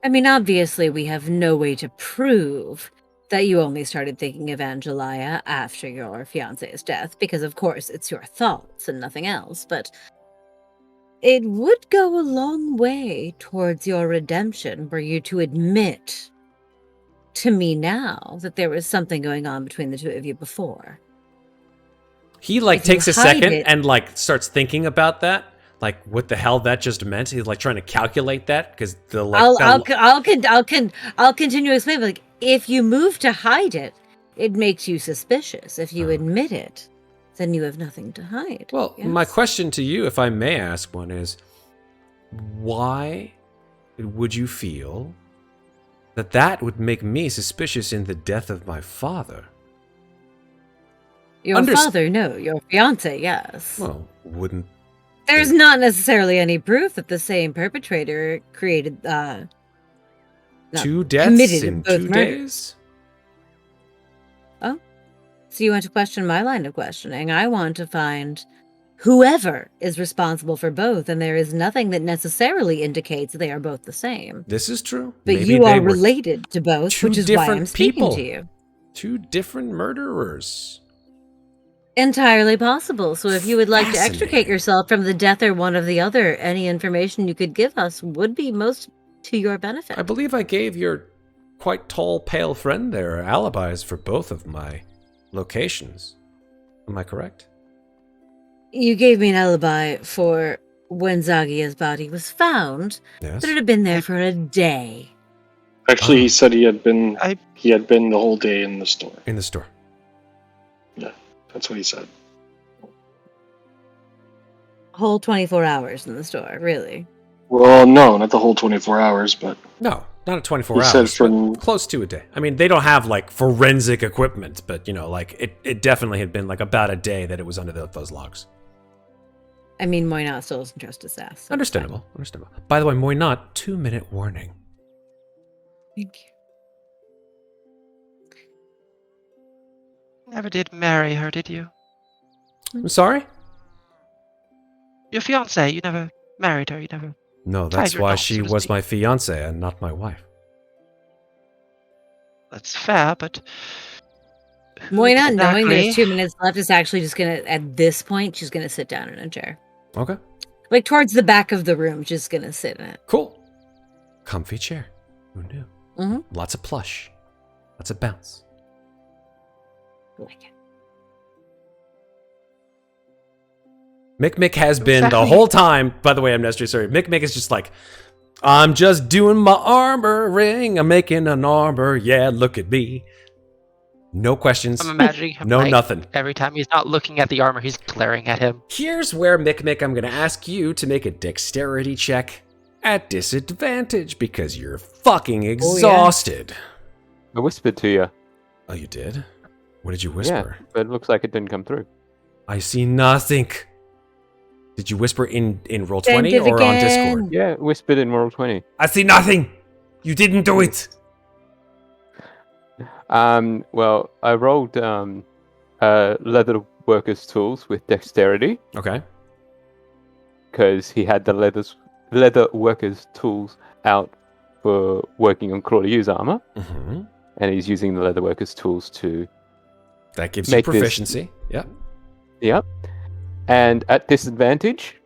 I mean, obviously, we have no way to prove that you only started thinking of Angelia after your fiancé's death, because of course it's your thoughts and nothing else, but it would go a long way towards your redemption were you to admit to me now that there was something going on between the two of you before. He If takes you a hide second it- and starts thinking about that. Like, what the hell that just meant? He's trying to calculate that because the I'll continue to explain. But like, if you move to hide it, it makes you suspicious. If you admit it, then you have nothing to hide. Well, yes? my question to you, if I may ask one, is why would you feel that would make me suspicious in the death of my father? Your father, no. Your fiance, yes. Well, wouldn't... There's not necessarily any proof that the same perpetrator committed two deaths in both 2 murders. days? Oh, so you want to question my line of questioning? I want to find whoever is responsible for both, and there is nothing that necessarily indicates they are both the same. This is true. But Maybe you they are were related to both, two which is why different I'm speaking people. to you. 2 different murderers. Entirely possible. So if you would like to extricate Fascinating. yourself from the death or one of the other, any information you could give us would be most to your benefit. I believe I gave your quite tall, pale friend there alibis for both of my locations. Am I correct? You gave me an alibi for when Zagia's body was found. Yes. That it had been there for a day. Actually, he said he had been I- the whole day in the store. In the store. That's what he said. Whole 24 hours in the store, really. Well, no, not the whole 24 hours, but No, not at 24 He hours. said but from- close to a day. I mean, they don't have like forensic equipment, but it definitely had been like about a day that it was under those logs. I mean, Moynat still doesn't trust his ass. So Understandable. By the way, Moynat, 2-minute warning. Thank you. Never did marry her, did you? I'm sorry? Your fiance, you never married her, you never... No, that's Tiger why knot, she so to was speak. my fiance and not my wife. That's fair, but... who Moynat, knowing exactly- there's 2 minutes left, is actually just gonna, at this point, she's gonna sit down in a chair. Okay. Like, towards the back of the room, just gonna sit in it. Cool. Comfy chair. Who knew? Mhm. Lots of plush. Lots of bounce. Like it. Mikmick has been the Exactly. whole time, by the way, Amnestria, sorry. Mikmick is just like, I'm just doing my armor ring. I'm making an armor. Yeah, look at me. No questions. I'm imagining him, No like, nothing. every time he's not looking at the armor, he's glaring at him. Here's where, Mikmick, I'm going to ask you to make a dexterity check at disadvantage because you're fucking exhausted. I whispered to you. Oh, you did? What did you whisper? Yeah, but it looks like it didn't come through. I see nothing. Did you whisper in Roll20 or on Scientific Discord? Yeah, whispered in World 20. I see nothing. You didn't do it. Well, I rolled leather workers tools with dexterity Okay. because he had the leather workers tools out for working on Claudiu's armor, Mm-hmm. and he's using the leather workers tools to That gives you Make this- proficiency. Yep. Yep. And at disadvantage,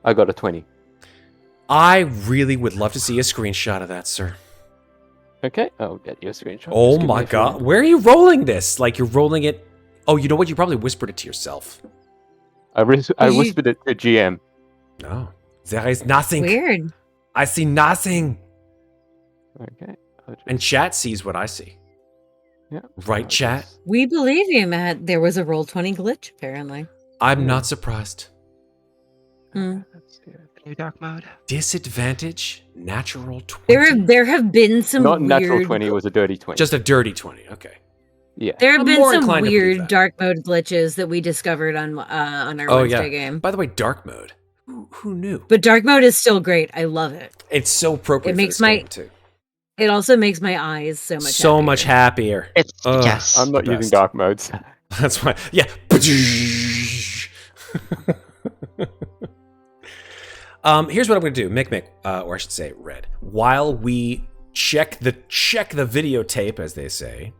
I got a 20. I really would love to see a screenshot of that, sir. Okay, I'll get you a screenshot. Oh Just give me my a few god. minutes. Where are you rolling this? Like you're rolling it. Oh, you know what? You probably whispered it to yourself. I You- whispered it to GM. No. There is nothing. Weird. I see nothing. Okay. I'll just- And chat sees what I see. yeah. Right, I'll chat? just- We believe you, Matt. There was a Roll20 glitch, apparently. I'm not surprised. Hmm. Let's see. New dark mode. Disadvantage, natural 20. There have been some Not weird... natural 20, it was a dirty 20. Just a dirty 20. Okay. yeah. There have I'm been more some inclined to believe weird that. dark mode glitches that we discovered on our Oh, Wednesday yeah. game. By the way, dark mode. Who knew? But dark mode is still great. I love it. It's so appropriate It for makes this my- game, too. It also makes my eyes so much So happier. much happier. It's Ugh. yes. I'm not the using best. dark modes. That's why. Yeah. Here's what I'm going to do, Mikmick, or I should say, Red. While we check the videotape, as they say,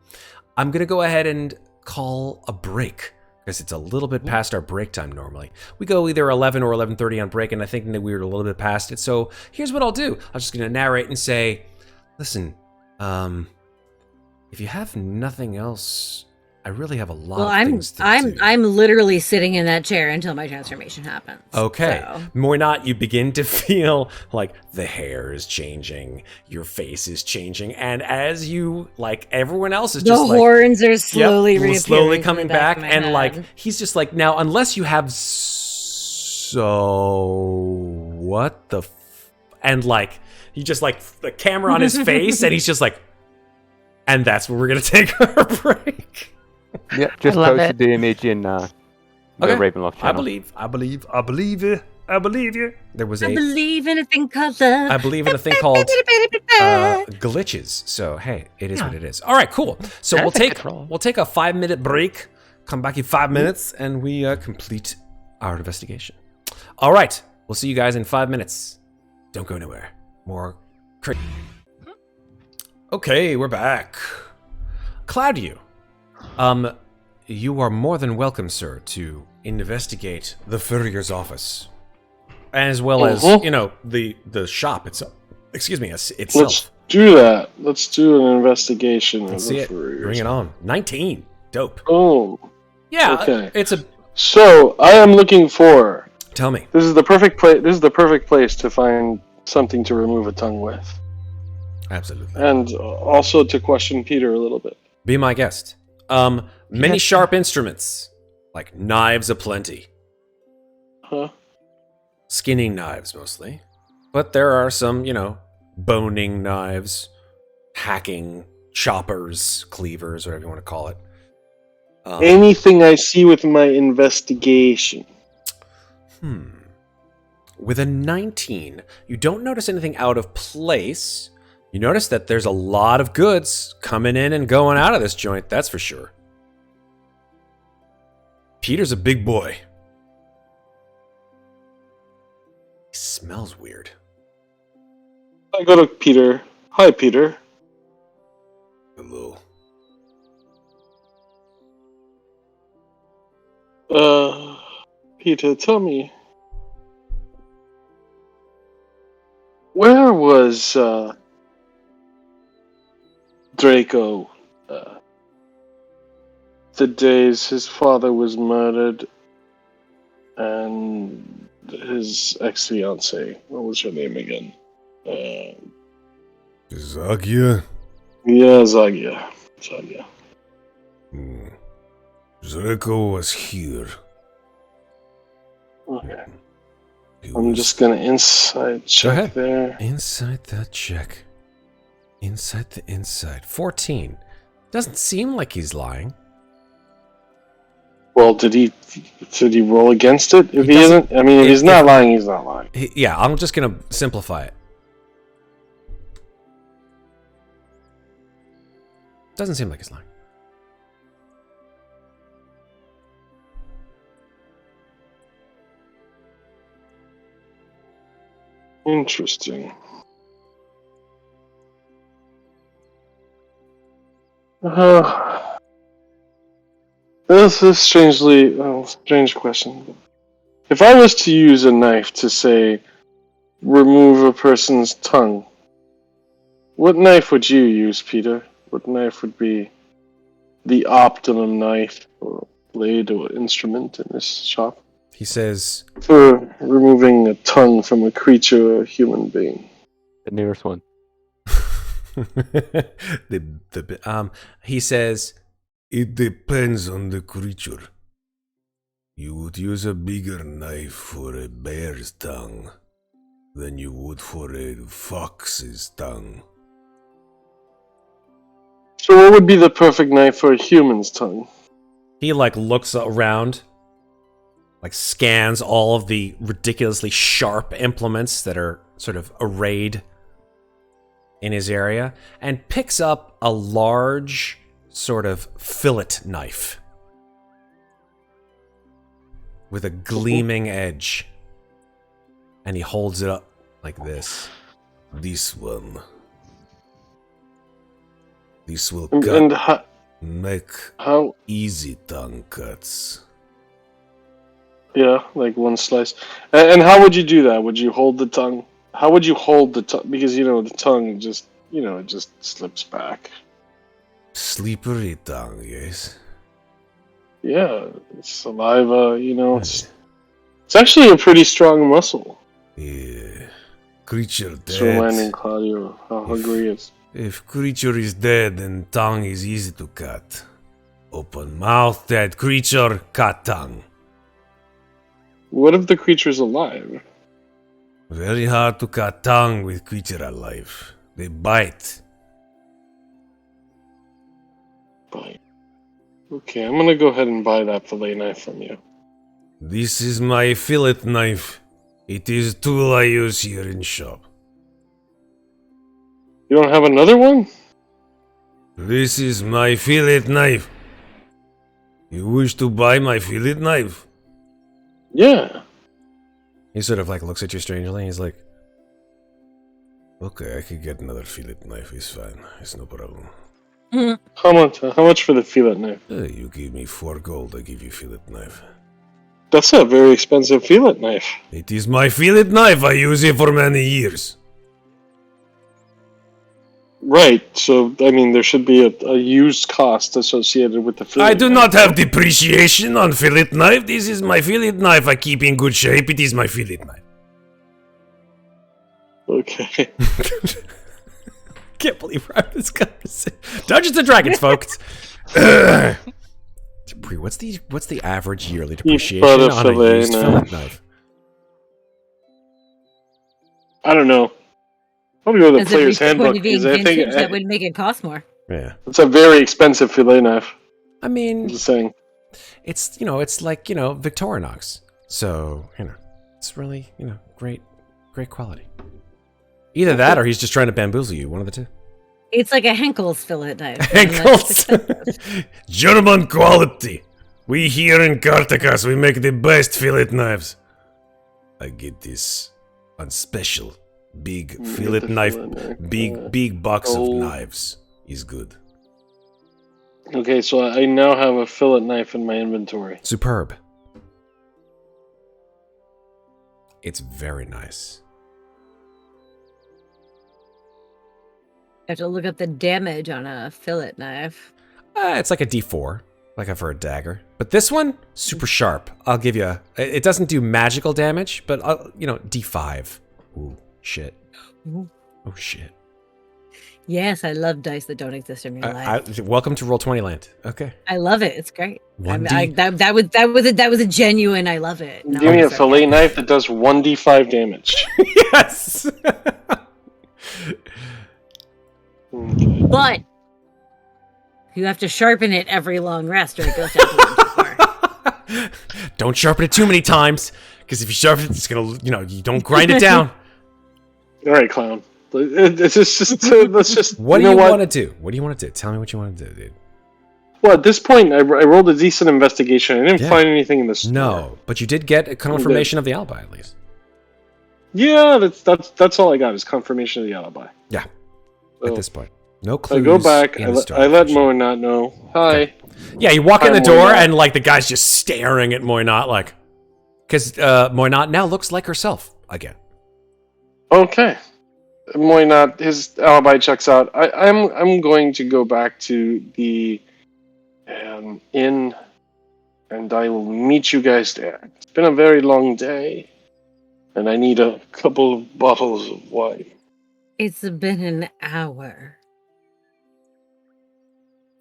I'm going to go ahead and call a break because it's a little bit past our break time normally. We go either 11 or 11:30 on break, and I think that we were a little bit past it. So here's what I'll do. I'm just going to narrate and say, listen, if you have nothing else, I really have a lot Well, of things to do. I'm literally sitting in that chair until my transformation happens. Okay. So. More not, you begin to feel like the hair is changing, your face is changing, and as you, like, everyone else is The just like... horns are slowly reappearing. slowly from coming the back back, of my and, like, head. he's just like, now, unless you have... So... What the... And, like, he just, like, the camera on his face, and he's just like... And that's where we're going to take our break. Yeah, just love posted the image in the Ravenloft channel. I believe you. There was I a... believe in a thing called love. I believe in a thing called glitches. So hey, it is what it is. All right, cool. So That's a good roll. we'll take a 5-minute break. Come back in 5 minutes, and we complete our investigation. All right, we'll see you guys in 5 minutes. Don't go anywhere. More. Okay, we're back. Claudiu, you are more than welcome, sir, to investigate the furrier's office, as well as the shop itself. Excuse me, itself. Let's do that. Let's do an investigation Let's of see the it. furriers. Bring it on. 19. Dope. Oh, Yeah, okay. it's a... So I am looking for. Tell me. This is the perfect place. This is the perfect place to find something to remove a tongue with, Absolutely. and also to question Peter a little bit. Be my guest. Many Yes. sharp instruments, like knives aplenty. Huh? Skinning knives, mostly. But there are some, boning knives, hacking, choppers, cleavers, whatever you want to call it. Anything I see with my investigation. With a 19, you don't notice anything out of place. You notice that there's a lot of goods coming in and going out of this joint, that's for sure. Peter's a big boy. He smells weird. I go to Peter. Hi, Peter. Hello. Peter, tell me. Where was, Draco, the days his father was murdered and his ex-fiancée, what was her name again? Zagia? Yeah, Zagia. Zagia. Draco was here. Okay. He I'm was- just gonna inside check ahead. there. Inside that check. Inside the inside. 14. Doesn't seem like he's lying. Well, did he roll against it? If He he doesn't- isn't, I mean, if he's not lying, he's not lying. Yeah, I'm just gonna simplify it. Doesn't seem like he's lying. Interesting. This is strange question. If I was to use a knife to, say, remove a person's tongue, what knife would you use, Peter? What knife would be the optimum knife or blade or instrument in this shop He says, for removing a tongue from a creature or a human being? The nearest one. he says, It depends on the creature. You would use a bigger knife for a bear's tongue than you would for a fox's tongue. So what would be the perfect knife for a human's tongue? he looks around, scans all of the ridiculously sharp implements that are sort of arrayed in his area, and picks up a large sort of fillet knife with a gleaming edge, and he holds it up like this. This one. This will And cut, make how? easy tongue cuts. Yeah, like one slice. And how would you do that? Would you hold the tongue? How would you hold the tongue? Because, the tongue just, it just slips back. Slippery tongue, yes? Yeah, saliva, it's actually a pretty strong muscle. Yeah. Creature It's reminding dead. Claudiu how hungry he is. If creature is dead, then tongue is easy to cut. Open mouth, dead creature, cut tongue. What if the creature's alive? Very hard to cut tongue with creature alive. They bite. Fine. Okay, I'm gonna go ahead and buy that fillet knife from you. This is my fillet knife. It is tool I use here in shop. You don't have another one? This is my fillet knife. You wish to buy my fillet knife? Yeah. He sort of looks at you strangely. He's like, Okay, I could get another fillet knife. It's fine. It's no problem. How much for the fillet knife? You give me 4 gold, I give you fillet knife. That's a very expensive fillet knife. It is my fillet knife. I use it for many years. Right. So I mean, there should be a used cost associated with the fillet. I do not have depreciation on fillet knife. This is my fillet knife. I keep in good shape. It is my fillet knife. Okay. Can't believe we're having this conversation. Dungeons and Dragons, folks. What's the average yearly depreciation bought a on a fillet used knife. fillet knife? I don't know. Probably go to the As if player's we handbook point to being because I think vintage, that would make it cost more. Yeah. it's a very expensive fillet knife. I mean, Just saying. it's it's like Victorinox. So it's really great quality. Either that, or he's just trying to bamboozle you. One of the two. It's like a Henkel's fillet knife. Henkel's. German quality. We here in Kartakas, we make the best fillet knives. I get this on special. Big fillet the knife. fillet knife, Big box of Oh. knives is good. Okay, so I now have a fillet knife in my inventory. Superb. It's very nice. I have to look up the damage on a fillet knife. It's like a D4, like for a dagger. But this one, super sharp. I'll give you. It doesn't do magical damage, but D5. Ooh, shit. Ooh. Oh shit. Yes, I love dice that don't exist in real life. Welcome to Roll20 Land. Okay. I love it. It's great. I mean, 1D. that was a genuine. I love it. No, Give me a I'm sorry. fillet knife that does 1d5 damage. Yes. Okay. But you have to sharpen it every long rest, or it goes down to 1d4. Don't sharpen it too many times, because if you sharpen it, it's gonna, you don't grind it down. All right, clown. Let's just. What do know you want to do? What do you want to do? Tell me what you want to do, dude. Well, at this point, I rolled a decent investigation. I didn't Yeah. find anything in the store. No, but you did get a confirmation of the alibi, at least. Yeah, that's all I got is confirmation of the alibi. Yeah. So, At this point, no clues. I go back. in the story, I let unfortunately. Moe not know. Hi. Yeah, you walk in Hi, the door Moynat. and like the guy's just staring at Moynat, like, because Moynat now looks like herself again. Okay. Moynat, his alibi checks out. I'm going to go back to the inn, and I will meet you guys there. It's been a very long day, and I need a couple of bottles of wine. It's been an hour.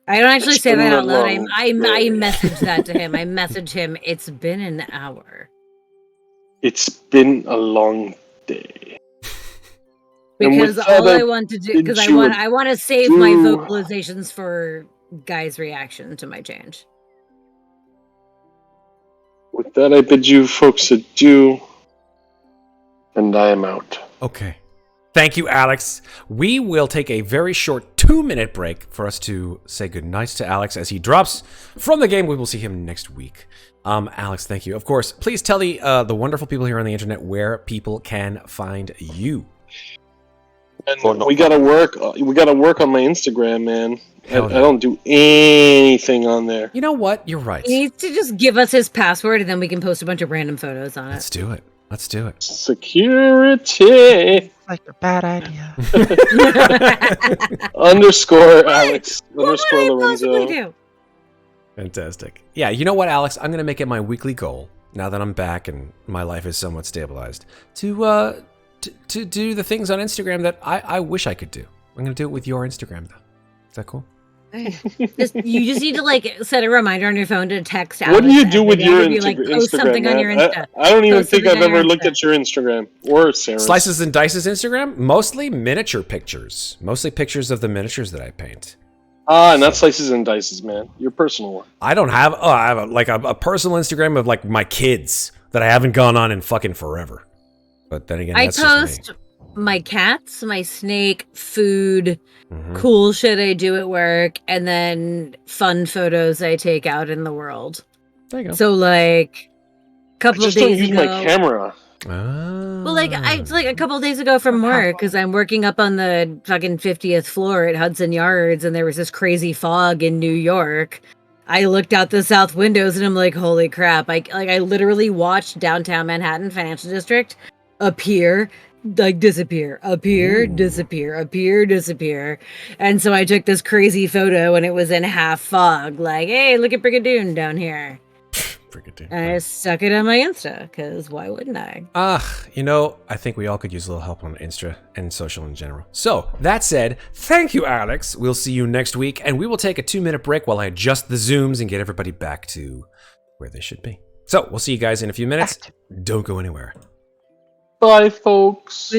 I don't actually It's say been that a out loud. long I day. message that to him. I message him. It's been an hour It's been a long day. And because with that, all I want to do because bid you I want to save my adieu. vocalizations for Guy's reaction to my change. With that, I bid you folks adieu, and I am out. Okay. Thank you, Alex. We will take a very short 2-minute break for us to say goodnight to Alex as he drops from the game. We will see him next week. Alex, thank you. Of course, please tell the wonderful people here on the internet where people can find you. And we gotta work. We gotta work on my Instagram, man. I Hell yeah. don't do anything on there. You know what? You're right. He needs to just give us his password, and then we can post a bunch of random photos on Let's it. do it. Let's do it. Security Like a bad idea. underscore Alex What underscore would I possibly Lorenzo. do? Fantastic. Yeah, you know what, Alex? I'm going to make it my weekly goal, now that I'm back and my life is somewhat stabilized, to do the things on Instagram that I wish I could do. I'm going to do it with your Instagram, though. Is that cool? You just need to like set a reminder on your phone to text Alex. What do you do every with day your to be like, Instagram? post something on your man? Insta. I don't even Post think something I've on your ever looked Insta. at your Instagram or Sarah's. Slices and Dice's Instagram? Mostly miniature pictures. Mostly pictures of the miniatures that I paint. Ah, not slices and dices, man. Your personal one. I don't have... Oh, I have a personal Instagram of like my kids that I haven't gone on in fucking forever. But then again, I that's just post my cats, my snake, food, me. Mhm. cool shit I do at work, and then fun photos I take out in the world. There you go. So like a I couple of just don't days use ago. my camera. Well, like a couple of days ago from work, because I'm working up on the fucking 50th floor at Hudson Yards, and there was this crazy fog in New York. I looked out the south windows, and I'm like, holy crap! I literally watched downtown Manhattan Financial District appear like disappear, appear, disappear, appear, disappear. And so I took this crazy photo and it was in half fog, like, hey, look at Brigadoon down here. Brigadoon. And I stuck it on my Insta, because why wouldn't I? I think we all could use a little help on Insta and social in general. So, that said, thank you, Alex. We'll see you next week, and we will take a 2-minute break while I adjust the zooms and get everybody back to where they should be. So, we'll see you guys in a few minutes. Don't go anywhere. Bye, folks.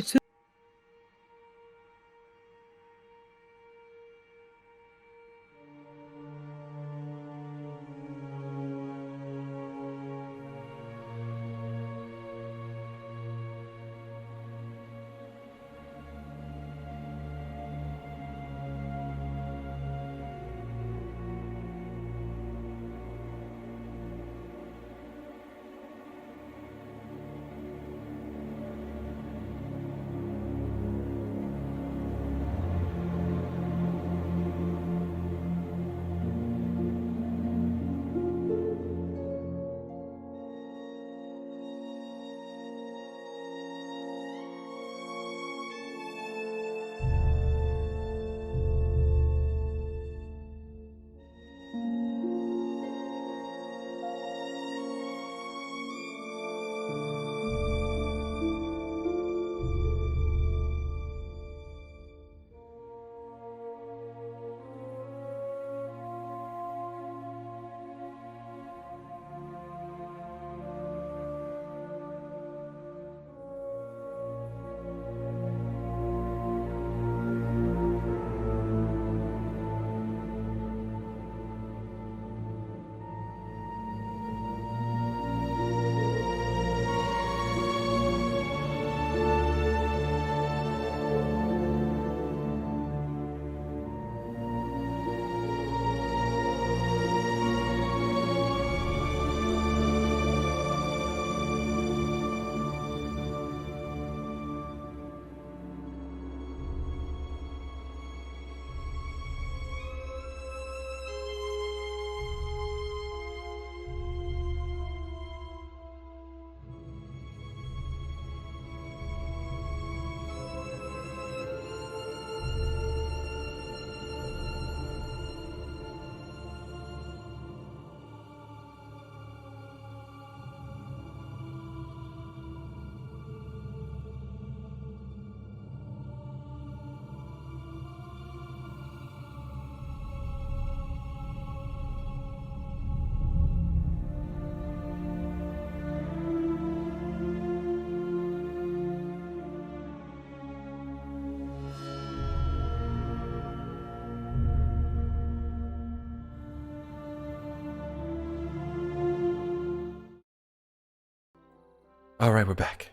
All right, we're back.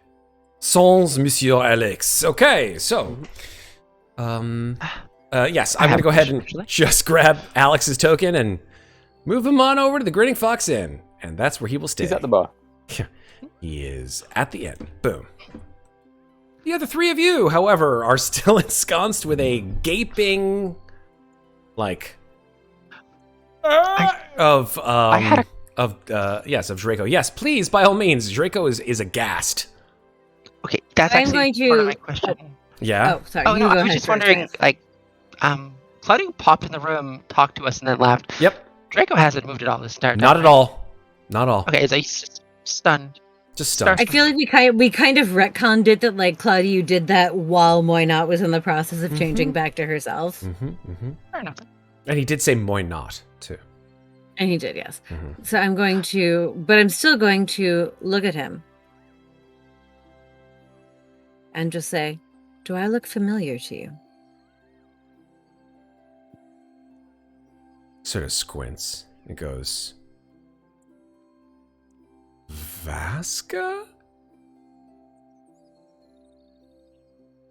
Sans Monsieur Alex. Okay, so, yes, I'm gonna go ahead and just grab Alex's token and move him on over to the Grinning Fox Inn, and that's where he will stay. He's at the bar. He is at the inn. Boom. The other 3 of you, however, are still ensconced with a gaping, like, of Draco. Yes, please, by all means. Draco is aghast. Okay, that's I'm actually going part of to- my question. Yeah. Oh, sorry. Oh you no, go I was ahead just first, wondering, yes. like, Claudiu popped in the room, talked to us, and then left. Yep. Draco hasn't moved at all this entire time. Not at right? all. Not at all. Okay, is he stunned? Just stunned. I feel like we kind of retconned it that like Claudiu did that while Moynot was in the process of changing back to herself, Fair enough. And he did say Moy not too. and he did, yes. So I'm still going to look at him and just say, "Do I look familiar to you?" Sort of squints. It goes, Vasca?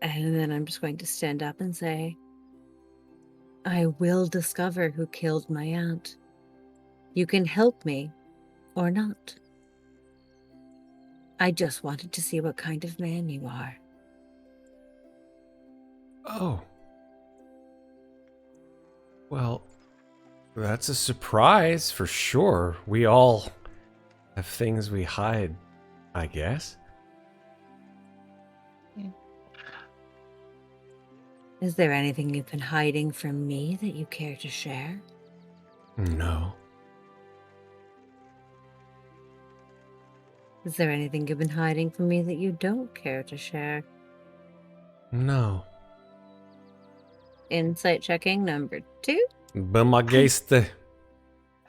And then I'm just going to stand up and say, "I will discover who killed my aunt. You can help me or not. I just wanted to see what kind of man you are." Oh. Well, that's a surprise for sure. We all have things we hide, I guess. Is there anything you've been hiding from me that you care to share? No. Is there anything you've been hiding from me that you don't care to share? No. Insight checking number 2. Bumageste.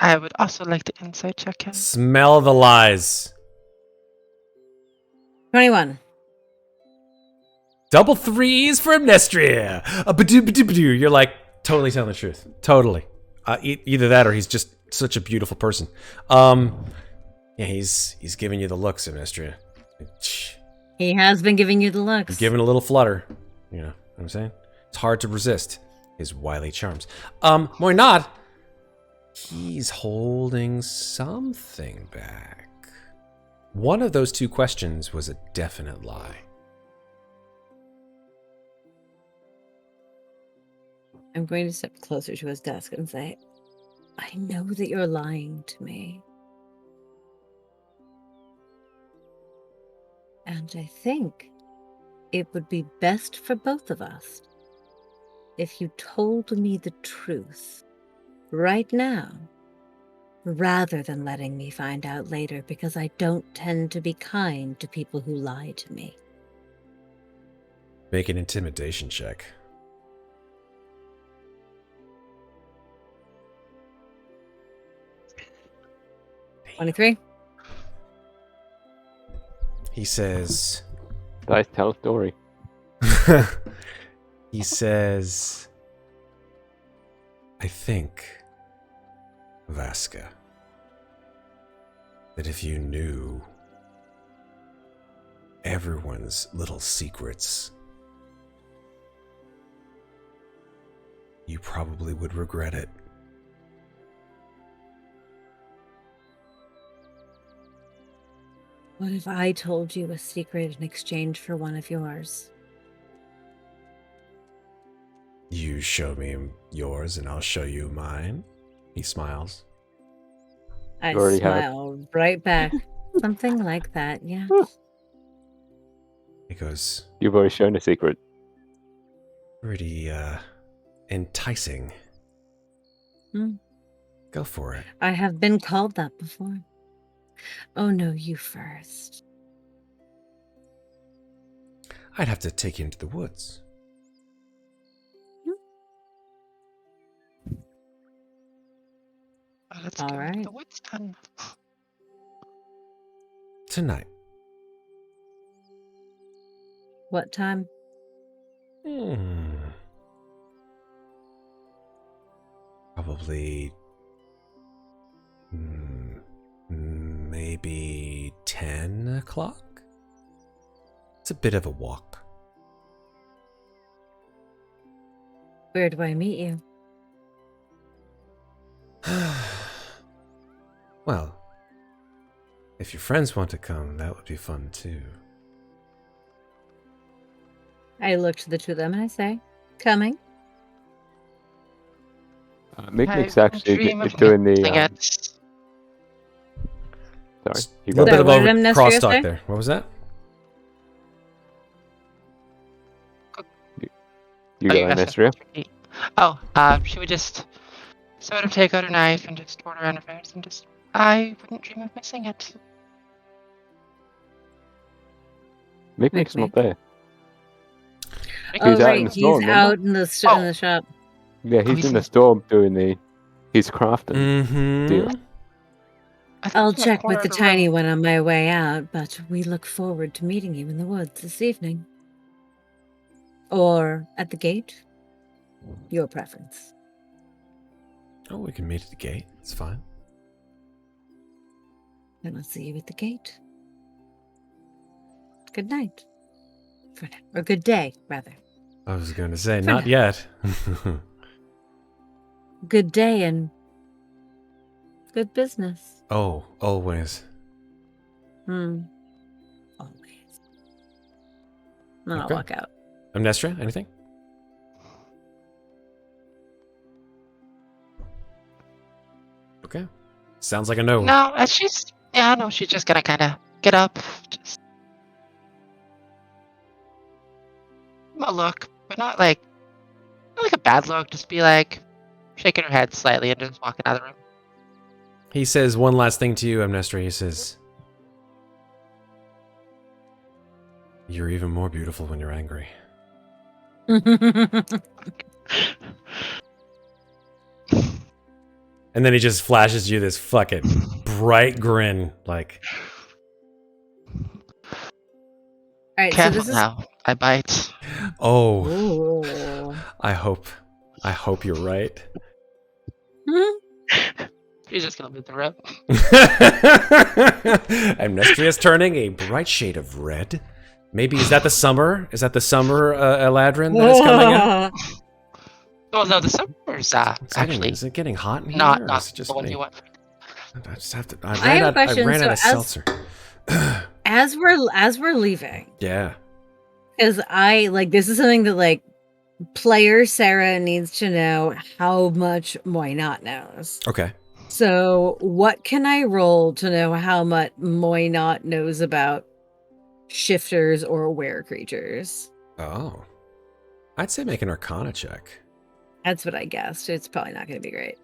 I would also like to insight check him. Smell the lies. 21. Double threes for Amnestria. Ba-doo. You're like totally telling the truth. Totally. Either that or he's just such a beautiful person. Yeah, he's giving you the looks, Amnestria. He has been giving you the looks. Giving a little flutter. You know what I'm saying? It's hard to resist his wily charms. Muadnhait, he's holding something back. One of those two questions was a definite lie. I'm going to step closer to his desk and say, I know that you're lying to me. And I think it would be best for both of us if you told me the truth right now, rather than letting me find out later, because I don't tend to be kind to people who lie to me. Make an intimidation check. Damn. 23. He says... Dice tell a story. He says... I think, Vaska, that if you knew everyone's little secrets, you probably would regret it. What if I told you a secret in exchange for one of yours? You show me yours and I'll show you mine. He smiles. I You already have. smile right back. Something like that, yeah. He goes, You've already shown a secret. pretty, enticing. Hmm. Go for it. I have been called that before. Oh no, you first. I'd have to take you into the woods. Let's All go into right. the woods then. Tonight. What time? Probably... maybe 10 o'clock? It's a bit of a walk. Where do I meet you? Well, if your friends want to come, that would be fun too. I look to the two of them and I say, coming. Mikmick's I actually dream of doing the. missing it. Sorry, you A got little bit Sorry, of what over did Amnestria crosstalk say? there. What was that? You Oh, got Amnestria. Oh, she would just sort of take out her knife and just order around affairs and just, I wouldn't dream of missing it. Mikmick's not Mikmick. there. Oh, He's out in right. the He's storm, remember? out in the, in the shop. Yeah, Oh, he's in the storm doing his crafting Mm-hmm. deal. I think I'll in the check corner with the of the tiny room. one on my way out, but we look forward to meeting you in the woods this evening. Or at the gate. Your preference. Oh, we can meet at the gate. It's fine. Then I'll see you at the gate. Good night. For now. Or good day, rather. I was going to say, For not now. yet. Good day and good business. Oh, always. Always. Then I'll Okay. walk out. Amnestria, anything? Okay. Sounds like a no. No, she's just gonna kind of get up, just a look, but not like Not like a bad look, just be like shaking her head slightly and just walking out of the room. He says one last thing to you, Amnestria. He says, "You're even more beautiful when you're angry." And then he just flashes you this fucking bright grin, like, All right, so Careful this is. now. I bite. oh, Ooh. I hope you're right. She's just gonna leave the room. Amnestria's turning a bright shade of red. Maybe is that the summer? Is that the summer Eladrin that is coming out? Well, no, the summer's actually Is it getting hot in here? not or not is it just the one me? you want. I just have to. I have a question. I ran So out of seltzer. as we're leaving, Yeah. because I like this is something that like player Sarah needs to know how much Moynat knows. Okay. So what can I roll to know how much Moynat knows about shifters or were creatures? Oh. I'd say make an Arcana check. That's what I guessed. It's probably not going to be great.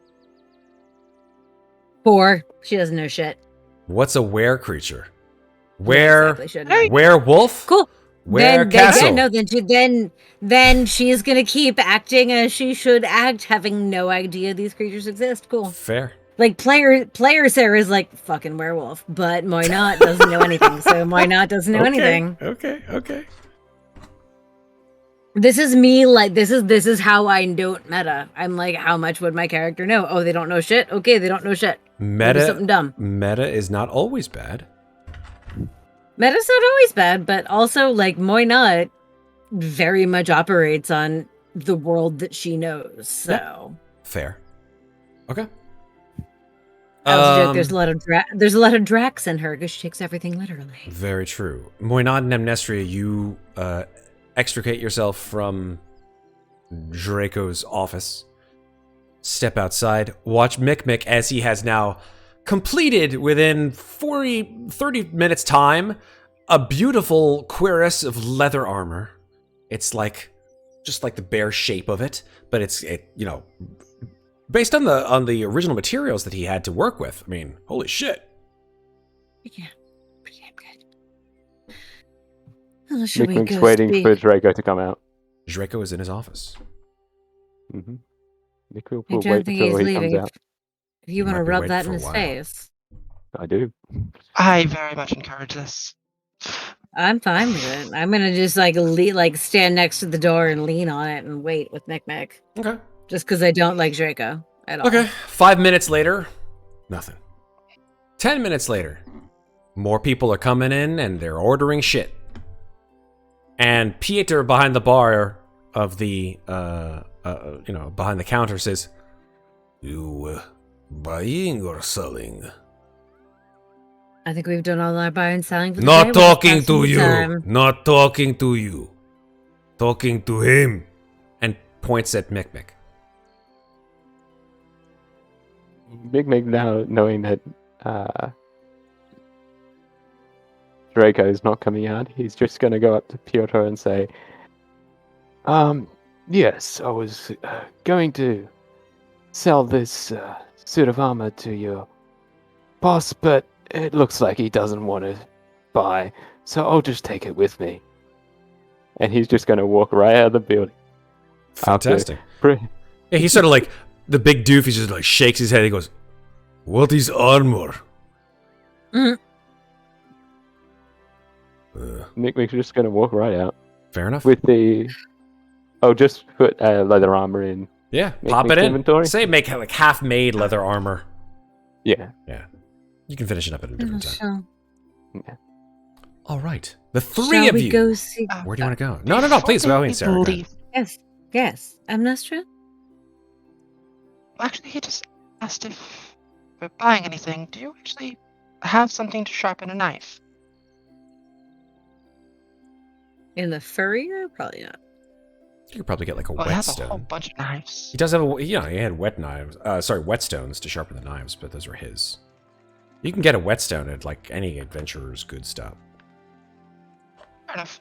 4. She doesn't know shit. What's a were creature? Yeah, exactly, shouldn't I? Werewolf? Cool. Castle. Then she's gonna keep acting as she should act, having no idea these creatures exist. Cool. Fair. Like player Sarah is like fucking werewolf, but Moynat doesn't know anything, so Moynat doesn't know anything. Okay. This is me, like this is how I don't meta. I'm like, how much would my character know? Oh, they don't know shit. Okay, they don't know shit. Maybe something dumb. Meta is not always bad. Meta's not always bad, but also like Moynat very much operates on the world that she knows. So Yep. Fair. Okay. I was a joke. There's a lot of Drax in her because she takes everything literally. Very true. Moynat and Amnestria, you extricate yourself from Draco's office. Step outside. Watch Mikmick as he has now completed within 30 minutes time a beautiful cuirass of leather armor. It's like just like the bare shape of it, but it's based on the original materials that he had to work with. I mean, holy shit. Yeah, pretty damn good. Should we Mikmick's go waiting speak? for Draco to come out. Draco is in his office. Mm-hmm. Mikmick I will don't wait think until he's he comes leaving. out. If you He want might to be rub waiting that for in a his while. face, I do. I very much encourage this. I'm fine with it. I'm gonna just like stand next to the door and lean on it and wait with Mikmick. Okay. Just because I don't like Draco at all. Okay. 5 minutes later, nothing. 10 minutes later, more people are coming in and they're ordering shit. And Pieter behind the bar of the, behind the counter says, You buying or selling? I think we've done all our buying and selling for the day. Not We're just talking passing to the you. time. Not talking to you. Talking to him. and points at Mikmick. Mikmick, now knowing that Draco is not coming out, he's just going to go up to Piotr and say, yes, I was going to sell this suit of armor to your boss, but it looks like he doesn't want to buy, so I'll just take it with me. And he's just going to walk right out of the building. Fantastic. After- Yeah, he's sort of like the big doof. He just like shakes his head. He goes, What is armor? Mikmick's just going to walk right out fair enough. with the... Oh, just put leather armor in. Yeah, Mikmick's pop it in. inventory? Say make like half-made leather armor. Yeah. You can finish it up at a different time. All right. The three Shall of we you. go see? Where do you want to go? No, please. By all means, Sarah. Go ahead. Yes. Amnestria? Actually, he just asked if we're buying anything. Do you actually have something to sharpen a knife? In the furrier? Probably not. You could probably get like a Well, he has a whole whetstone. bunch of knives. He does have he had wet knives. Whetstones to sharpen the knives, but those are his. You can get a whetstone at like any adventurer's good stop. Fair enough.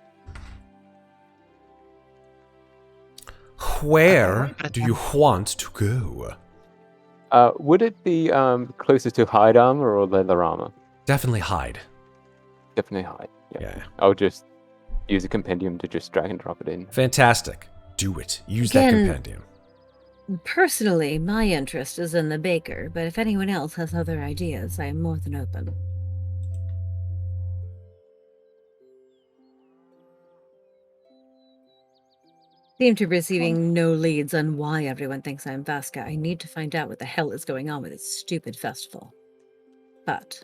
Where do you want to go? Would it be closer to hide armor or leather armor? Definitely hide. Definitely hide. Yeah. I'll just use a compendium to just drag and drop it in. Fantastic. Do it. Use that Again, compendium. Personally, my interest is in the baker, but if anyone else has other ideas, I am more than open. Seem to be receiving no leads on why everyone thinks I'm Vasca. I need to find out what the hell is going on with this stupid festival. But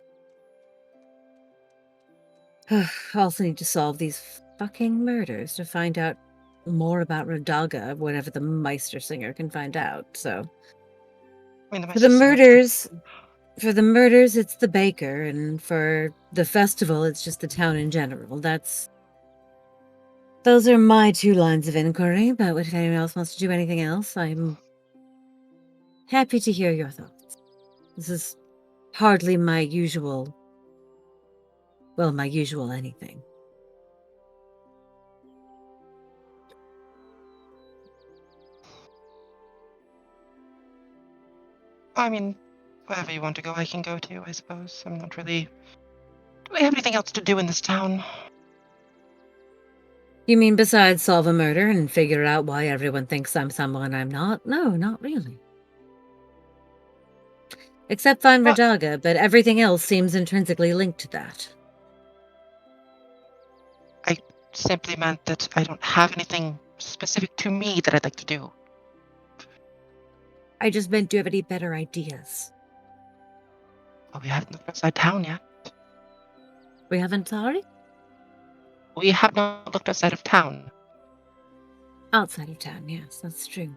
I also need to solve these fucking murders to find out more about Radaga, whatever the Meister Singer can find out. So I mean, for the murders, it's the baker, and for the festival, it's just the town in general. Those are my 2 lines of inquiry, but if anyone else wants to do anything else, I'm happy to hear your thoughts. This is hardly my usual anything. I mean, wherever you want to go, I can go to, I suppose. I'm not really... Do I have anything else to do in this town? You mean besides solve a murder and figure out why everyone thinks I'm someone I'm not? No, not really. Except find Radaga, but everything else seems intrinsically linked to that. I simply meant that I don't have anything specific to me that I'd like to do. I just meant, do you have any better ideas? Well, we haven't looked outside town yet. We haven't, sorry? We have not looked outside of town. Outside of town, yes, that's true.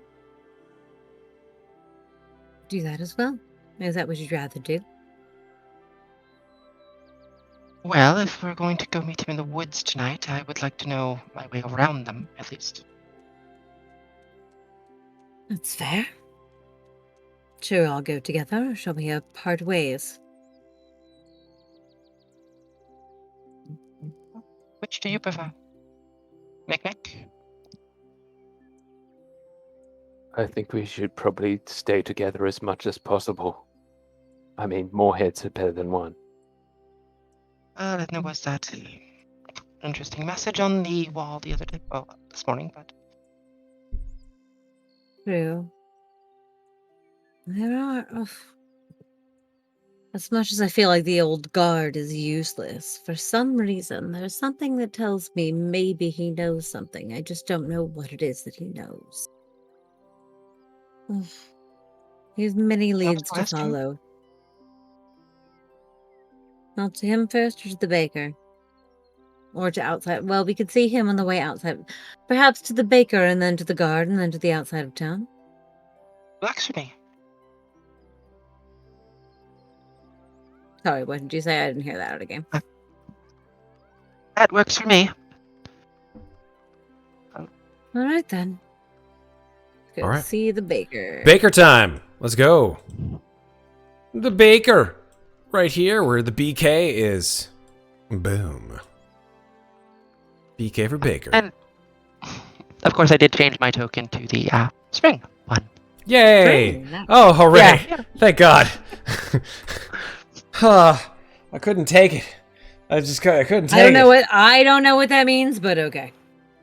Do that as well? Is that what you'd rather do? Well, if we're going to go meet him in the woods tonight, I would like to know my way around them, at least. That's fair. Sure, I'll go together, or shall we part ways? Which do you prefer? Mikmick? I think we should probably stay together as much as possible. I mean, more heads are better than one. There was that interesting message on the wall the other day, well, this morning, but... True. There are... As much as I feel like the old guard is useless, for some reason, there's something that tells me maybe he knows something. I just don't know what it is that he knows. He has many leads to follow. Not to him first, or to the baker? Or to outside? Well, we could see him on the way outside. Perhaps to the baker, and then to the guard, and then to the outside of town? Works for me. Sorry, what did you say? I didn't hear that out again. That works for me. All right, then. Go All right. see the baker. Baker time. Let's go. The baker. Right here where the BK is. Boom. BK for baker. And, of course, I did change my token to the spring one. Yay! Nice. Oh, hooray! Yeah. Thank God. I couldn't take it. I couldn't take it. I don't know what that means, but okay.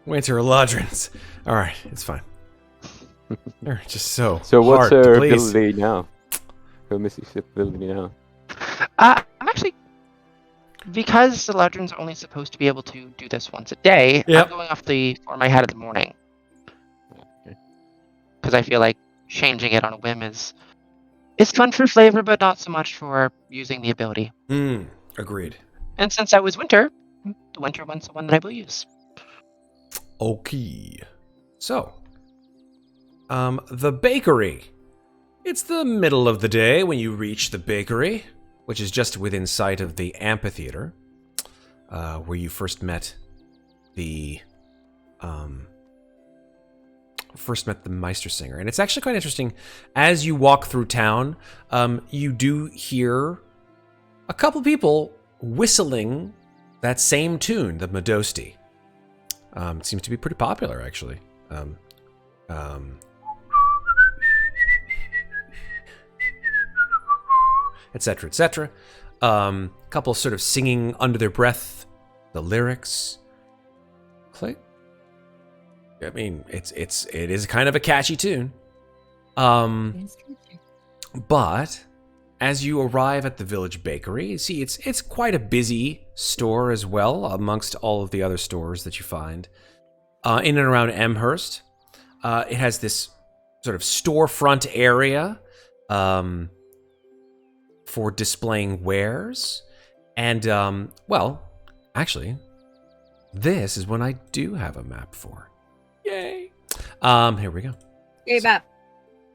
Winter Eladrins. All right, it's fine. They're just so what's hard to her please. ability now? Her Missy's ability now? I'm actually... Because the Eladrin's are only supposed to be able to do this once a day, Yep. I'm going off the form I had in the morning. Because I feel like changing it on a whim is fun for flavor, but not so much for using the ability. Agreed. And since I was winter, the winter one's the one that I will use. Okay. So, the bakery. It's the middle of the day when you reach the bakery, which is just within sight of the amphitheater, where you first met the Meister Singer. And it's actually quite interesting. As you walk through town, you do hear a couple people whistling that same tune, the Modosti. It seems to be pretty popular, actually. etc., etc. Couple sort of singing under their breath the lyrics. Click. I mean, it is kind of a catchy tune. But as you arrive at the village bakery, you see it's quite a busy store as well, amongst all of the other stores that you find in and around Amherst. It has this sort of storefront area for displaying wares, and well, actually, this is one I do have a map for. Yay! Here we go. Hey, map.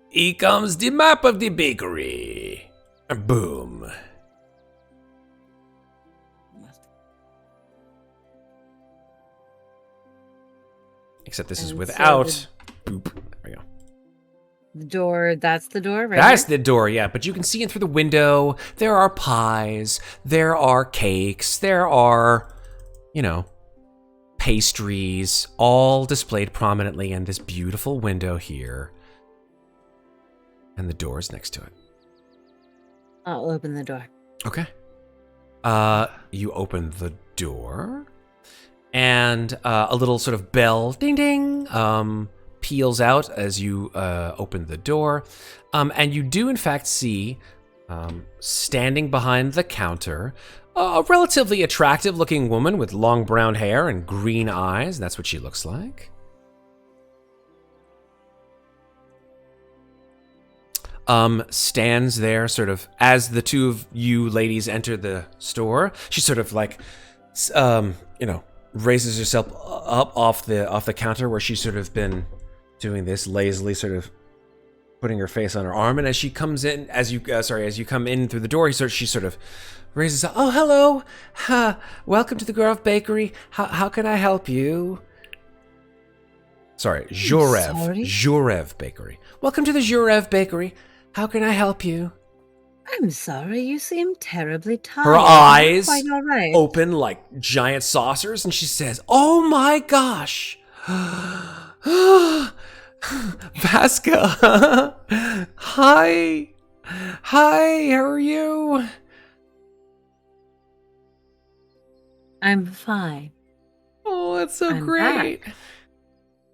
Here comes the map of the bakery. Boom. Except this is And without. so Boop. There we go. The door, that's the door, right? That's there? the door, yeah. But you can see in through the window. There are pies. There are cakes. There are, pastries, all displayed prominently in this beautiful window here. And the door is next to it. I'll open the door. Okay. You open the door, and a little sort of bell, ding ding, peals out as you open the door. And you do, in fact, see, standing behind the counter, a relatively attractive-looking woman with long brown hair and green eyes. That's what she looks like. Stands there sort of as the two of you ladies enter the store. She sort of like, raises herself up off the counter where she's sort of been doing this lazily, sort of putting her face on her arm. And as she comes in, as you come in through the door, she sort of raises up. Oh, hello. Welcome to the Grove Bakery. How can I help you? Sorry, Jurev Bakery. Welcome to the Jurev Bakery. How can I help you? I'm sorry, you seem terribly tired. Her eyes Quite all right. open like giant saucers, and she says, "Oh my gosh, Vasca, hi, how are you?" I'm fine. Oh, that's so I'm great. back.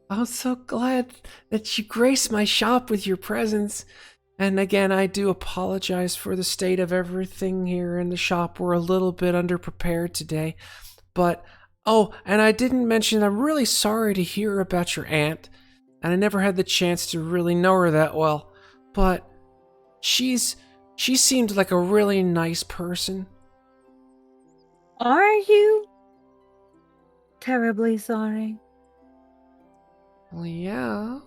I'm so glad that you graced my shop with your presence. And again, I do apologize for the state of everything here in the shop. We're a little bit underprepared today. But, and I didn't mention, I'm really sorry to hear about your aunt. And I never had the chance to really know her that well. But she seemed like a really nice person. Are you terribly sorry? Well, yeah.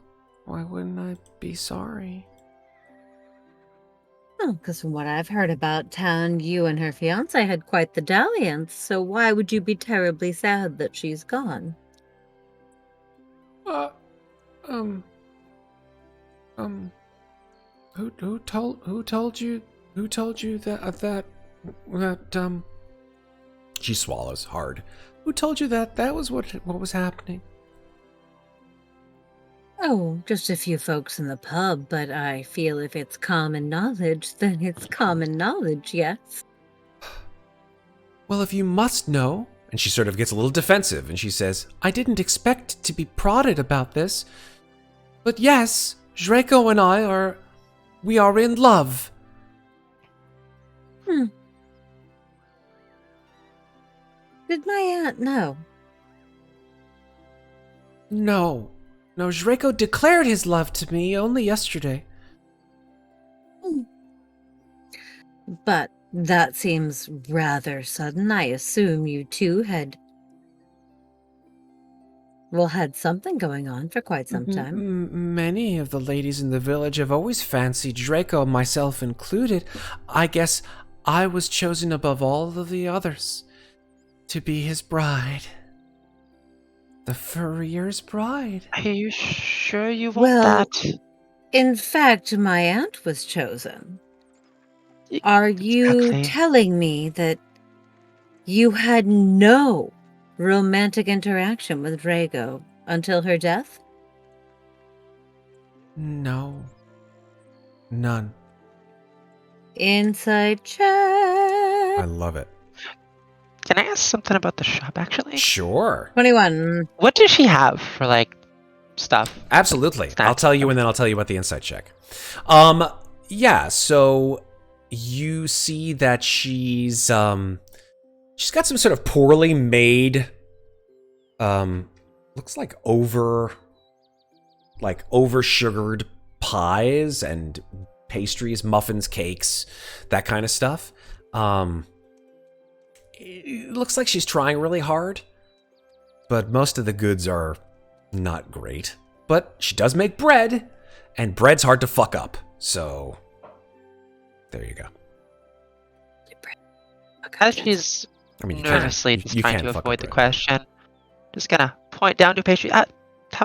Why wouldn't I be sorry? Oh, because from what I've heard about town, you and her fiancé had quite the dalliance, so why would you be terribly sad that she's gone? Who told you that she swallows hard. Who told you that was what was happening? Oh, just a few folks in the pub, but I feel if it's common knowledge, then it's common knowledge, yes? Well, if you must know, and she sort of gets a little defensive, and she says, I didn't expect to be prodded about this, but yes, Draco and I we are in love. Did my aunt know? No, Draco declared his love to me only yesterday. But that seems rather sudden. I assume you two had something going on for quite some time. Many of the ladies in the village have always fancied Draco, myself included. I guess I was chosen above all of the others to be his bride. The furrier's bride. Are you sure you want Well, that? In fact, my aunt was chosen. Are you Exactly. telling me that you had no romantic interaction with Drago until her death? No. None. Inside check. I love it. Can I ask something about the shop, actually? Sure. 21. What does she have for, like, stuff? Absolutely. Snacks. I'll tell you, and then I'll tell you about the insight check. Yeah, so you see that she's got some sort of poorly made, looks like over-sugared pies and pastries, muffins, cakes, that kind of stuff. It looks like she's trying really hard, but most of the goods are not great. But she does make bread, and bread's hard to fuck up. So, there you go. As she's I mean, you nervously can. just You trying can to fuck avoid up the bread. question, just gonna point down to a pastry. How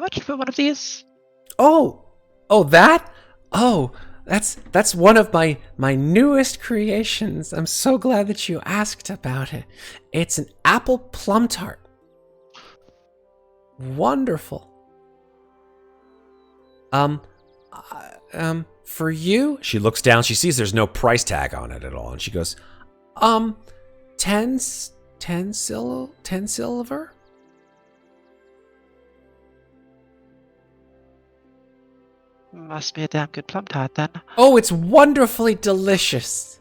much for one of these? Oh, that? Oh, that's one of my newest creations. I'm so glad that you asked about it. It's an apple plum tart. Wonderful. For you? She looks down, she sees there's no price tag on it at all, and she goes, 10 silver? Must be a damn good plum tart then. Oh, it's wonderfully delicious.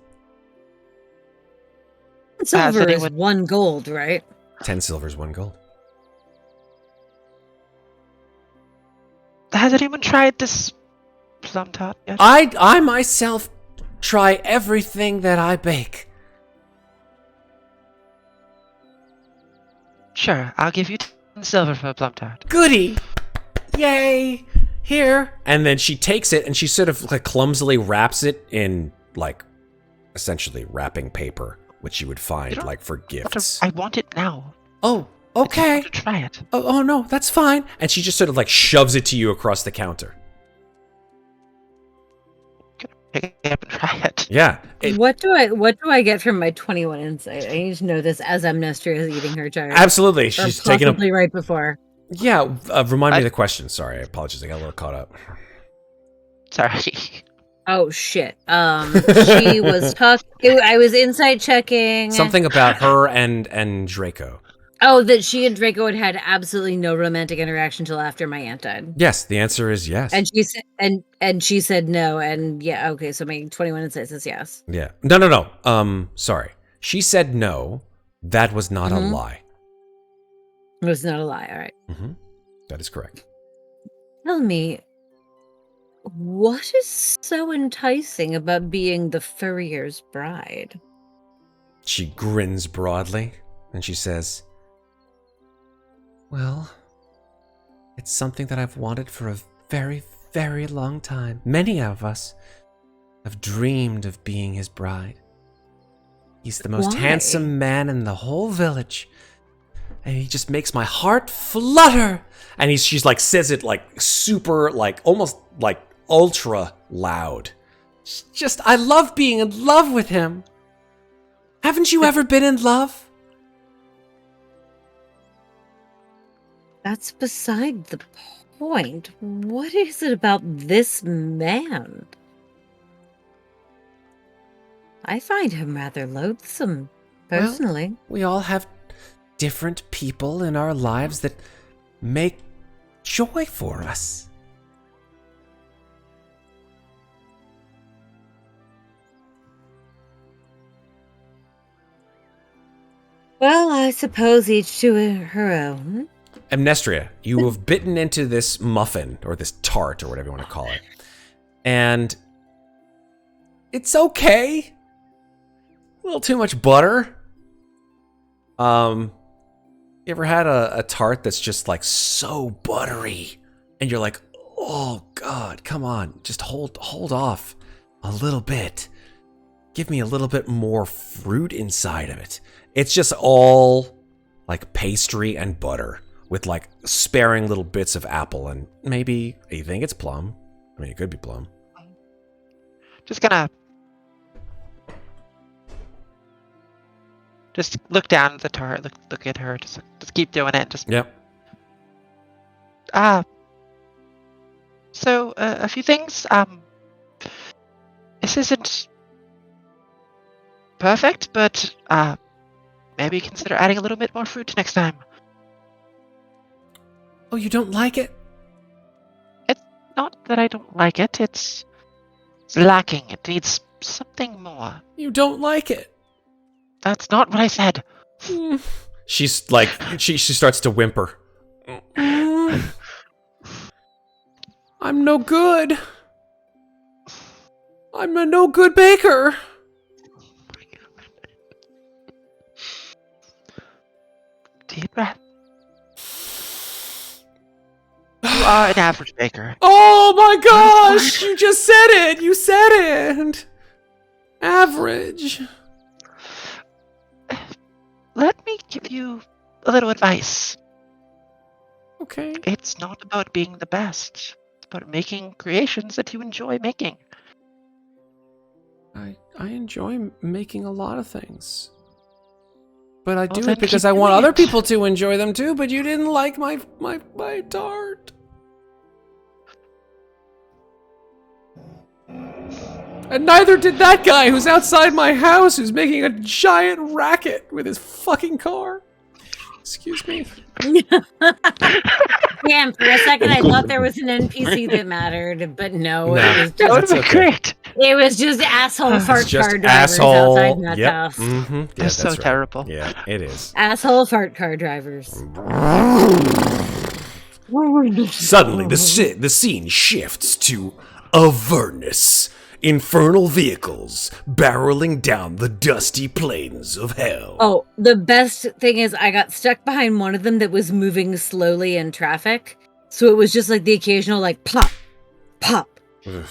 Silver is anyone- 1 gold, right? 10 silver is 1 gold. Has anyone tried this plum tart yet? I myself try everything that I bake. Sure, I'll give you 10 silver for a plum tart. Goody! Yay! Here. And then she takes it and she sort of like clumsily wraps it in like essentially wrapping paper, which you would find like for gifts. I want it now. Oh, I just okay. want to try it. Oh no, that's fine. And she just sort of like shoves it to you across the counter. Pick it up and try it. Yeah. What do I get from my 21 insight? I need to know this as Amnestria is eating her chart. Absolutely. Or She's taking possibly right before. Yeah, remind me of the question. Sorry, I apologize. I got a little caught up. Sorry. Oh shit. She was talking. I was insight checking Something about her and Draco. Oh, that she and Draco had had absolutely no romantic interaction till after my aunt died. Yes, the answer is yes. And she said, and she said no, and yeah, okay, so my 21 insight says yes. Yeah. No. Sorry. She said no. That was not a lie. It was not a lie. All right. Mm-hmm. That is correct. Tell me, what is so enticing about being the furrier's bride? She grins broadly and she says, well, it's something that I've wanted for a very, very long time. Many of us have dreamed of being his bride. He's the most handsome man in the whole village. And he just makes my heart flutter. And she's like, says it like super, like almost like ultra loud. Just, I love being in love with him. Haven't you ever been in love? That's beside the point. What is it about this man? I find him rather loathsome, personally. Well, we all have different people in our lives that make joy for us. Well, I suppose each to her own. Amnestria, you have bitten into this muffin, or this tart, or whatever you want to call it. And it's okay. A little too much butter. You ever had a tart that's just like so buttery? And you're like, oh God, come on. Just hold off a little bit. Give me a little bit more fruit inside of it. It's just all like pastry and butter with like sparing little bits of apple and maybe you think it's plum. I mean, it could be plum. Just gonna just look down at the tart, look at her, just keep doing it. Just Yep. So, a few things. This isn't perfect, but maybe consider adding a little bit more fruit next time. Oh, you don't like it? It's not that I don't like it, it's lacking. It needs something more. You don't like it. That's not what I said. She's like, she starts to whimper. I'm no good. I'm a no good baker. Deep breath. You are an average baker. Oh my gosh! You just said it! You said it! Average. Let me give you a little advice. Okay. It's not about being the best. It's about making creations that you enjoy making. I enjoy making a lot of things. But I do then it because keep I want doing other it. people to enjoy them too, but you didn't like my tart. And neither did that guy who's outside my house who's making a giant racket with his fucking car. Excuse me. Damn, for a second I thought there was an NPC that mattered, but no, Nah. it was That would just have been great. it was just asshole fart It's just car drivers asshole. outside Matt's Yep. house. Mm-hmm. Yeah, That's so right. terrible. Yeah, it is. Asshole fart car drivers. Suddenly, the scene shifts to Avernus. Infernal vehicles barreling down the dusty plains of hell. Oh, the best thing is I got stuck behind one of them that was moving slowly in traffic. So it was just like the occasional like pop, pop,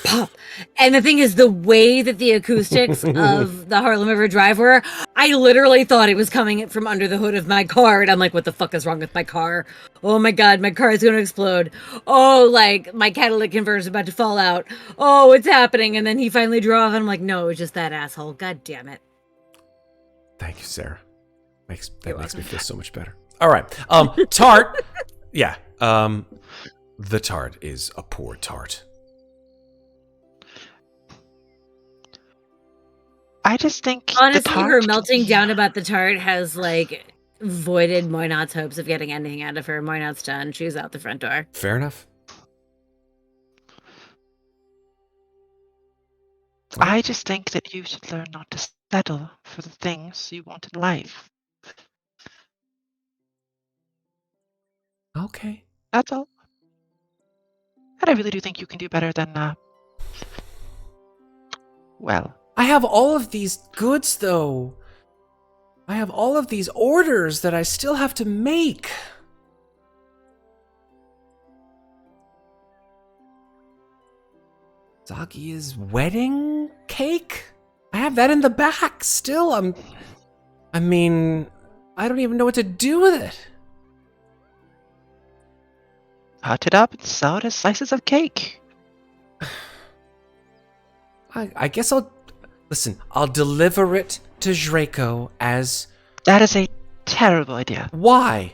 pop. And the thing is the way that the acoustics of the Harlem River Drive were, I literally thought it was coming from under the hood of my car. And I'm like, what the fuck is wrong with my car? Oh my God, my car is going to explode. Oh, like my catalytic converter is about to fall out. Oh, it's happening. And then he finally drove off and I'm like, no, it was just that asshole. God damn it. Thank you, Sarah. That makes me feel so much better. All right. Tart. Yeah. The tart is a poor tart. I just think Honestly, the her tart melting down about the tart has like voided Moynot's hopes of getting anything out of her. Moynot's done. She's out the front door. Fair enough. I just think that you should learn not to settle for the things you want in life. Okay. That's all. And I really do think you can do better than, well. I have all of these goods, though. I have all of these orders that I still have to make. Zagia's wedding cake? I have that in the back still. I mean, I don't even know what to do with it. Cut it up and sell it as slices of cake. I guess I'll deliver it to Draco as... That is a terrible idea. Why?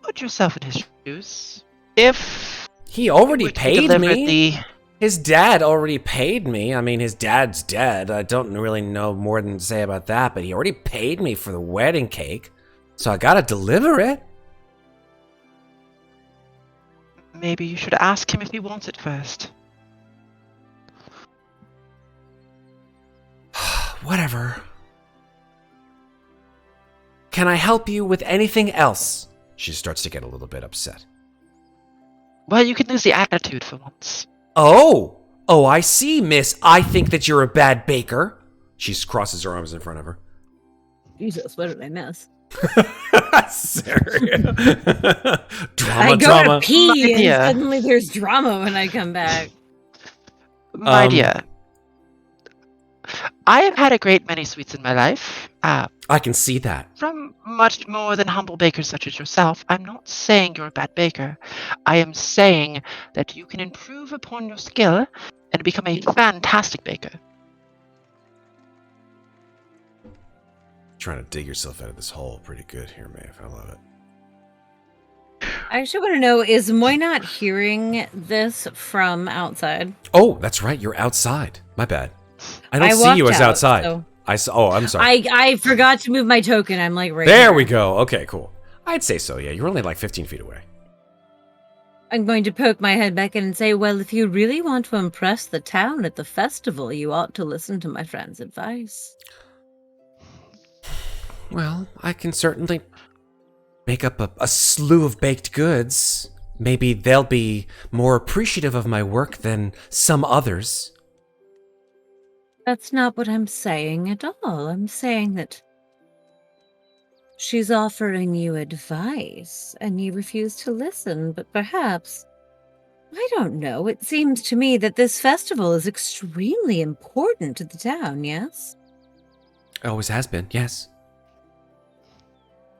Put yourself in his shoes. If He already you were to paid deliver me. His dad already paid me. I mean, his dad's dead. I don't really know more than to say about that, but he already paid me for the wedding cake. So I gotta deliver it. Maybe you should ask him if he wants it first. Whatever. Can I help you with anything else? She starts to get a little bit upset. Well, you can lose the attitude for once. Oh, I see, miss. I think that you're a bad baker. She crosses her arms in front of her. Jesus, what did I miss? Sarah. I go drama. to pee and Yeah. suddenly there's drama when I come back. My dear, I have had a great many sweets in my life. I can see that. From much more than humble bakers such as yourself. I'm not saying you're a bad baker. I am saying that you can improve upon your skill and become a fantastic baker. Trying to dig yourself out of this hole pretty good here, Maeve. I love it. I actually want to know, is Moy not hearing this from outside? Oh, that's right. You're outside. My bad. I don't see walked you as out, outside. so- Oh, I'm sorry. I forgot to move my token. I'm like right There here. we go. Okay, cool. I'd say so, yeah. You're only like 15 feet away. I'm going to poke my head back in and say, well, if you really want to impress the town at the festival, you ought to listen to my friend's advice. Well, I can certainly make up a slew of baked goods. Maybe they'll be more appreciative of my work than some others. That's not what I'm saying at all. I'm saying that she's offering you advice, and you refuse to listen, but perhaps, I don't know, it seems to me that this festival is extremely important to the town, yes? Always has been, yes.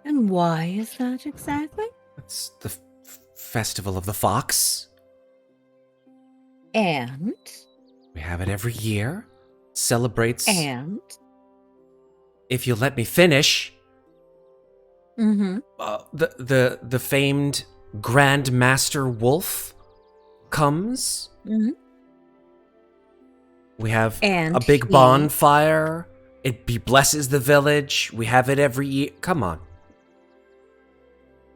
And why is that exactly? It's the Festival of the Fox. And? We have it every year. Celebrates... And? If you'll let me finish... Mm-hmm. The famed Grand Master Wolf comes. Mm-hmm. We have And a big he- bonfire. It blesses the village. We have it every year. Come on.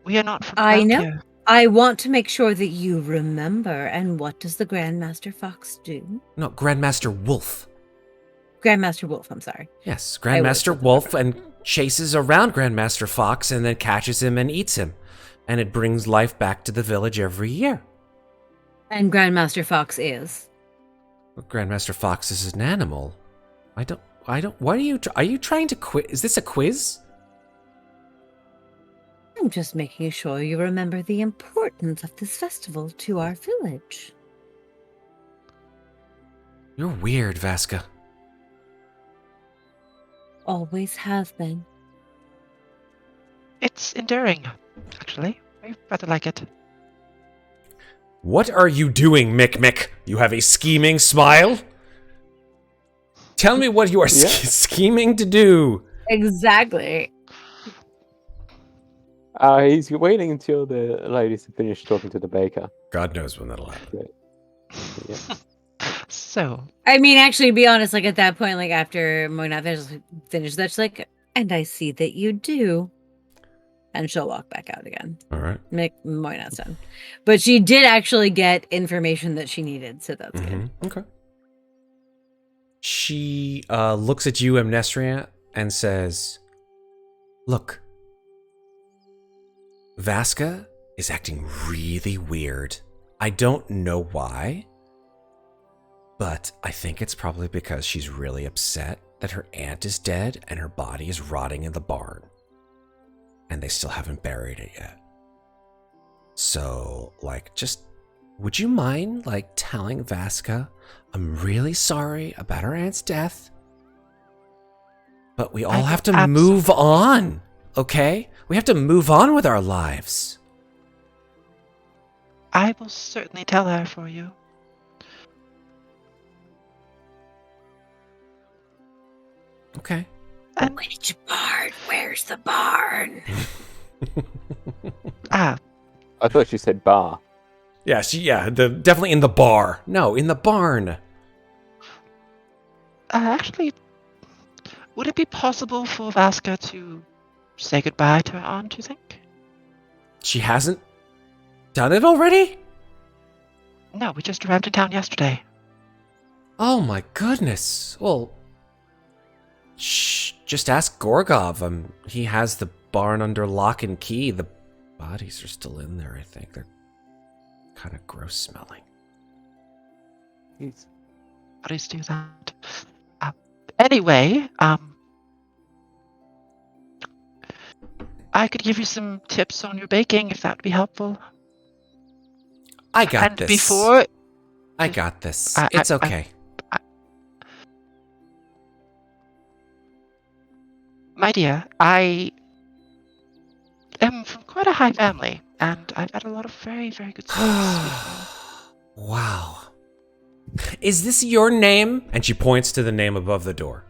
We are not from I around know. here. I want to make sure that you remember. And what does the Grandmaster Fox do? No, Grandmaster Wolf. Grandmaster Wolf, I'm sorry. Yes, I would Grandmaster have Wolf and chases around Grandmaster Fox and then catches him and eats him. And it brings life back to the village every year. And Grandmaster Fox is? Well, Grandmaster Fox is an animal. I don't, what are you trying to quit? Is this a quiz? I'm just making sure you remember the importance of this festival to our village. You're weird, Vasca. Always have been. It's enduring, actually. I rather like it. What are you doing, Mikmick? You have a scheming smile? Tell me what you are scheming to do. Exactly. He's waiting until the ladies have finished talking to the baker. God knows when that'll happen. Yeah. So, I mean, actually, to be honest, like at that point, like after Moina finished that, she's like, and I see that you do. And she'll walk back out again. All right. Moina's done. But she did actually get information that she needed, so that's good. Okay. She looks at you, Amnestria, and says, look, Vasca is acting really weird. I don't know why, but I think it's probably because she's really upset that her aunt is dead and her body is rotting in the barn. And they still haven't buried it yet. So, like, just, would you mind, like, telling Vasca, I'm really sorry about her aunt's death, but we all have to move on, okay? We have to move on with our lives. I will certainly tell her for you. Okay. Which barn? Where's the barn? Ah, I thought she said bar. Yeah, definitely in the bar. No, in the barn. actually, would it be possible for Vasca to say goodbye to her aunt, do you think? She hasn't done it already? No, we just arrived in town yesterday. Oh my goodness. Well, just ask Gorgov. He has the barn under lock and key. The bodies are still in there, I think. They're kind of gross smelling. He's... Please do that. Anyway, I could give you some tips on your baking if that would be helpful. I got And this. before, I got this. I- It's I- okay. my dear, I am from quite a high family, and I've had a lot of very, very good service. Wow. Is this your name? And she points to the name above the door.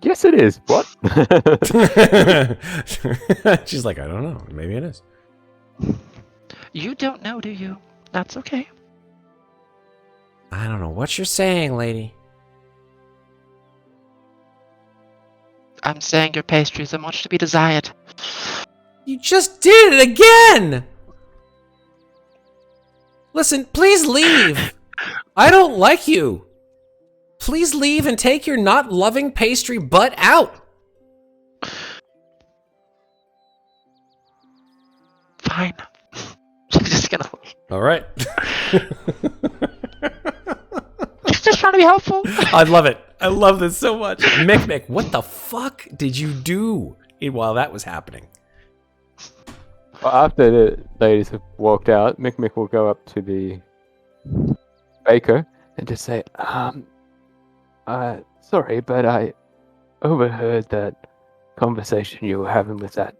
Yes, it is. What? She's like, I don't know. Maybe it is. You don't know, do you? That's okay. I don't know what you're saying, lady. I'm saying your pastries are much to be desired. You just did it again! Listen, please leave. I don't like you. Please leave and take your not loving pastry butt out. Fine. She's just gonna. All right. She's just trying to be helpful. I love it. I love this so much. Mikmick, what the fuck did you do while that was happening? Well, after the ladies have walked out, Mikmick will go up to the baker and just say, sorry, but I overheard that conversation you were having with that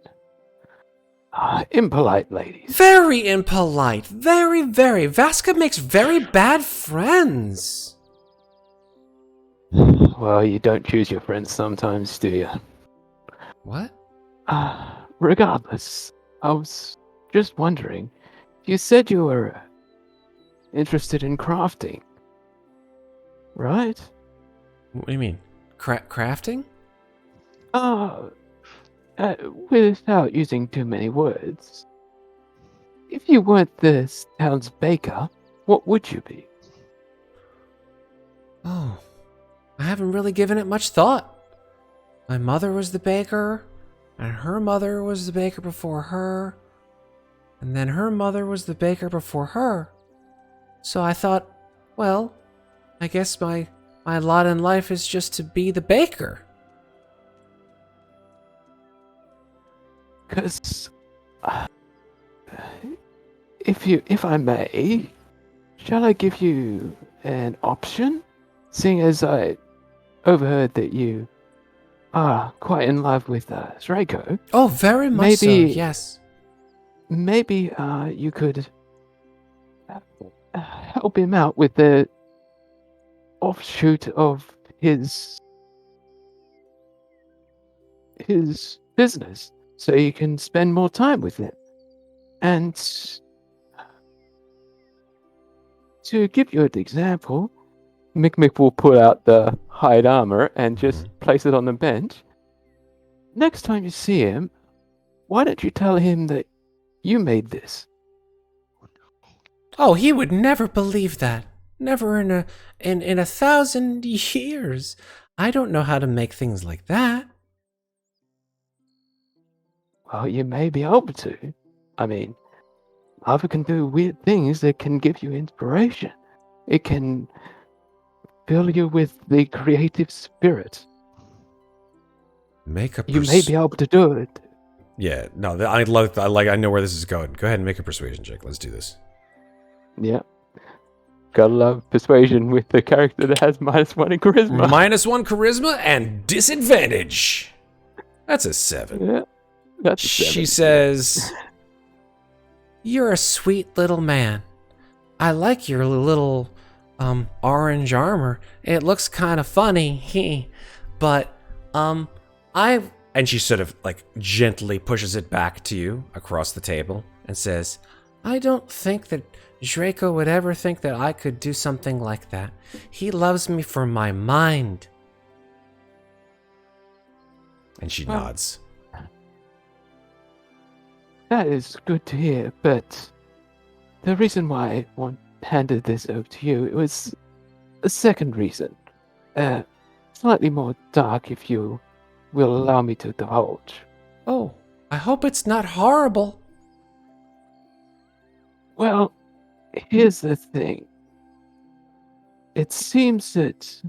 impolite ladies. Very impolite. Very, very. Vasca makes very bad friends. Well, you don't choose your friends sometimes, do you? What? Regardless, I was just wondering, you said you were interested in crafting, right? What do you mean? Crafting? Without using too many words, if you weren't this town's baker, what would you be? Oh, I haven't really given it much thought. My mother was the baker, and her mother was the baker before her, and then her mother was the baker before her. So I thought, well, I guess my lot in life is just to be the baker. Because, if I may, shall I give you an option? Seeing as I overheard that you are quite in love with Draco. Oh, very much so, yes. Maybe you could help him out with the offshoot of his business, so you can spend more time with him. And to give you an example, Mikmick will pull out the hide armor and just place it on the bench. Next time you see him, why don't you tell him that you made this? Oh, he would never believe that. Never in a 1,000 years. I don't know how to make things like that. Well, you may be able to. I mean, lava can do weird things that can give you inspiration. It can fill you with the creative spirit. You may be able to do it. Yeah, no, I know where this is going. Go ahead and make a persuasion check. Let's do this. Yeah. Gotta love persuasion with the character that has -1 in charisma. -1 charisma and disadvantage. That's a 7. Yeah, that's a 7. She says, "You're a sweet little man. I like your little orange armor. It looks kind of funny, but and she sort of like gently pushes it back to you across the table and says, I don't think that Draco would ever think that I could do something like that. He loves me for my mind." And she nods. That is good to hear, but the reason why I handed this over to you, it was a second reason. Slightly more dark, if you will allow me to divulge. Oh, I hope it's not horrible. Well, here's the thing. It seems that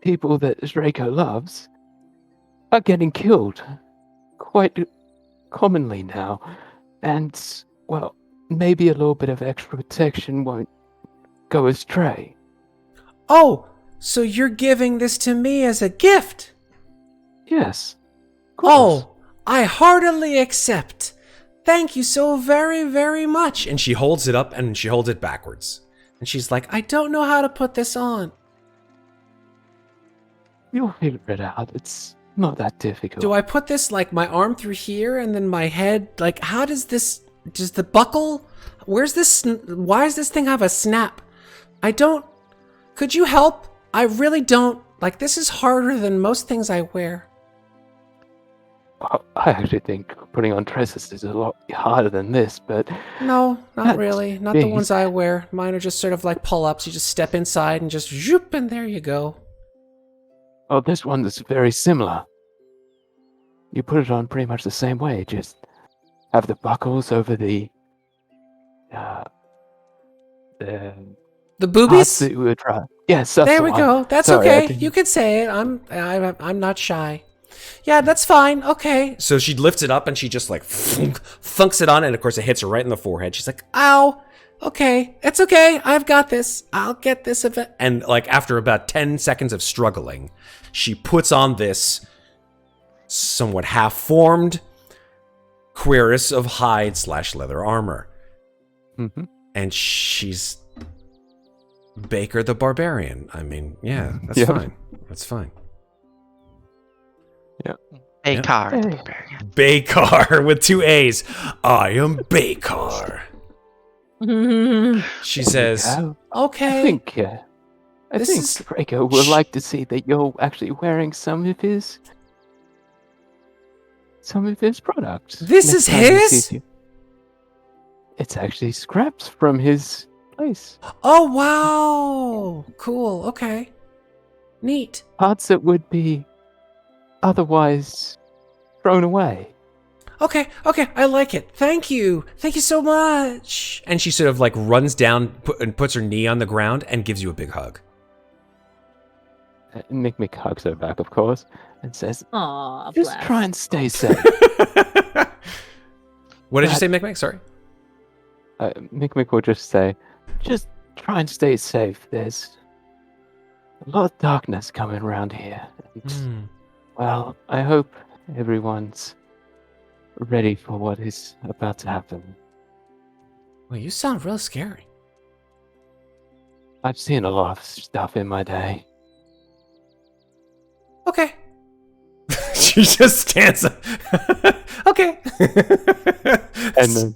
people that Draco loves are getting killed quite commonly now. And, well, maybe a little bit of extra protection won't go astray. Oh, so you're giving this to me as a gift? Yes. Oh, I heartily accept. Thank you so very, very much. And she holds it up and she holds it backwards. And she's like, I don't know how to put this on. You'll figure it out. It's not that difficult. Do I put this, like, my arm through here and then my head? Like, how does this... Does the buckle... Where's this... Why does this thing have a snap? I don't... Could you help? I really don't... Like, this is harder than most things I wear. I actually think putting on dresses is a lot harder than this, but... No, not That's really. Not the big. ones I wear. Mine are just sort of like pull-ups. You just step inside and just zoop, and there you go. Oh, this one is very similar. You put it on pretty much the same way. Just have the buckles over the The parts boobies? that you would try. Yes, that's There the we one. go. That's Sorry, I okay. didn't- You can say it. I'm not shy. Yeah, that's fine. Okay. So she lifts it up and she just like thunks it on, and of course it hits her right in the forehead. She's like, "Ow." Okay, it's okay. I've got this. I'll get this event. And like after about 10 seconds of struggling, she puts on this somewhat half-formed cuirass of hide/leather armor. Mm-hmm. And she's Baker the Barbarian. I mean, yeah, that's Yeah. fine. That's fine. Bakar, the Hey. barbarian. Bakar with 2 A's. I am Bakar. She says, Yeah, okay. I think This is- Draco would like to see that you're actually wearing some of his products. This next is time he his? sees you. It's actually scraps from his place. Oh, wow. Cool. Okay. Neat. Parts that would be otherwise thrown away. Okay, I like it. Thank you. Thank you so much. And she sort of like runs down and puts her knee on the ground and gives you a big hug. Mikmick hugs her back, of course, and says, Aw, just bless. try and stay safe. What did you say, Mikmick? Sorry. Mikmick will just say, just try and stay safe. There's a lot of darkness coming around here. And, well, I hope everyone's ready for what is about to happen. Well, you sound real scary. I've seen a lot of stuff in my day. Okay. She just stands up. Okay. And then,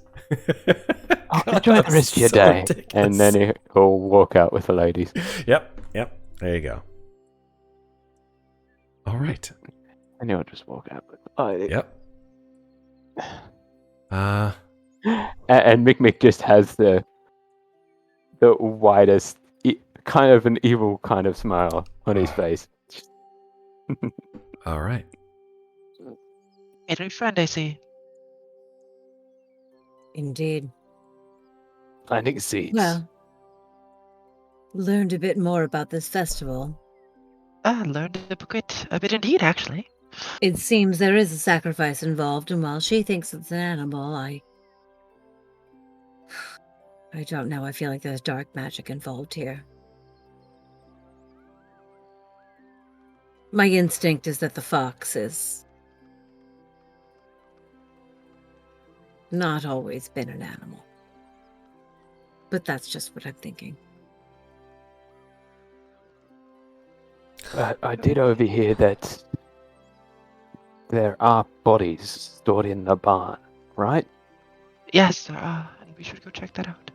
enjoy the rest of your So day. ridiculous. And then he'll walk out with the ladies. Yep. There you go. All right. And he'll just walk out with the ladies. Yep. And Mikmick just has the widest, kind of an evil kind of smile on his face. All right. Made a new friend, I see. Indeed. Planting seeds. Well, learned a bit more about this festival. Learned a bit indeed, actually. It seems there is a sacrifice involved, and while she thinks it's an animal, I don't know. I feel like there's dark magic involved here. My instinct is that the fox is not always been an animal. But that's just what I'm thinking. I did overhear that there are bodies stored in the barn, right? Yes, and we should go check that out.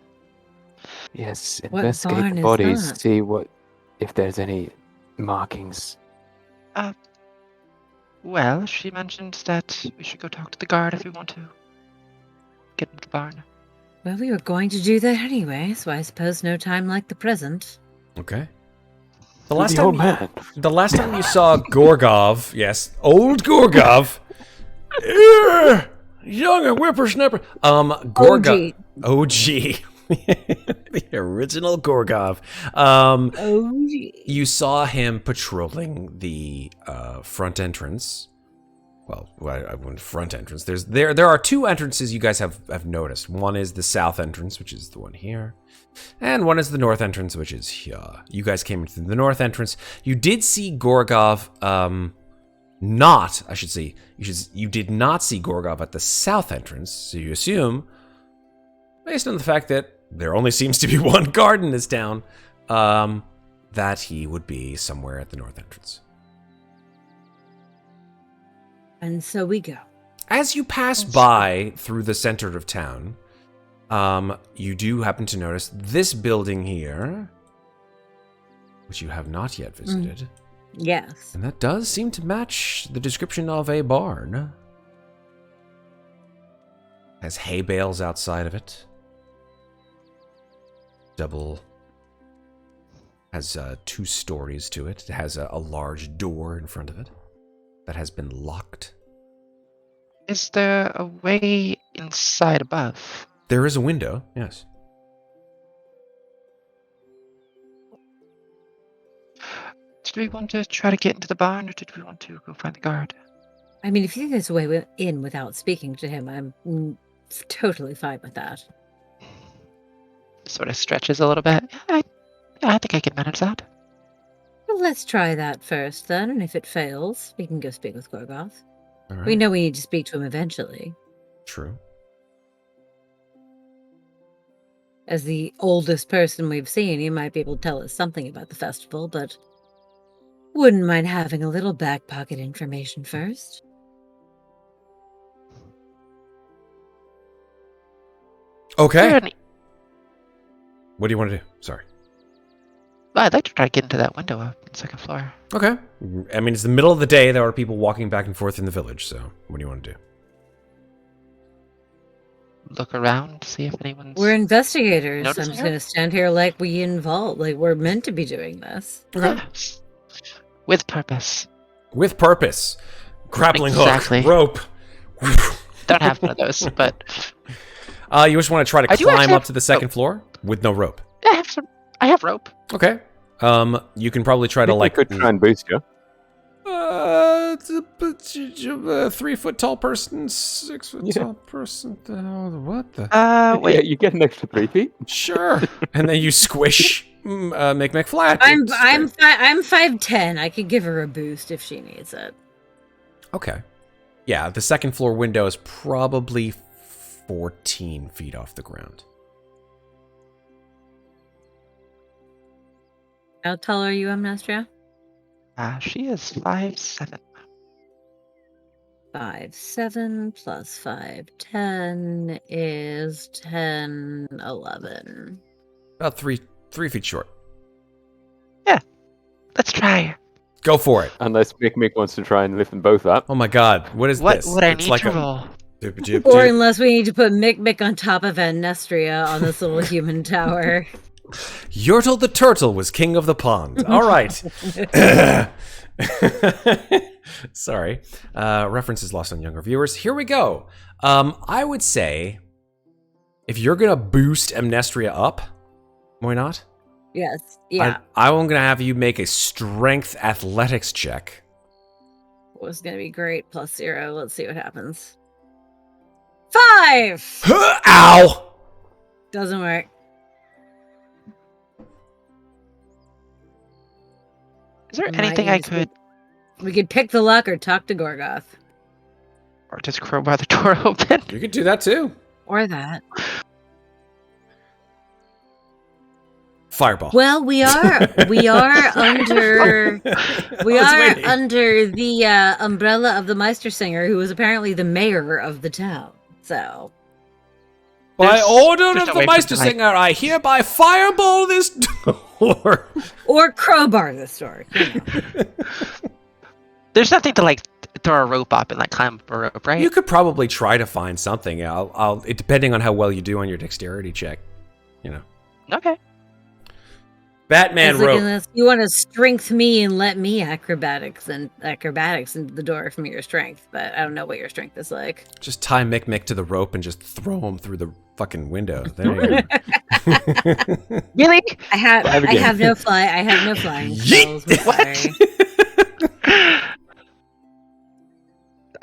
Yes, What investigate barn the is bodies, that? see if there's any markings. Well, she mentioned that we should go talk to the guard if we want to get into the barn. Well, we were going to do that anyway, so I suppose no time like the present. Okay. The old man. The last time you saw Gorgov, yes, old Gorgov, young and whippersnapper. Gorgov, OG, the original Gorgov. You saw him patrolling the front entrance. Well, I wouldn't front entrance. There are 2 entrances you guys have noticed. One is the south entrance, which is the one here. And one is the north entrance, which is here. You guys came into the north entrance. You did see Gorgov, you did not see Gorgov at the south entrance, so you assume, based on the fact that there only seems to be one guard in this town, that he would be somewhere at the north entrance. And so we go. As you pass by through the center of town, you do happen to notice this building here, which you have not yet visited. Yes. And that does seem to match the description of a barn. Has hay bales outside of it. Has 2 stories to it. It has a large door in front of it that has been locked. Is there a way inside above? There is a window, yes. Did we want to try to get into the barn, or did we want to go find the guard? I mean, if you think there's a way in without speaking to him, I'm totally fine with that. Sort of stretches a little bit. I think I can manage that. Well, let's try that first, then, and if it fails, we can go speak with Gorgoth. All right. We know we need to speak to him eventually. True. As the oldest person we've seen, he might be able to tell us something about the festival, but wouldn't mind having a little back pocket information first. Okay. Any- What do you want to do? Sorry. I'd like to try to get into that window on the 2nd floor. Okay. I mean, it's the middle of the day. There are people walking back and forth in the village, so what do you want to do? Look around, see if anyone's... We're investigators. I'm Noticing just her? going to stand here like we're meant to be doing this. Yes. With purpose. With purpose. Grappling Exactly. hook. Rope. Don't have one of those, but You just want to try to I do climb actually up to the 2nd floor with no rope. I have rope. Okay. You can probably try to I could try and boost you. it's a 3 foot tall person, 6 foot tall person. What the? Yeah, Wait. you get an extra 3 feet. Sure. And then you squish Mikmick flat. I'm It's great. 5'10". I could give her a boost if she needs it. Okay. Yeah, the 2nd floor window is probably 14 feet off the ground. How tall are you, Amnestria? She is 5'7". 5'7" plus 5'10" is 10, 11. About 3 feet short. Let's try. Go for it. Unless Mikmick wants to try and lift them both up. Oh my god, what is What this? would I It's need like to a- roll? Or unless we need to put Mikmick on top of Amnestria on this little human tower. Yertle the turtle was king of the pond. All right. Sorry. References lost on younger viewers. Here we go. I would say if you're going to boost Amnestria up, why not? Yes. Yeah. I'm going to have you make a strength athletics check. It was going to be great. +0. Let's see what happens. 5! Ow! Doesn't work. Is there Might anything I use could... We could pick the luck or talk to Gorgoth. Or just crowbar the door open? You could do that too. Or that. Fireball. Well, we are under under the umbrella of the Meistersinger, who is apparently the mayor of the town. So By There's- order there's of no the way for tonight. Meistersinger, I hereby fireball this door. or crowbar the store. You know. There's nothing to like throw a rope up and like climb up a rope, right? You could probably try to find something. Depending on how well you do on your dexterity check, you know. Okay. Batman It's like, rope. unless you want to strength me and let me acrobatics into the door from your strength, but I don't know what your strength is like. Just tie Mikmick to the rope and just throw him through the fucking window. There you go. Really? I have again. no flying Yeet! spells. I'm What? sorry.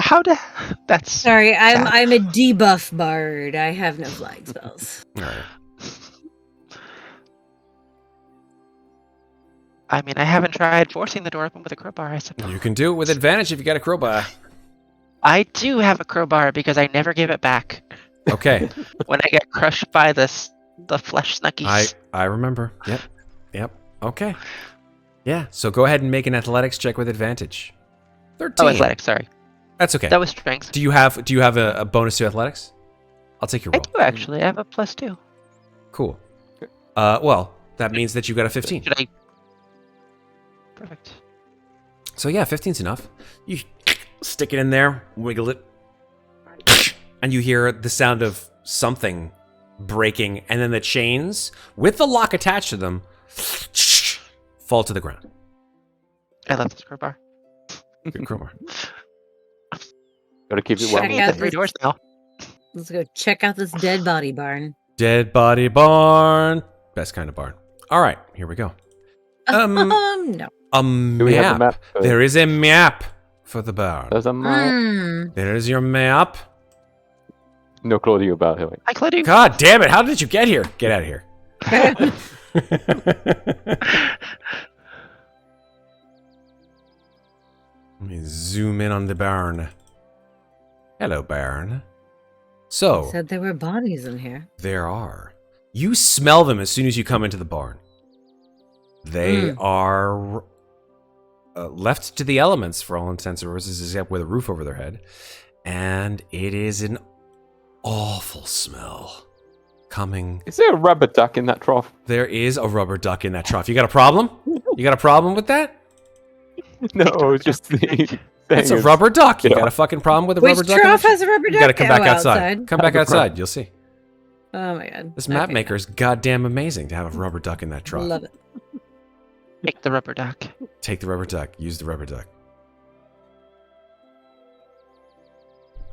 How to? That's Sorry, sad. I'm a debuff bard. I have no flying spells. All right. I mean, I haven't tried forcing the door open with a crowbar, I suppose. You can do it with advantage if you got a crowbar. I do have a crowbar because I never give it back Okay. when I get crushed by the flesh snuggies. I remember. Yep. Okay. Yeah. So go ahead and make an athletics check with advantage. 13. Oh, athletics, sorry. That's okay. That was strength. Do you have a bonus to athletics? I'll take your I roll. do actually. I have a +2. Cool. Well, that means that you got a 15. Should I? Perfect. So yeah, 15's enough. You stick it in there, wiggle it, and you hear the sound of something breaking, and then the chains, with the lock attached to them, fall to the ground. I left the crowbar. Good crowbar. Gotta keep it Check well. out The 3 this- doors now. Let's go check out this dead body barn. Dead body barn. Best kind of barn. All right, here we go. No. A Do we have a map. map for- There is a map for the barn. There's a map. There is your map. No Claudiu about it. Hi, Claudiu. God damn it! How did you get here? Get out of here. Let me zoom in on the barn. Hello, barn. So, Said there were bodies in here. there are. You smell them as soon as you come into the barn. They are left to the elements for all intents and purposes, except with a roof over their head. And it is an awful smell coming. Is there a rubber duck in that trough? There is a rubber duck in that trough. You got a problem? You got a problem with that? No, it's just the It's a rubber duck. You got a fucking problem with a Which rubber duck? in trough that has a rubber duck? You got to come back Oh, outside. Come back outside. You'll see. Oh my god. This map Okay. maker is goddamn amazing to have a rubber duck in that trough. Love it. Take the rubber duck. Take the rubber duck. Use the rubber duck.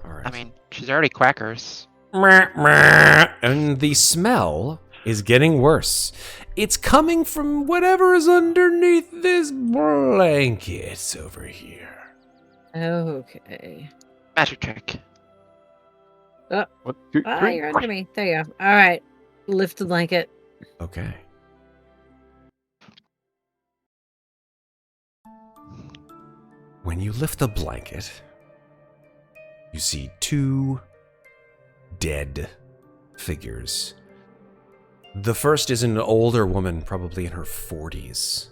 All right. I mean, she's already quackers. And the smell is getting worse. It's coming from whatever is underneath this blanket over here. Okay. Magic trick. 1, 2, Ah, 3. you're under me. There you go. All right. Lift the blanket. Okay. When you lift the blanket, you see 2 dead figures. The first is an older woman, probably in her 40s.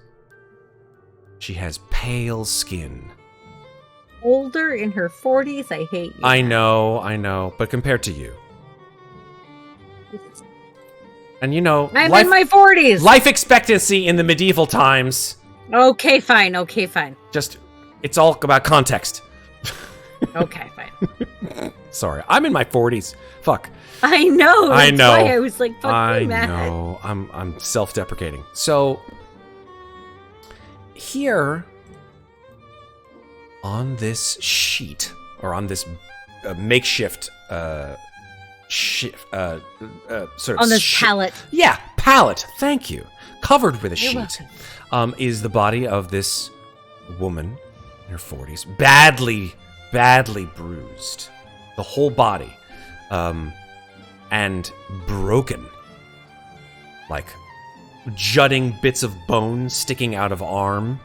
She has pale skin. Older in her 40s. I hate you. I know, but compared to you. And you know, I'm in my 40s. life expectancy in the medieval times, Okay, fine. Okay, fine. just, it's all about context. Okay, fine. Sorry, I'm in my 40s. Fuck. I know. I that's know. Why I was like fucking I mad. know. I'm self-deprecating. So here on this sheet, or on this makeshift sort of On this pallet. Yeah, pallet. Thank you. Covered with a You're sheet, welcome. is the body of this woman in her 40s, badly bruised, the whole body, and broken, like jutting bits of bone sticking out of arm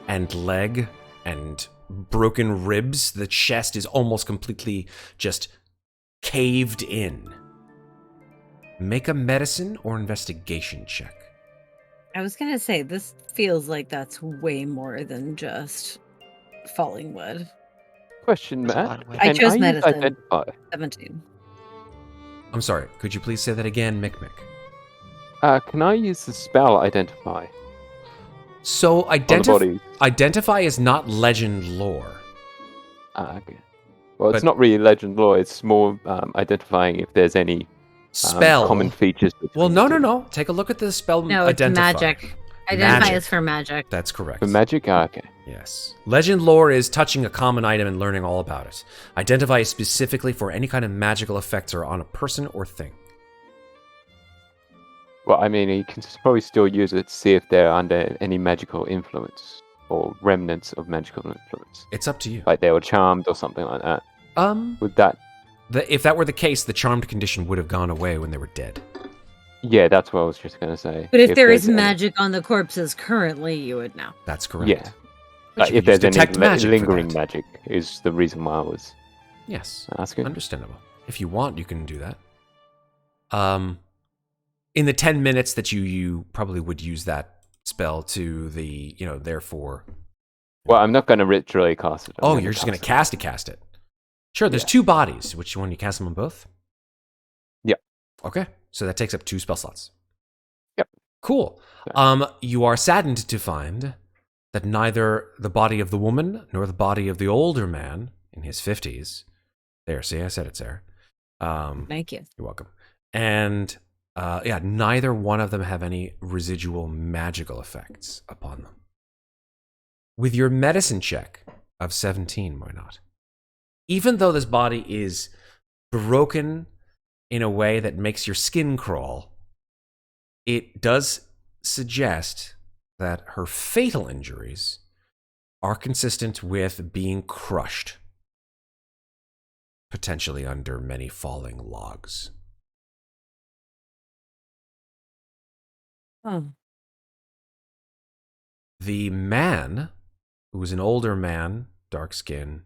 and leg, and broken ribs. The chest is almost completely just caved in. Make a medicine or investigation check. I was gonna say this feels like that's way more than just falling wood. Question, There's a lot Matt. of ways. I Can chose use medicine. Identify? 17. I'm sorry, could you please say that again, Mikmick? Can I use the spell Identify So on the body? identify is not legend lore. Okay. Well, it's But- not really legend lore. It's more identifying if there's any Spell. common features. Well, between no, the no, two. no. Take a look at the spell No, it's identify. magic. Identify Magic. is for magic. That's correct. For magic? Okay. Yes. Legend lore is touching a common item and learning all about it. Identify is specifically for any kind of magical effects or on a person or thing. Well, I mean, you can probably still use it to see if they're under any magical influence or remnants of magical influence. It's up to you. Like they were charmed or something like that. Would that... If that were the case, the charmed condition would have gone away when they were dead. Yeah, that's what I was just going to say. But if there is there's any- magic on the corpses currently, you would know. That's correct. Yeah. But you If could use there's any detect magic for lingering that. magic is the reason why I was Yes. asking. Understandable. If you want, you can do that. In the 10 minutes that you probably would use that spell to the, therefore Well, I'm not going to literally cast it. Oh, you're just going to cast it. Sure, there's 2 bodies. Which one? You cast them on both? Yep. Okay, so that takes up 2 spell slots. Yep. Cool. You are saddened to find that neither the body of the woman nor the body of the older man in his 50s. There, see, I said it, Sarah. Thank you. You're welcome. And neither one of them have any residual magical effects upon them. With your medicine check of 17, why not? Even though this body is broken in a way that makes your skin crawl, it does suggest that her fatal injuries are consistent with being crushed, potentially under many falling logs. Oh. The man, who was an older man, dark skin,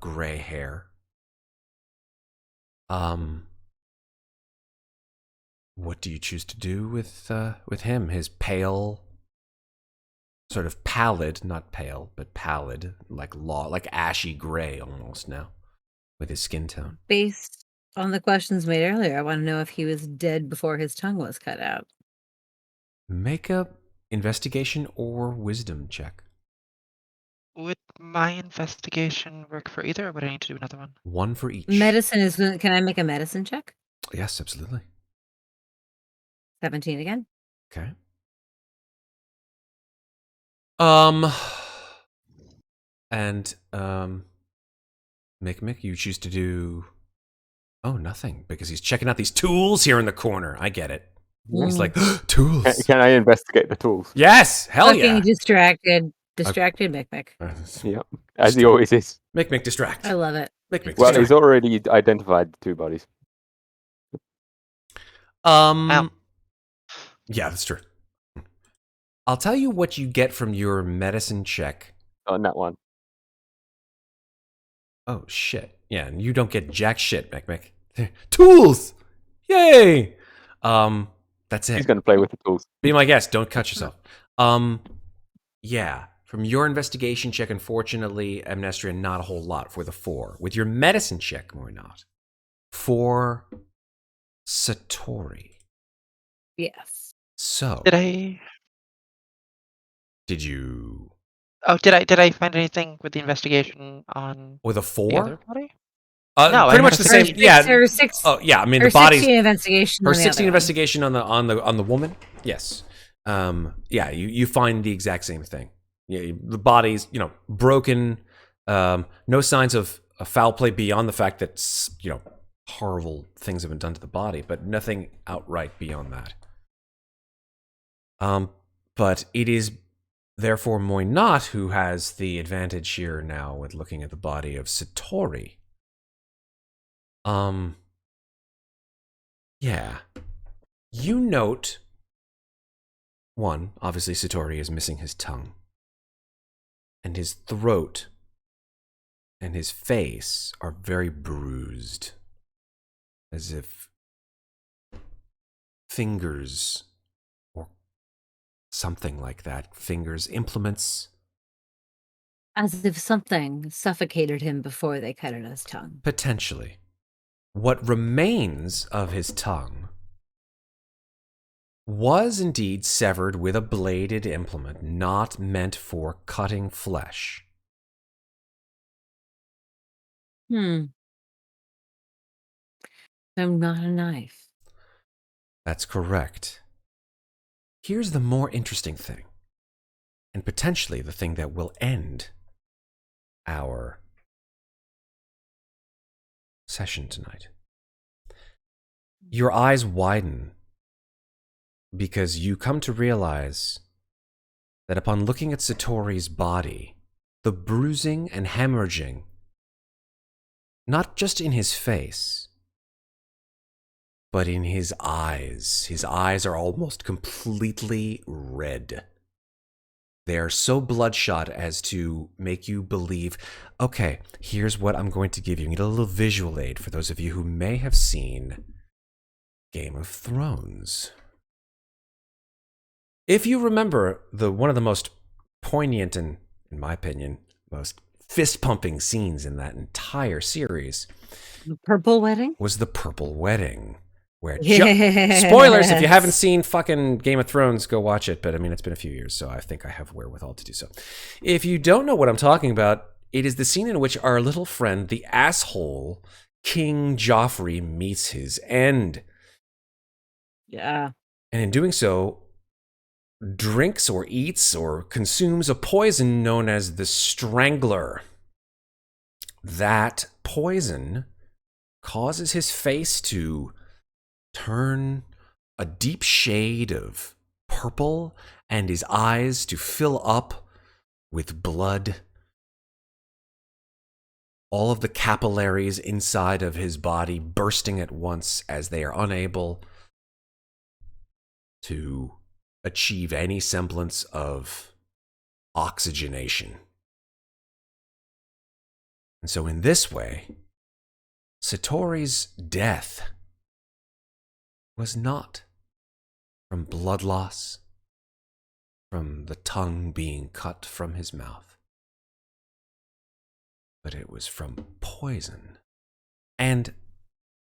gray hair. What do you choose to do with him? His pale, sort of pallid, not pale, but pallid, like ashy gray almost now, with his skin tone. Based on the questions made earlier, I want to know if he was dead before his tongue was cut out. Make a investigation or wisdom check. Would my investigation work for either, or would I need to do another one? 1 for each. Medicine is. Can I make a medicine check? Yes, absolutely. 17 again. Okay. Mikmick, you choose to do... Oh, nothing, because he's checking out these tools here in the corner. I get it. He's like, tools. Can I investigate the tools? Yes, hell Fucking yeah. distracted Mikmick. Yep, as he always is. Mikmick distract. I love it. Mikmick Well, distract. he's already identified the 2 bodies. Ow. Yeah, that's true. I'll tell you what you get from your medicine check. On that one. Oh, shit. Yeah, and you don't get jack shit, Mikmick. Tools! Yay! That's it. He's going to play with the tools. Be my guest. Don't cut yourself. Yeah. From your investigation check, unfortunately, Amnestria, not a whole lot for the 4. With your medicine check, more not. For Satori. Yes. So, did you... Oh, did I find anything with the investigation on With a the 4? other body? pretty No, I had much a the same. six- Yeah. Her six. Oh, yeah. I mean, Her the body's 16 investigation. her on the 16 other investigation on the woman. Yes. Yeah. You find the exact same thing. Yeah. The body's broken. No signs of foul play beyond the fact that horrible things have been done to the body, but nothing outright beyond that. But it is therefore Moynat who has the advantage here now with looking at the body of Satori. Yeah. You note, 1, obviously Satori is missing his tongue. And his throat and his face are very bruised. As if fingers or something like that, implements. As if something suffocated him before they cut at his tongue. Potentially. What remains of his tongue was indeed severed with a bladed implement not meant for cutting flesh. So not a knife. That's correct. Here's the more interesting thing, and potentially the thing that will end our session tonight. Your eyes widen because you come to realize that upon looking at Satori's body, the bruising and hemorrhaging, not just in his face, but in his eyes are almost completely red. They are so bloodshot as to make you believe, okay, here's what I'm going to give you. You need a little visual aid for those of you who may have seen Game of Thrones. If you remember one of the most poignant and in my opinion, most fist-pumping scenes in that entire series The purple wedding? was the Purple Wedding. Where Yes. spoilers, if you haven't seen fucking Game of Thrones, go watch it. But I mean, it's been a few years, so I think I have wherewithal to do so. If you don't know what I'm talking about, it is the scene in which our little friend, the asshole King Joffrey, meets his end. Yeah. And in doing so, drinks or eats or consumes a poison known as the Strangler. That poison causes his face to turn a deep shade of purple and his eyes to fill up with blood. All of the capillaries inside of his body bursting at once as they are unable to achieve any semblance of oxygenation. And so in this way, Satori's death was not from blood loss, from the tongue being cut from his mouth, but it was from poison. And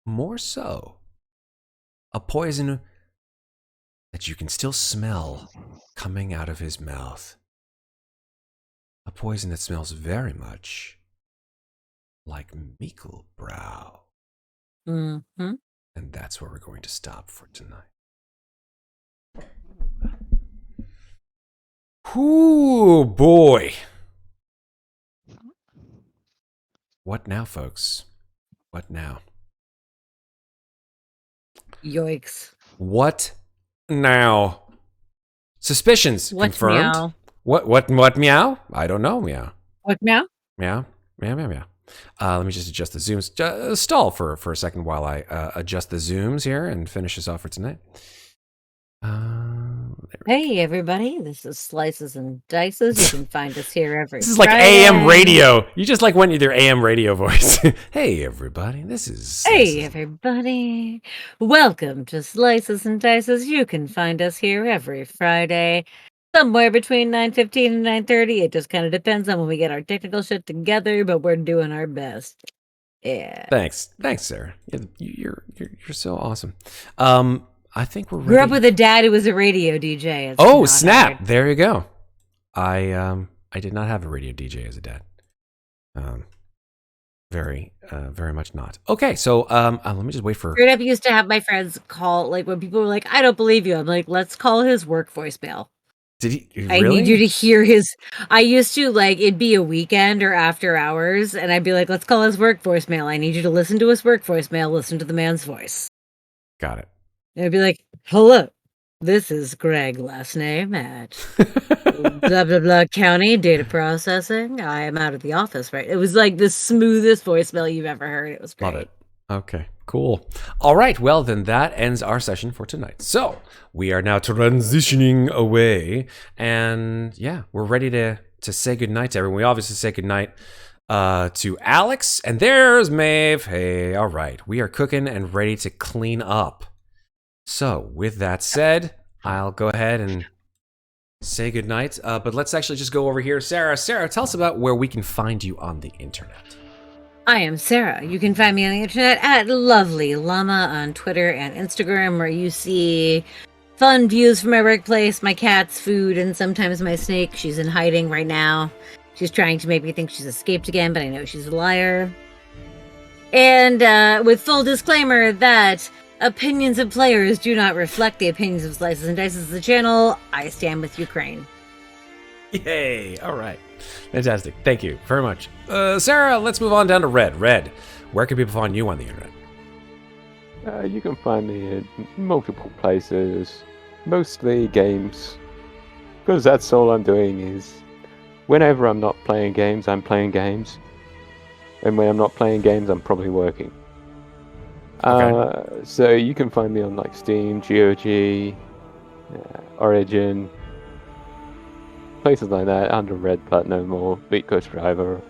more so, a poison that you can still smell coming out of his mouth. A poison that smells very much like Mikkelbrow. Mm-hmm. And that's where we're going to stop for tonight. Ooh, boy. What now, folks? What now? Yoicks. What now? Suspicions What confirmed. meow? What meow? I don't know, meow. What meow? Meow, meow, meow, meow. Let me just adjust the zooms. Stall for a second while I adjust the zooms here and finish this off for tonight. Hey, everybody. This is Slices and Dices. You can find us here every This is like Friday. AM radio. You just like went with your AM radio voice. Hey, everybody. This is... Hey, everybody. Welcome to Slices and Dices. You can find us here every Friday, somewhere between 9:15 and 9:30. It just kind of depends on when we get our technical shit together, but we're doing our best. Yeah. Thanks, Sarah. You're so awesome. I think we're ready. Grew up with a dad who was a radio DJ. It's Oh, not snap. hard. There you go. I did not have a radio DJ as a dad. Very much not. Okay, so let me just wait for... Growing up, I used to have my friends call, like, when people were like, I don't believe you. I'm like, let's call his work voicemail. Did he I really? need you to hear his... I used to, like, it'd be a weekend or after hours, and I'd be like, let's call his work voicemail. I need you to listen to his work voicemail. Listen to the man's voice. Got it. And I'd be like, hello, this is Greg, last name at blah, blah, blah county, data processing. I am out of the office, right? It was like the smoothest voicemail you've ever heard. It was great. Love it. Okay, cool. All right, well, then that ends our session for tonight. So we are now transitioning away. And yeah, we're ready to say goodnight to everyone. We obviously say goodnight to Alex. And there's Maeve. Hey, all right. We are cooking and ready to clean up. So with that said, I'll go ahead and say goodnight. But let's actually just go over here. Sarah, tell us about where we can find you on the internet. I am Sarah. You can find me on the internet at Lovely Llama on Twitter and Instagram, where you see fun views from my workplace, my cat's food, and sometimes my snake. She's in hiding right now. She's trying to make me think she's escaped again, but I know she's a liar. And with full disclaimer that opinions of players do not reflect the opinions of Slices and Dices, the channel. I stand with Ukraine. Yay! All right. Fantastic. Thank you very much. Sarah, let's move on down to Red. Red, where can people find you on the internet? You can find me in multiple places, mostly games, because that's all I'm doing is whenever I'm not playing games, I'm playing games, and when I'm not playing games, I'm probably working. Okay. So you can find me on like Steam, GOG, Origin, places like that, under Red but no more, Beat Coach Driver.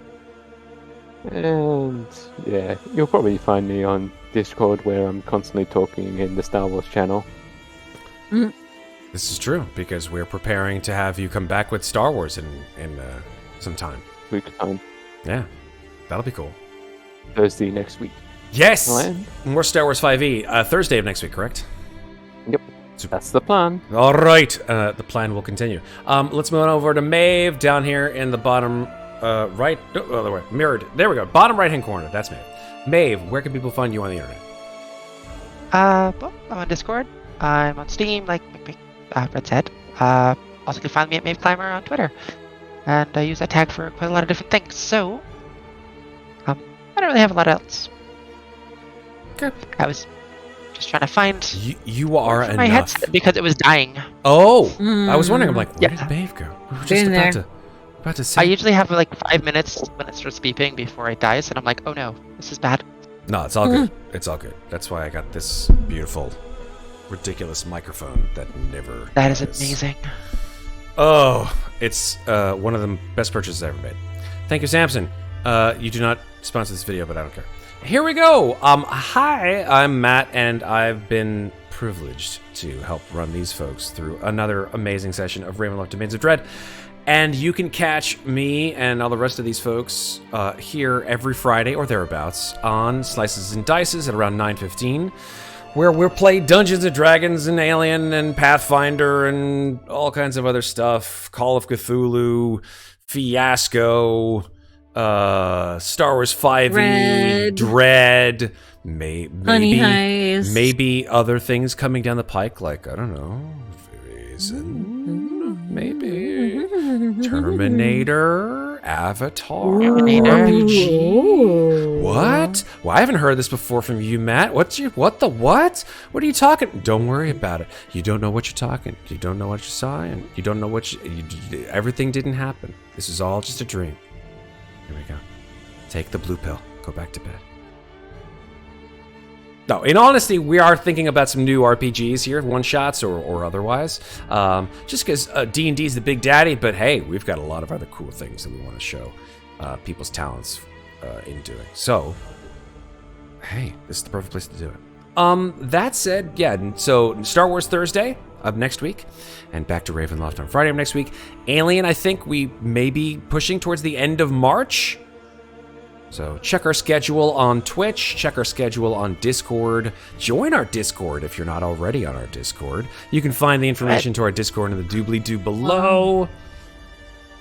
And yeah, you'll probably find me on Discord, where I'm constantly talking in the Star Wars channel. This is true, because we're preparing to have you come back with Star Wars in sometime. Week time. Yeah, that'll be cool. Thursday next week. Yes! Plan. More Star Wars 5e. Thursday of next week, correct? Yep. That's the plan. All right. The plan will continue. Let's move on over to Maeve down here in the bottom right. Oh, other way. Mirrored. There we go. Bottom right-hand corner. That's Maeve. Maeve, where can people find you on the internet? Well, I'm on Discord. I'm on Steam, like Red said. Also, you can find me at Maeve Climber on Twitter. And I use that tag for quite a lot of different things. So, I don't really have a lot else. Okay. I was just trying to find You are my enough. headset because it was dying. Oh, I was wondering. I'm like, where Yeah. did Maeve go? We were just Been there. about to see. I usually have like 5 minutes when it starts beeping before it dies, and I'm like, oh no, this is bad. No, it's all good. It's all good. That's why I got this beautiful, ridiculous microphone that never. That is dies. amazing. Oh, it's one of the best purchases I ever made. Thank you, Samson. You do not sponsor this video, but I don't care. Here we go. Hi, I'm Matt, and I've been privileged to help run these folks through another amazing session of Ravenloft Domains of Dread. And you can catch me and all the rest of these folks here every Friday or thereabouts on Slices and Dices at around 9:15, where we'll play Dungeons and Dragons and Alien and Pathfinder and all kinds of other stuff. Call of Cthulhu, Fiasco, Star Wars 5e, Dread, Honey maybe Heist. maybe other things coming down the pike, like, I don't know, maybe Terminator, Avatar, RPG. What? Well, I haven't heard this before from you, Matt. What are you talking? Don't worry about it. You don't know what you're talking. You don't know what you saw, and you don't know what everything didn't happen. This is all just a dream. Here we go. Take the blue pill. Go back to bed. No, in honesty, we are thinking about some new RPGs here, one-shots or otherwise. Just because D&D is the big daddy, but hey, we've got a lot of other cool things that we want to show people's talents in doing. So, hey, this is the perfect place to do it. That said, yeah, so Star Wars Thursday of next week, and back to Ravenloft on Friday of next week. Alien, I think we may be pushing towards the end of March. So check our schedule on Twitch, check our schedule on Discord. Join our Discord if you're not already on our Discord. You can find the information to our Discord in the doobly-doo below.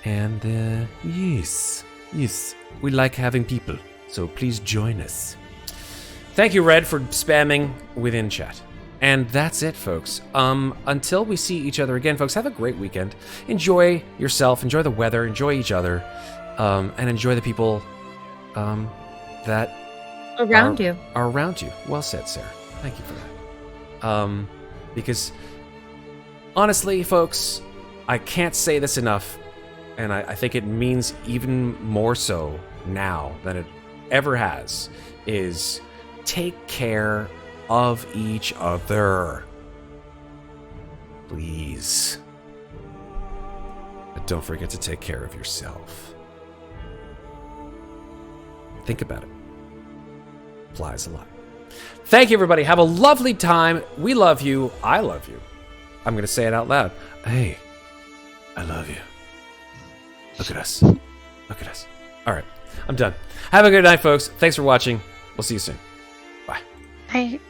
And yes, we like having people, so please join us. Thank you, Red, for spamming within chat. And that's it, folks. Until we see each other again, folks, have a great weekend. Enjoy yourself, enjoy the weather, enjoy each other, and enjoy the people that Around you. are around you. Well said, Sarah. Thank you for that. Because honestly, folks, I can't say this enough, and I think it means even more so now than it ever has, is take care of each other. Please. But don't forget to take care of yourself. Think about it. Applies a lot. Thank you, everybody. Have a lovely time. We love you. I love you. I'm going to say it out loud. Hey, I love you. Look at us. Look at us. All right. I'm done. Have a good night, folks. Thanks for watching. We'll see you soon. Bye. Hey.